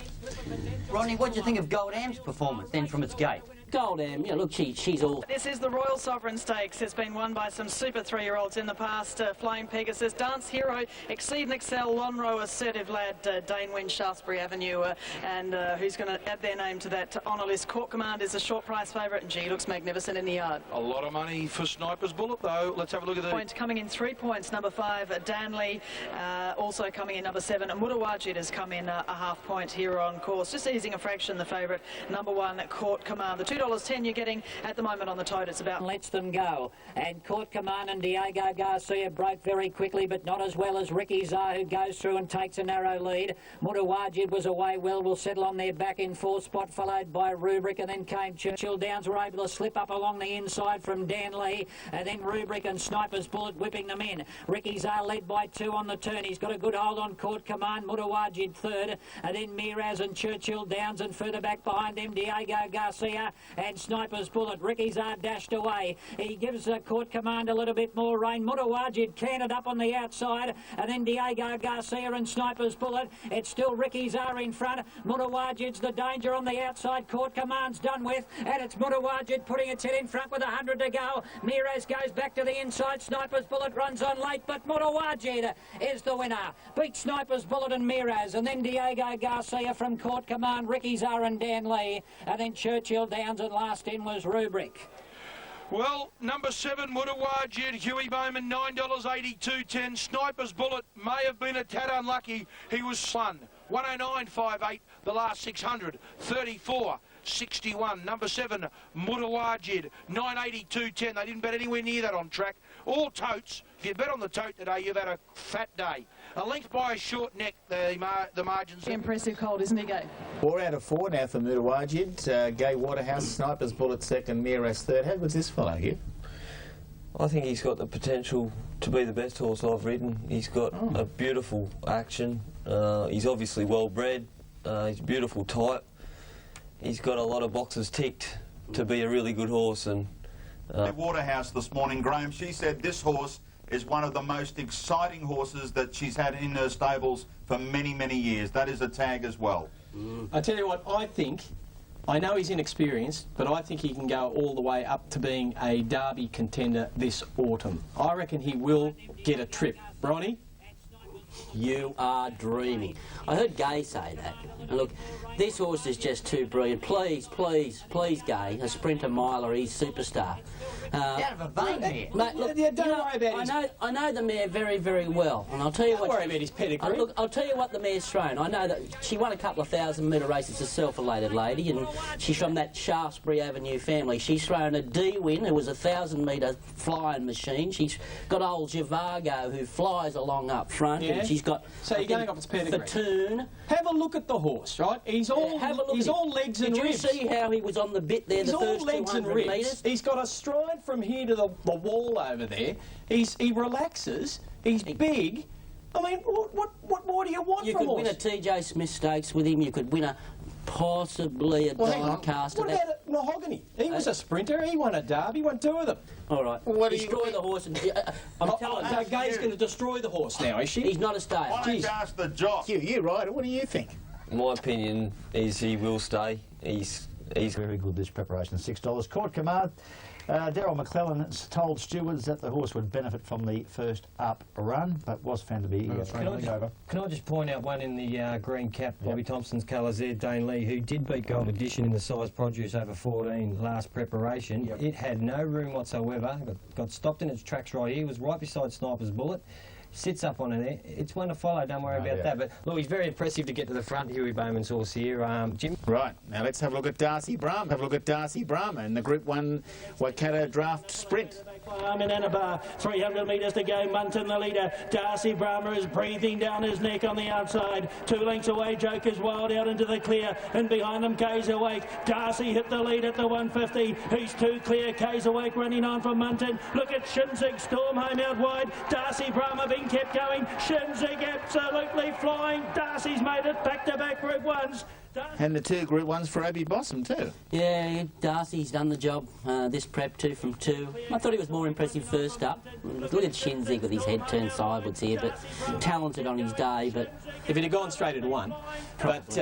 Ronnie, what do you think of Goldam's performance then from its gate? Goldam, yeah, look, she's all... This is the Royal Sovereign Stakes. It's been won by some super 3-year-olds in the past. Flame Pegasus, Dance Hero, Exceed and Excel, Lonro, Assertive Lad, Dane Wynn, Shaftesbury Avenue, and who's going to add their name to that honour list. Court Command is a short price favourite, and gee, looks magnificent in the yard. A lot of money for Sniper's Bullet, though. Let's have a look at the... Point coming in 3 points, number 5, Danley, also coming in number 7. Mutawajid has come in a half point here on course, just easing a fraction, the favourite, number 1, Court Command. The $2.10 you're getting at the moment on the tote, it's about... Lets them go. And Court Command and Diego Garcia broke very quickly, but not as well as Ricky Zah, who goes through and takes a narrow lead. Mutawajid was away well, will settle on their back in 4th spot, followed by Rubric, and then came Churchill Downs, were able to slip up along the inside from Dan Lee, and then Rubric and Sniper's Bullet whipping them in. Ricky Zah led by 2 on the turn. He's got a good hold on Court Command. Mutawajid 3rd, and then Miraz and Churchill Downs, and further back behind them Diego Garcia and Sniper's Bullet. Ricky Zah dashed away. He gives Court Command a little bit more rain. Mutawajid canted up on the outside, and then Diego Garcia and Sniper's Bullet. It's still Ricky Zah in front. Mutawajid's the danger on the outside. Court Command's done with, and it's Mutawajid putting its head in front with 100 to go. Miraz goes back to the inside. Sniper's Bullet runs on late, but Mutawajid is the winner. Beat Sniper's Bullet and Miraz, and then Diego Garcia from Court Command, Ricky Zah and Dan Lee, and then Churchill Downs, and last in was Rubric. Well, number 7, Mutawajid, Huey Bowman, $9.82.10. Sniper's Bullet may have been a tad unlucky. He was slun. 109.58, the last 600. 34.61. Number 7, Mutawajid, 982.10. They didn't bet anywhere near that on track. All totes. If you bet on the tote today, you've had a fat day. A length by a short neck, the margins. Impressive cold, isn't he, Gay? 4 out of 4 now for Mutawajid. Gay Waterhouse, Sniper's Bullet 2nd, Miraz 3rd. How good's this fellow here? I think he's got the potential to be the best horse I've ridden. He's got a beautiful action. He's obviously well bred. He's a beautiful type. He's got a lot of boxes ticked to be a really good horse. And Waterhouse this morning, Graham, she said this horse is one of the most exciting horses that she's had in her stables for many, many years. That is a tag as well. I tell you what, I know he's inexperienced, but I think he can go all the way up to being a Derby contender this autumn. I reckon he will get a trip. Bronny? You are dreaming. I heard Gay say that. And look, this horse is just too brilliant. Please, please, please, Gay, a sprinter miler, he's superstar. Out of a vein there. Mate, look, don't worry about I know the mare very, very well, and I'll tell you Don't worry about his pedigree. Look, I'll tell you what the mare's thrown. I know that she won a couple of 1,000-metre races herself, a elated lady, and she's from that Shaftesbury Avenue family. She's thrown a D-Win, who was a 1,000-metre flying machine. She's got old Zhivago, who flies along up front, Yeah. and she's got. So you're going off its pedigree. Fatoon. Have a look at the horse, right? He's all he's all legs and ribs. Did you see how he was on the bit there? He's the all first legs and 200 ribs. metres. He's got a stride from here to the wall over there. He relaxes. He's big. I mean, what more do you want You from could a win a horse? TJ Smith Stakes with him. You could win possibly a Hang on. Doncaster. What about Mahogany? He was a sprinter. He won a Derby. He won 2 of them. All right. What do you- Destroy the horse. And, I'm telling you. No, Gay's going to destroy the horse now, is she? He's not a stay. Why don't you ask the jock? You right. What do you think? My opinion is he will stay. He's very good this preparation. $6. Court Command. Daryl McClellan told stewards that the horse would benefit from the first up run, but was found to be over. Can I just point out one in the green cap, Bobby Thompson's colours there, Dane Lee, who did beat Gold Edition in the size produce over 14 last preparation. It had no room whatsoever, got stopped in its tracks right here, was right beside Sniper's Bullet. Sits up on it. It's one to follow, don't worry about that. But look, he's very impressive to get to the front, Huey Bowman's horse here. Jim? Right, now let's have a look at Darcy Brahma. Have a look at Darcy Brahma in the Group 1 Waikato Draft Sprint. In Anabar, 300 metres to go. Munton the leader. Darcy Brahma is breathing down his neck on the outside. 2 lengths away, Joker's Wild out into the clear. And behind them, Kay's Awake. Darcy hit the lead at the 150. He's 2 clear. Kay's Awake running on from Munton. Look at Shinzig Storm home out wide. Darcy Brahma being kept going. Shinzig absolutely flying. Darcy's made it back-to-back Group 1s. And the 2 Group 1s for Obi Bossum too. Yeah, Darcy's done the job. This prep 2 from 2. I thought he was more impressive first up. Look at Shinzig with his head turned sideways here, but talented on his day. But if he'd have gone straight, he'd have won. But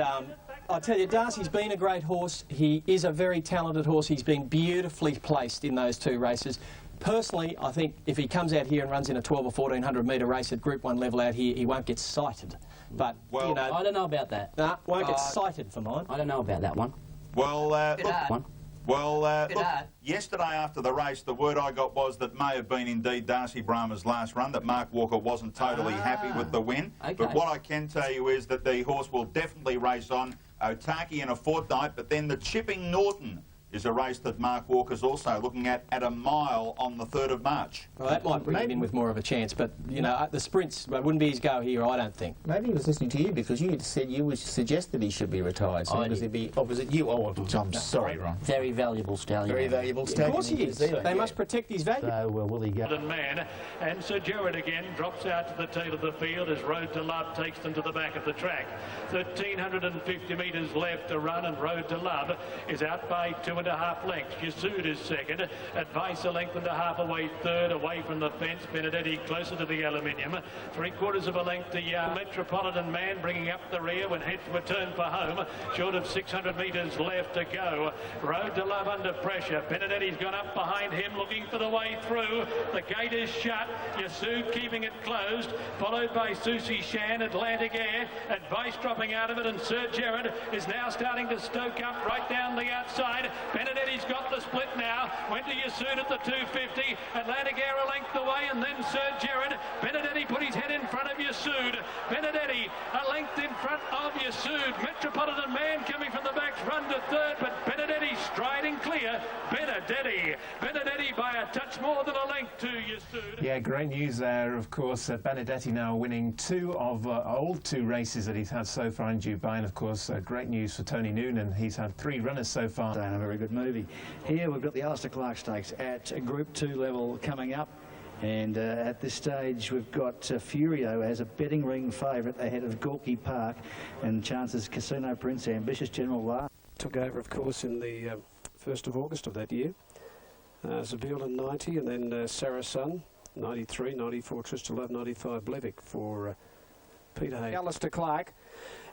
I'll tell you, Darcy's been a great horse. He is a very talented horse. He's been beautifully placed in those 2 races. Personally, I think if he comes out here and runs in a 12 or 1400 metre race at Group 1 level out here, he won't get sighted. But, well, you know... I don't know about that. Nah, won't get sighted for mine. I don't know about that one. Well, look, yesterday after the race, the word I got was that may have been indeed Darcy Brahma's last run, that Mark Walker wasn't totally happy with the win. Okay. But what I can tell you is that the horse will definitely race on. Otaki in a fortnight, but then the Chipping Norton is a race that Mark Walker's also looking at a mile on the 3rd of March. Well, that might bring him in with more of a chance, but, you know, the sprints wouldn't be his go here, I don't think. Maybe he was listening to you because you said you suggested he should be retired. So because he'd be opposite you. Oh, I'm sorry, Ron. Very valuable stallion. Very valuable stallion. Of course he is. They must protect his value. So will he go? Man, and Sir Gerard again drops out to the tail of the field as Road to Love takes them to the back of the track. 1,350 metres left to run, and Road to Love is out by 2.5 lengths. Yasud is second. Advice a length and a half away third, away from the fence. Benedetti closer to the aluminium. 3/4 of a length to Metropolitan Man bringing up the rear when heads were turned for home. Short of 600 metres left to go. Road to Love under pressure. Benedetti's gone up behind him looking for the way through. The gate is shut. Yasud keeping it closed. Followed by Susie Shan, Atlantic Air. Advice dropping out of it, and Sir Gerard is now starting to stoke up right down the outside. Benedetti's got the split now. Went to Yasud at the 250. Atlantic Air a length away, and then Sir Gerard. Benedetti put his head in front of Yasud. Benedetti a length in front of Yasud. Metropolitan Man coming from the back's run to third, but Benedetti striding clear. Benedetti by a touch more than a length to Yasud. Yeah, great news there, of course. Benedetti now winning 2 of all 2 races that he's had so far in Dubai, and of course great news for Tony Noonan. He's had 3 runners so far. And a very good movie. Here we've got the Alistair Clark Stakes at Group 2 level coming up. And at this stage we've got Furio as a betting ring favourite ahead of Gorky Park, and chances Casino Prince, Ambitious General La. Took over, of course, in the 1st of August of that year. Zabila 90, and then Sarah Sun 93, 94 Tristan Love, 95 Blevik for Peter Hay. Alistair Clark.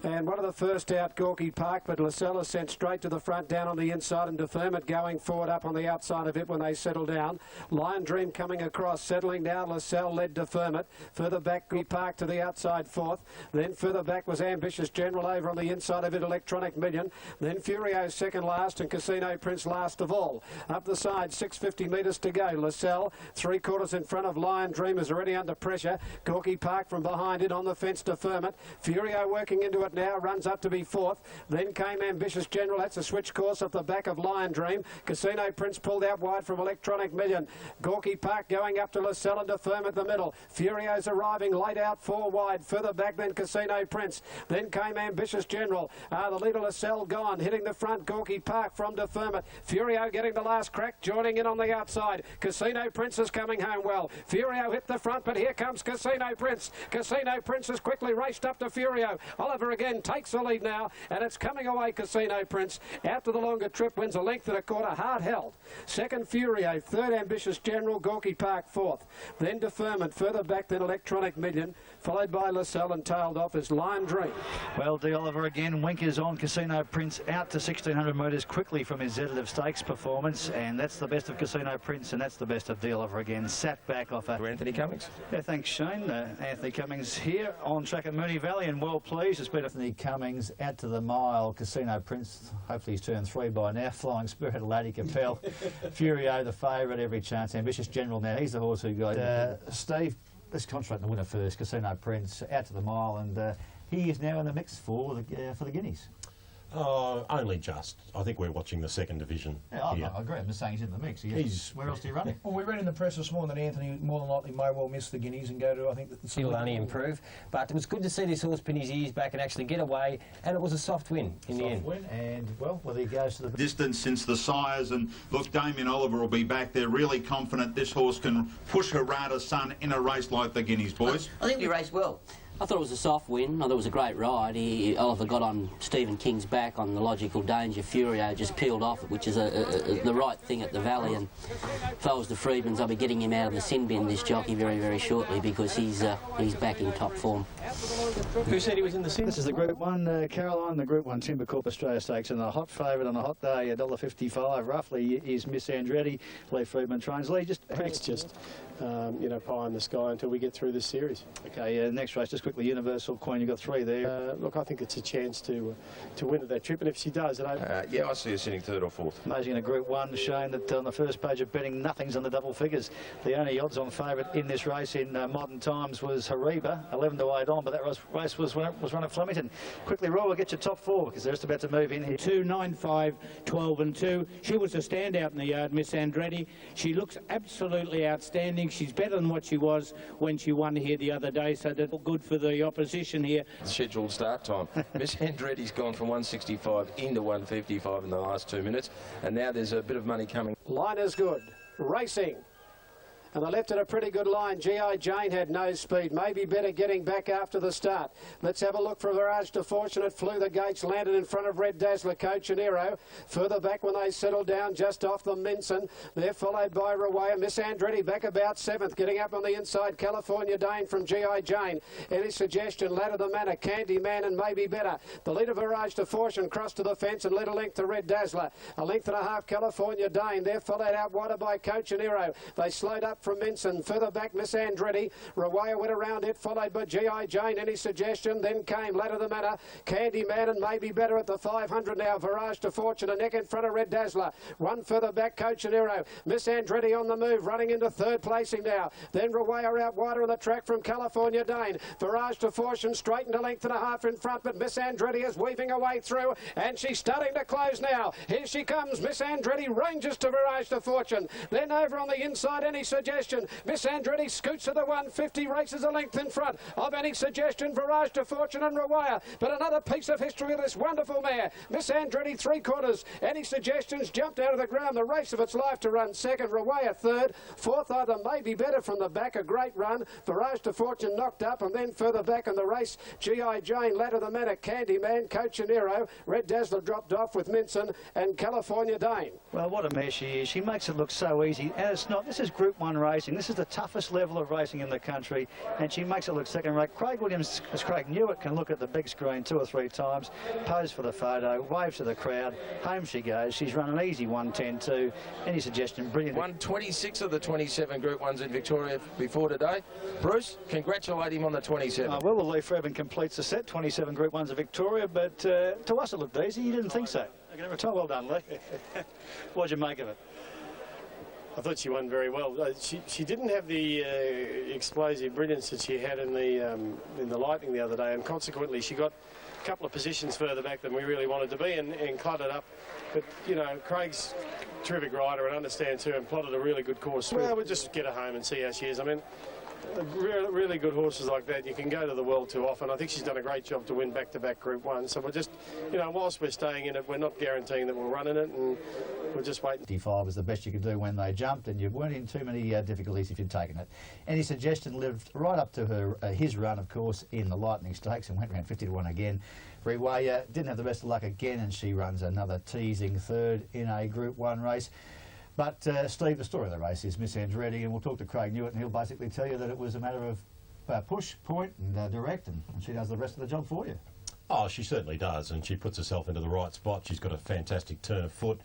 And one of the first out, Gorky Park, but Lascelles sent straight to the front, down on the inside, and Deferment going forward up on the outside of it when they settle down. Lion Dream coming across, settling down. Lascelles led Deferment. Further back, Gorky Park to the outside fourth. Then further back was Ambitious General over on the inside of it, Electronic Million. Then Furio second last and Casino Prince last of all. Up the side, 650 metres to go. Lascelles, 3/4 in front of Lion Dream, is already under pressure. Gorky Park from behind it on the fence, Deferment. Furio working into it now, runs up to be fourth. Then came Ambitious General. That's a switch course off the back of Lion Dream. Casino Prince pulled out wide from Electronic Million. Gorky Park going up to Lascelles and Deferment the middle. Furio's arriving late out, 4 wide. Further back then Casino Prince. Then came Ambitious General. The leader Lascelles gone. Hitting the front, Gorky Park from Deferment. Furio getting the last crack, joining in on the outside. Casino Prince is coming home well. Furio hit the front, but here comes Casino Prince. Casino Prince has quickly raced up to Furio. Oliver again takes the lead now, and it's coming away. Casino Prince out to the longer trip, wins a length and a quarter, hard held. Second Furio, third Ambitious General, Gorky Park fourth. Then Deferment, further back than Electronic Million, followed by Lascelles, and tailed off is Lion Dream. Well, D. Oliver again, winkers on. Casino Prince out to 1,600 metres quickly from his Zetative Stakes performance, and that's the best of Casino Prince, and that's the best of D. Oliver again. Sat back off Anthony Cummings. Yeah, thanks, Shane. Anthony Cummings here on track at Moonee Valley, and well pleased. It's been Anthony Cummings out to the mile. Casino Prince, hopefully he's turned 3 by now. Flying Spirit, Lady Capel. Furio, the favourite, every chance. Ambitious General now, he's the horse who got Steve. Let's concentrate on the winner first. Casino Prince out to the mile, and he is now in the mix for the Guineas. Only just. I think we're watching the second division. Yeah, I agree. I'm just saying he's in the mix. Where else do you run him? Well, we read in the press this morning that Anthony more than likely may well miss the Guineas and go to, I think, He'll only improve. But it was good to see this horse pin his ears back and actually get away, and it was a soft win in the end. Soft win, and, well, whether he goes to the distance since the sires, and look, Damien Oliver will be back there, really confident this horse can push Harada's Son in a race like the Guineas, boys. I think he raced well. I thought it was a soft win. I thought it was a great ride. Oliver got on Stephen King's back on the Logical Danger. Furio just peeled off it, which is the right thing at the Valley. And if I was the Freedmans, I'll be getting him out of the sin bin, this jockey, very, very shortly, because he's back in top form. Who said he was in the sin? This is the Group 1 Caroline, the Group 1 Timber Corp Australia Stakes, and the hot favourite on a hot day, $1.55 roughly, is Miss Andretti. Lee Freedman trains. Lee, it's just pie in the sky until we get through this series. Okay, next race, just quickly, Universal Queen, you've got 3 there. Look, I think it's a chance to win at that trip, and if she does, yeah, I see her sitting 3rd or 4th. Amazing in a Group 1, showing that on the first page of betting, nothing's on the double figures. The only odds-on favourite in this race in modern times was Hariba, 11 to 8 on, but that race was run at Flemington. Quickly, Roy, we'll get your top 4 because they're just about to move in here. 2, 9, 5, 12 and 2. She was a standout in the yard, Miss Andretti. She looks absolutely outstanding. She's better than what she was when she won here the other day, so that's good for the opposition here. Scheduled start time. Miss Andretti's gone from 165 into 155 in the last 2 minutes, and now there's a bit of money coming. Line is good. Racing. And they left it a pretty good line. G.I. Jane had no speed. Maybe better getting back after the start. Let's have a look for Virage to Fortune. It flew the gates, landed in front of Red Dazzler, Coachinero. Further back when they settled down, just off the Minson. They're followed by Rawaya. Miss Andretti back about 7th. Getting up on the inside, California Dane from G.I. Jane. Any suggestion, Ladder the Manor, Candyman and Maybe Better. The leader Virage to Fortune crossed to the fence and led a length to Red Dazzler. A length and a half, California Dane. They're followed out wider by Coachinero. They slowed up from Minson. Further back, Miss Andretti. Rawaya went around it, followed by G.I. Jane. Any suggestion? Then came Ladder the Manor, Candyman and Maybe Better at the 500 now. Virage to Fortune, a neck in front of Red Dazzler. One further back, Coachinero. Miss Andretti on the move, running into 3rd placing now. Then Rawaya out wider on the track from California Dane. Virage to Fortune, straightened a length and a half in front, but Miss Andretti is weaving her way through, and she's starting to close now. Here she comes. Miss Andretti ranges to Virage to Fortune. Then over on the inside, any suggestion? Miss Andretti scoots to the 150, races a length in front of Any Suggestion, Virage to Fortune and Rawaya. But another piece of history of this wonderful mare. Miss Andretti 3/4. Any Suggestions jumped out of the ground, the race of its life to run 2nd. Rawaya 3rd. 4th either Maybe Better from the back, a great run. Virage to Fortune knocked up, and then further back in the race, G.I. Jane, Ladder the Manor, Candyman, Coachinero. Red Dazzler dropped off with Minson and California Dane. Well, what a mare she is. She makes it look so easy, and it's not. This is Group 1 racing. This is the toughest level of racing in the country, and she makes it look second-rate. Craig Williams, as Craig knew it, can look at the big screen 2 or 3 times, pose for the photo, waves to the crowd, home she goes. She's run an easy 1:10.2. Any suggestion? Brilliant. Won 26 of the 27 Group 1s in Victoria before today. Bruce, congratulate him on the 27. Well, the Leaf Urban completes the set, 27 Group 1s of Victoria, but to us it looked easy. You didn't think so? Well done, Lee. What'd you make of it? I thought she won very well. She didn't have the explosive brilliance that she had in the Lightning the other day, and consequently she got a couple of positions further back than we really wanted to be, and cluttered up. But you know, Craig's a terrific rider and understands her, and plotted a really good course. Well, we'll just get her home and see how she is. I mean, really good horses like that, you can go to the world too often. I think she's done a great job to win back-to-back Group 1. So we're just, you know, whilst we're staying in it, we're not guaranteeing that we'll run in it, and we'll just wait. 55 was the best you could do when they jumped, and you weren't in too many difficulties if you'd taken it. Any suggestion lived right up to his run, of course, in the Lightning Stakes, and went around 50-1 again. Rewaya didn't have the best of luck again, and she runs another teasing third in a Group 1 race. But, Steve, the story of the race is Miss Andretti, and we'll talk to Craig Newitt, and he'll basically tell you that it was a matter of push, point, and direct, and she does the rest of the job for you. Oh, she certainly does, and she puts herself into the right spot. She's got a fantastic turn of foot,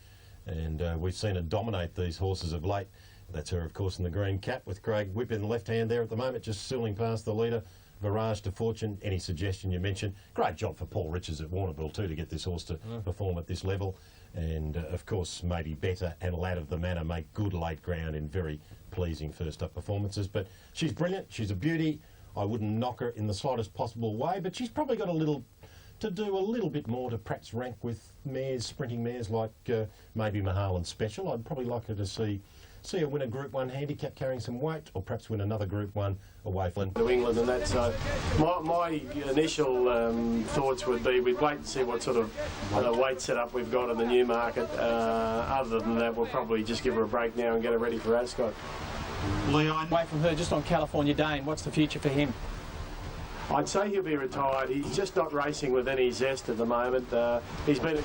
and we've seen her dominate these horses of late. That's her, of course, in the green cap, with Craig Whip in the left hand there at the moment, just sailing past the leader. Virage to Fortune. Any suggestion you mentioned? Great job for Paul Richards at Warrnambool too to get this horse to perform at this level. And of course, maybe Better and Lad of the Manor make good late ground in very pleasing first up performances. But she's brilliant. She's a beauty. I wouldn't knock her in the slightest possible way, but she's probably got a little to do a little bit more to perhaps rank with mares, sprinting mares like maybe Mahalan Special. I'd probably like her to see her win a Group 1 handicap carrying some weight, or perhaps win another Group 1 away from New England and that. So my initial thoughts would be we'd wait and see what sort of weight setup we've got in the Newmarket. Other than that, we'll probably just give her a break now and get her ready for Ascot. Leon? Away from her, just on California Dane, what's the future for him? I'd say he'll be retired. He's just not racing with any zest at the moment. He's been...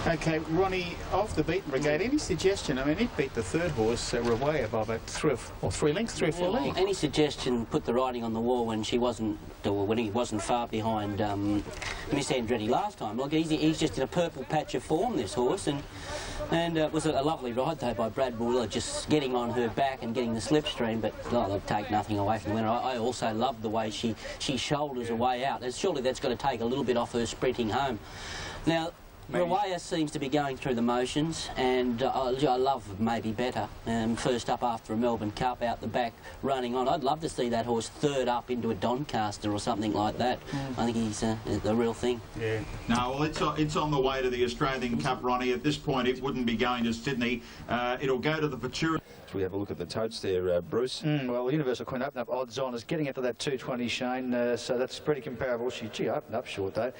Okay, Ronnie, off the beaten brigade, any suggestion? I mean, it beat the third horse, Rewaya, by about 3 or 4 lengths. Any suggestion, put the writing on the wall when she wasn't, or when he wasn't far behind Miss Andretti last time. Look, he's just in a purple patch of form, this horse, and it was a lovely ride, though, by Brad Buller, just getting on her back and getting the slipstream, but they'll take nothing away from the winner. I also loved the way she shoulders her way out. And surely that's got to take a little bit off her sprinting home. Now, Rewaya seems to be going through the motions, and I love Maybe Better. First up after a Melbourne Cup, out the back, running on. I'd love to see that horse third up into a Doncaster or something like that. I think he's the real thing. Yeah. No, well, it's on the way to the Australian Cup, Ronnie. At this point, it wouldn't be going to Sydney. It'll go to the Futura. We have a look at the totes there, Bruce. Well, Universal Queen opened up odds on is getting up to that 220, Shane, so that's pretty comparable. She opened up short, though.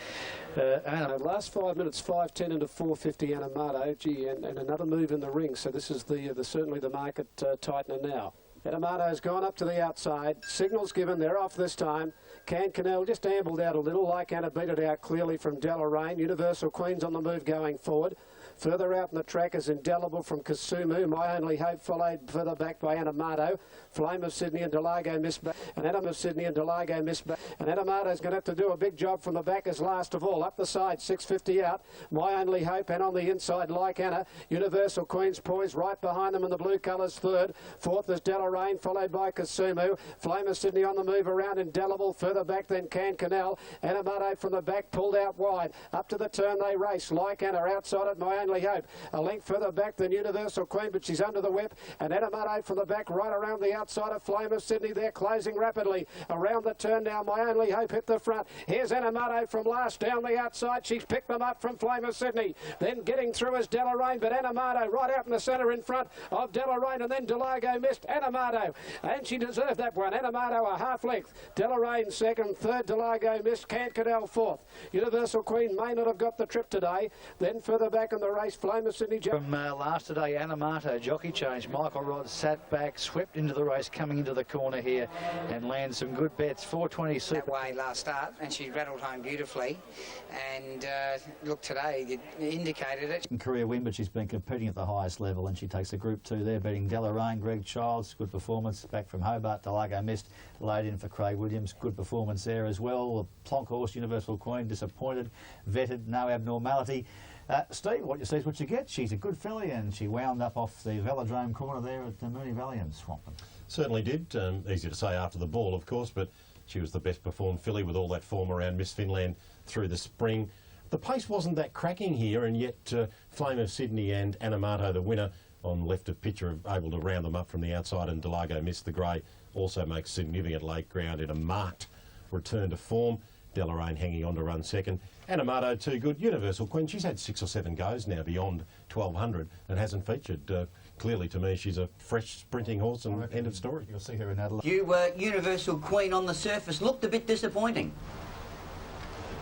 Last 5 minutes, 5:10 into 4:50 Anamato. Gee, and another move in the ring, so this is certainly the market tightener now. Anamato's gone up to the outside. Signals given. They're off this time. Cancanel just ambled out a little. Like Anna beat it out clearly from Deloraine. Universal Queen's on the move going forward. Further out in the track is Indelible from Kasumu. My Only Hope followed further back by Anamato. Flame of Sydney and Delago missed back. And Adam of Sydney and Delago missed back. And Anamato's going to have to do a big job from the back as last of all. Up the side, 650 out. My Only Hope, and on the inside, Like Anna. Universal Queen's poised right behind them in the blue colours third. Fourth is Deloraine, followed by Kasumu. Flame of Sydney on the move around Indelible. Further back then Cancanel. Anamato from the back pulled out wide. Up to the turn they race. Like Anna outside it, My Only Hope. A length further back than Universal Queen, but she's under the whip. And Anamato from the back right around the outside of Flame of Sydney. They're closing rapidly. Around the turn now, My Only Hope hit the front. Here's Anamato from last down the outside. She's picked them up from Flame of Sydney. Then getting through is Deloraine, but Anamato right out in the centre in front of Deloraine, and then Delago missed Anamato. And she deserved that one. Anamato a half length. Deloraine second. Third Delago missed. Cancanel fourth. Universal Queen may not have got the trip today. Then further back in the race, Flame of Sydney. From last today, Anamato, jockey change. Michael Rod sat back, swept into the race, coming into the corner here and lands some good bets. 420 super. That way last start, and she rattled home beautifully. And look, today it indicated it. Career win, but she's been competing at the highest level, and she takes a Group 2 there, beating Deloraine. Greg Childs, good performance. Back from Hobart, Delago Mist, laid in for Craig Williams, good performance there as well. The Plonk horse, Universal Queen, disappointed, vetted, no abnormality. Steve, what you see is what you get. She's a good filly, and she wound up off the velodrome corner there at Moonee Valley and Swampton. Certainly did. Easy to say after the ball, of course, but she was the best performed filly with all that form around Miss Finland through the spring. The pace wasn't that cracking here, and yet Flame of Sydney and Anamato, the winner, on left of picture, are able to round them up from the outside, and Delago Mist, the grey, also makes significant late ground in a marked return to form. Deloraine hanging on to run second. Anamato, too good. Universal Queen, she's had 6 or 7 goes now beyond 1200 and hasn't featured. Clearly, to me, she's a fresh sprinting horse, and end of story. You'll see her in Adelaide. Universal Queen on the surface looked a bit disappointing.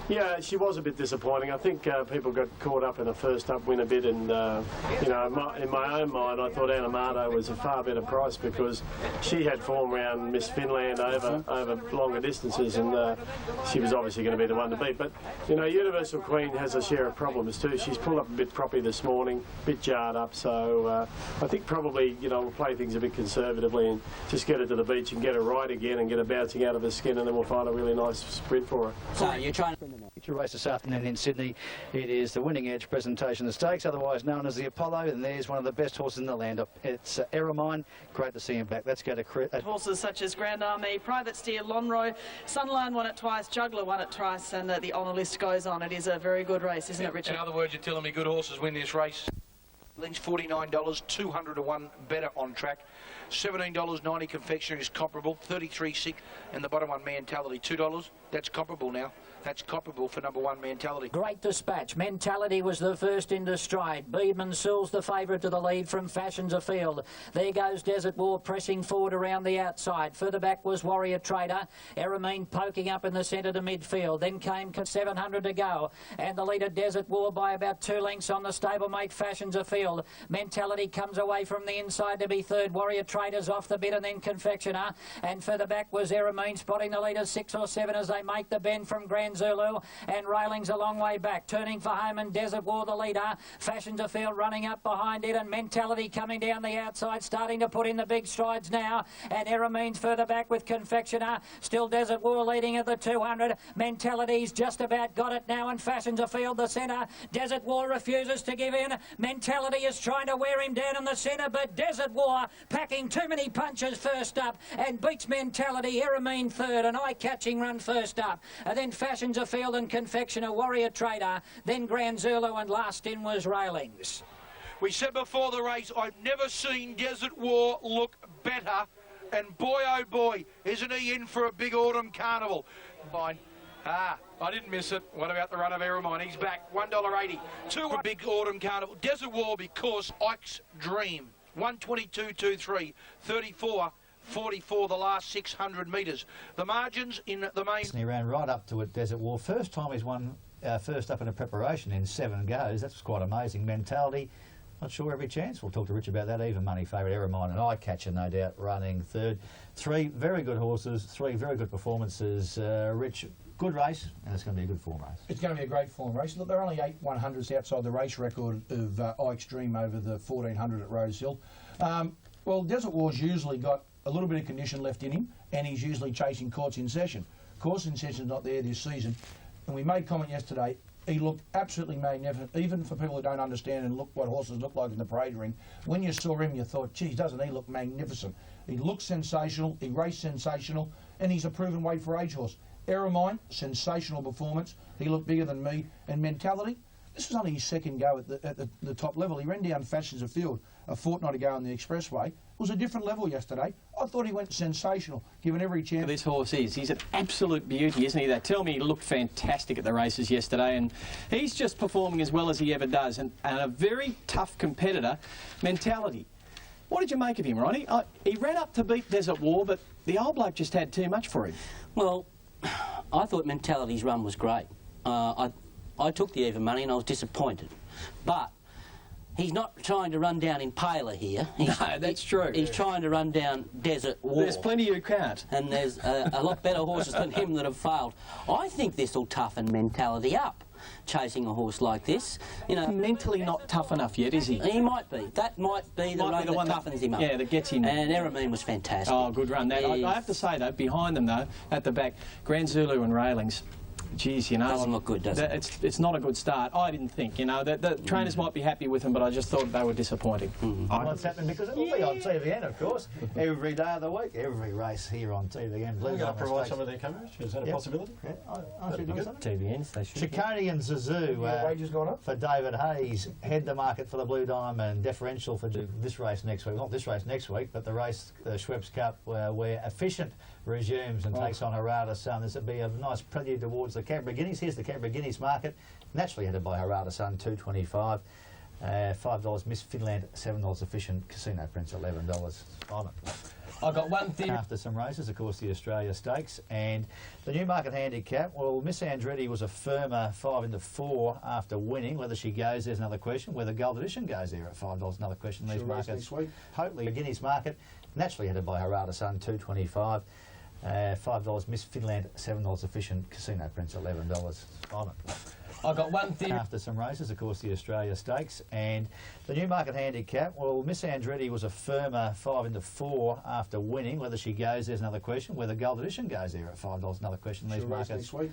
Yeah, she was a bit disappointing. I think people got caught up in a first up win a bit, and you know, in my own mind, I thought Anamato was a far better price because she had form around Miss Finland over longer distances, and she was obviously going to be the one to beat. But you know, Universal Queen has a share of problems too. She's pulled up a bit proppy this morning, a bit jarred up. So I think probably we'll play things a bit conservatively and just get her to the beach and get her right again and get her bouncing out of her skin, and then we'll find a really nice sprint for her. So you're trying to... Future race this afternoon in Sydney. It is the Winning Edge presentation of the stakes, otherwise known as the Apollo, and there's one of the best horses in the land. It's Eremine. Great to see him back. Let's go to Chris. Horses such as Grand Army, Private Steer, Lonro, Sunline won it twice, Juggler won it twice, and the honour list goes on. It is a very good race, isn't it, Richard? In other words, you're telling me good horses win this race. Lynch $49, 200 to 1 better on track. $17.90 confectionery is comparable. 33.6 and the bottom one Mentality $2. That's comparable now. That's comparable for number 1 Mentality. Great Dispatch. Mentality was the first into stride. Beedman Sewell's the favourite to the lead from Fashions Afield. There goes Desert War pressing forward around the outside. Further back was Warrior Trader. Eremine poking up in the centre to midfield. Then came 700 to go. And the leader Desert War by about 2 lengths on the stablemate Fashions Afield. Mentality comes away from the inside to be third. Warrior Trader's off the bit, and then Confectioner. And further back was Eremine spotting the leaders 6 or 7 as they make the bend from Grand Zulu, and Railing's a long way back, turning for home, and Desert War the leader. Fashions Afield running up behind it, and Mentality coming down the outside, starting to put in the big strides now, and Eremine's further back with Confectioner. Still Desert War leading at the 200. Mentality's just about got it now, and Fashions Afield the centre. Desert War refuses to give in. Mentality is trying to wear him down in the centre, but Desert War packing too many punches first up and beats Mentality. Eremine third, an eye-catching run first up. And then Fashions Afield and Confectioner, Warrior Trader, then Grand Zulu, and last in was Railings. We said before the race, I've never seen Desert War look better, and boy oh boy, isn't he in for a big autumn carnival. Fine. I didn't miss it. What about the run of Eremine? He's back, $1.80. 2 for big autumn carnival. Desert War because Ike's Dream. 122.23, 34.44 the last 600 metres. The margins in the main... He ran right up to it, Desert War. First time he's won first up in a preparation in 7 goes. That's quite amazing. Mentality, not sure every chance. We'll talk to Rich about that. Even money favourite, Eremine, an eye-catcher, no doubt, running third. 3 very good horses, 3 very good performances. Rich, good race, and it's going to be a good form race. It's going to be a great form race. Look, there are only 8 100s outside the race record of Ike's Dream over the 1400 at Rosehill. Well, Desert War's usually got a little bit of condition left in him, and he's usually chasing Courts in Session. Courts in Session's not there this season, and we made comment yesterday, he looked absolutely magnificent, even for people who don't understand and look what horses look like in the parade ring. When you saw him, you thought, geez, doesn't he look magnificent? He looks sensational, he raced sensational, and he's a proven weight for age horse. Eremine, sensational performance. He looked bigger than me. And Mentality, this was only his 2nd go at the top level. He ran down Fashions Afield a fortnight ago on the expressway. It was a different level yesterday. I thought he went sensational, given every chance. This horse is. He's an absolute beauty, isn't he? They tell me he looked fantastic at the races yesterday, and he's just performing as well as he ever does. And a very tough competitor. Mentality. What did you make of him, Ronnie? He ran up to beat Desert War, but the old bloke just had too much for him. Well, I thought Mentality's run was great. I took the even money and I was disappointed. But He's not trying to run down Impaler here. He's, No, that's true. He's trying to run down Desert War. There's plenty who can't. And there's a lot better horses than him that have failed. I think this will toughen Mentality up, chasing a horse like this. You know, mentally not tough enough yet, is he? He might be. That might be the run that toughens him up. Yeah, that gets him. And Eramine was fantastic. Oh, good run. That, I have to say, though, behind them, though, at the back, Grand Zulu and Railings, geez, you know. Doesn't look good, does it? It's not a good start. I didn't think, you know. The trainers might be happy with them, but I just thought they were disappointing. What's happening, because it will be on TVN, of course, every day of the week, every race here on TVN. We're going to provide some of their coverage. Is that a possibility? Yeah, I should do something. TVNs, they should. Chicone and Zazu wages gone up? for David Hayes. Head the market for the Blue Diamond. Differential for this race next week. Not this race next week, but the race, the Schweppes Cup, where Efficient resumes and takes on Harada Sun. This would be a nice prelude towards the Canberra Guineas. Here's the Canberra Guineas market, naturally headed by Harada Sun, $2.25. $5 Miss Finland, $7 Efficient, Casino Prince, $11. Simon. I've got one thing. After some races, of course, the Australia Stakes and the Newmarket Handicap. Well, Miss Andretti was a firmer 5-4 after winning. Whether she goes, there's another question. Whether Gold Edition goes there at $5, another question. These markets, hopefully, the Guineas market, naturally headed by Harada Sun, $2.25. $5 Miss Finland, $7 Efficient, Casino Prince, $11. Simon. I've got one thing. After some races, of course, the Australia Stakes and the Newmarket Handicap. Well, Miss Andretti was a firmer 5-4 after winning. Whether she goes, there's another question. Whether Gold Edition goes there at $5, another question. These markets, hopefully.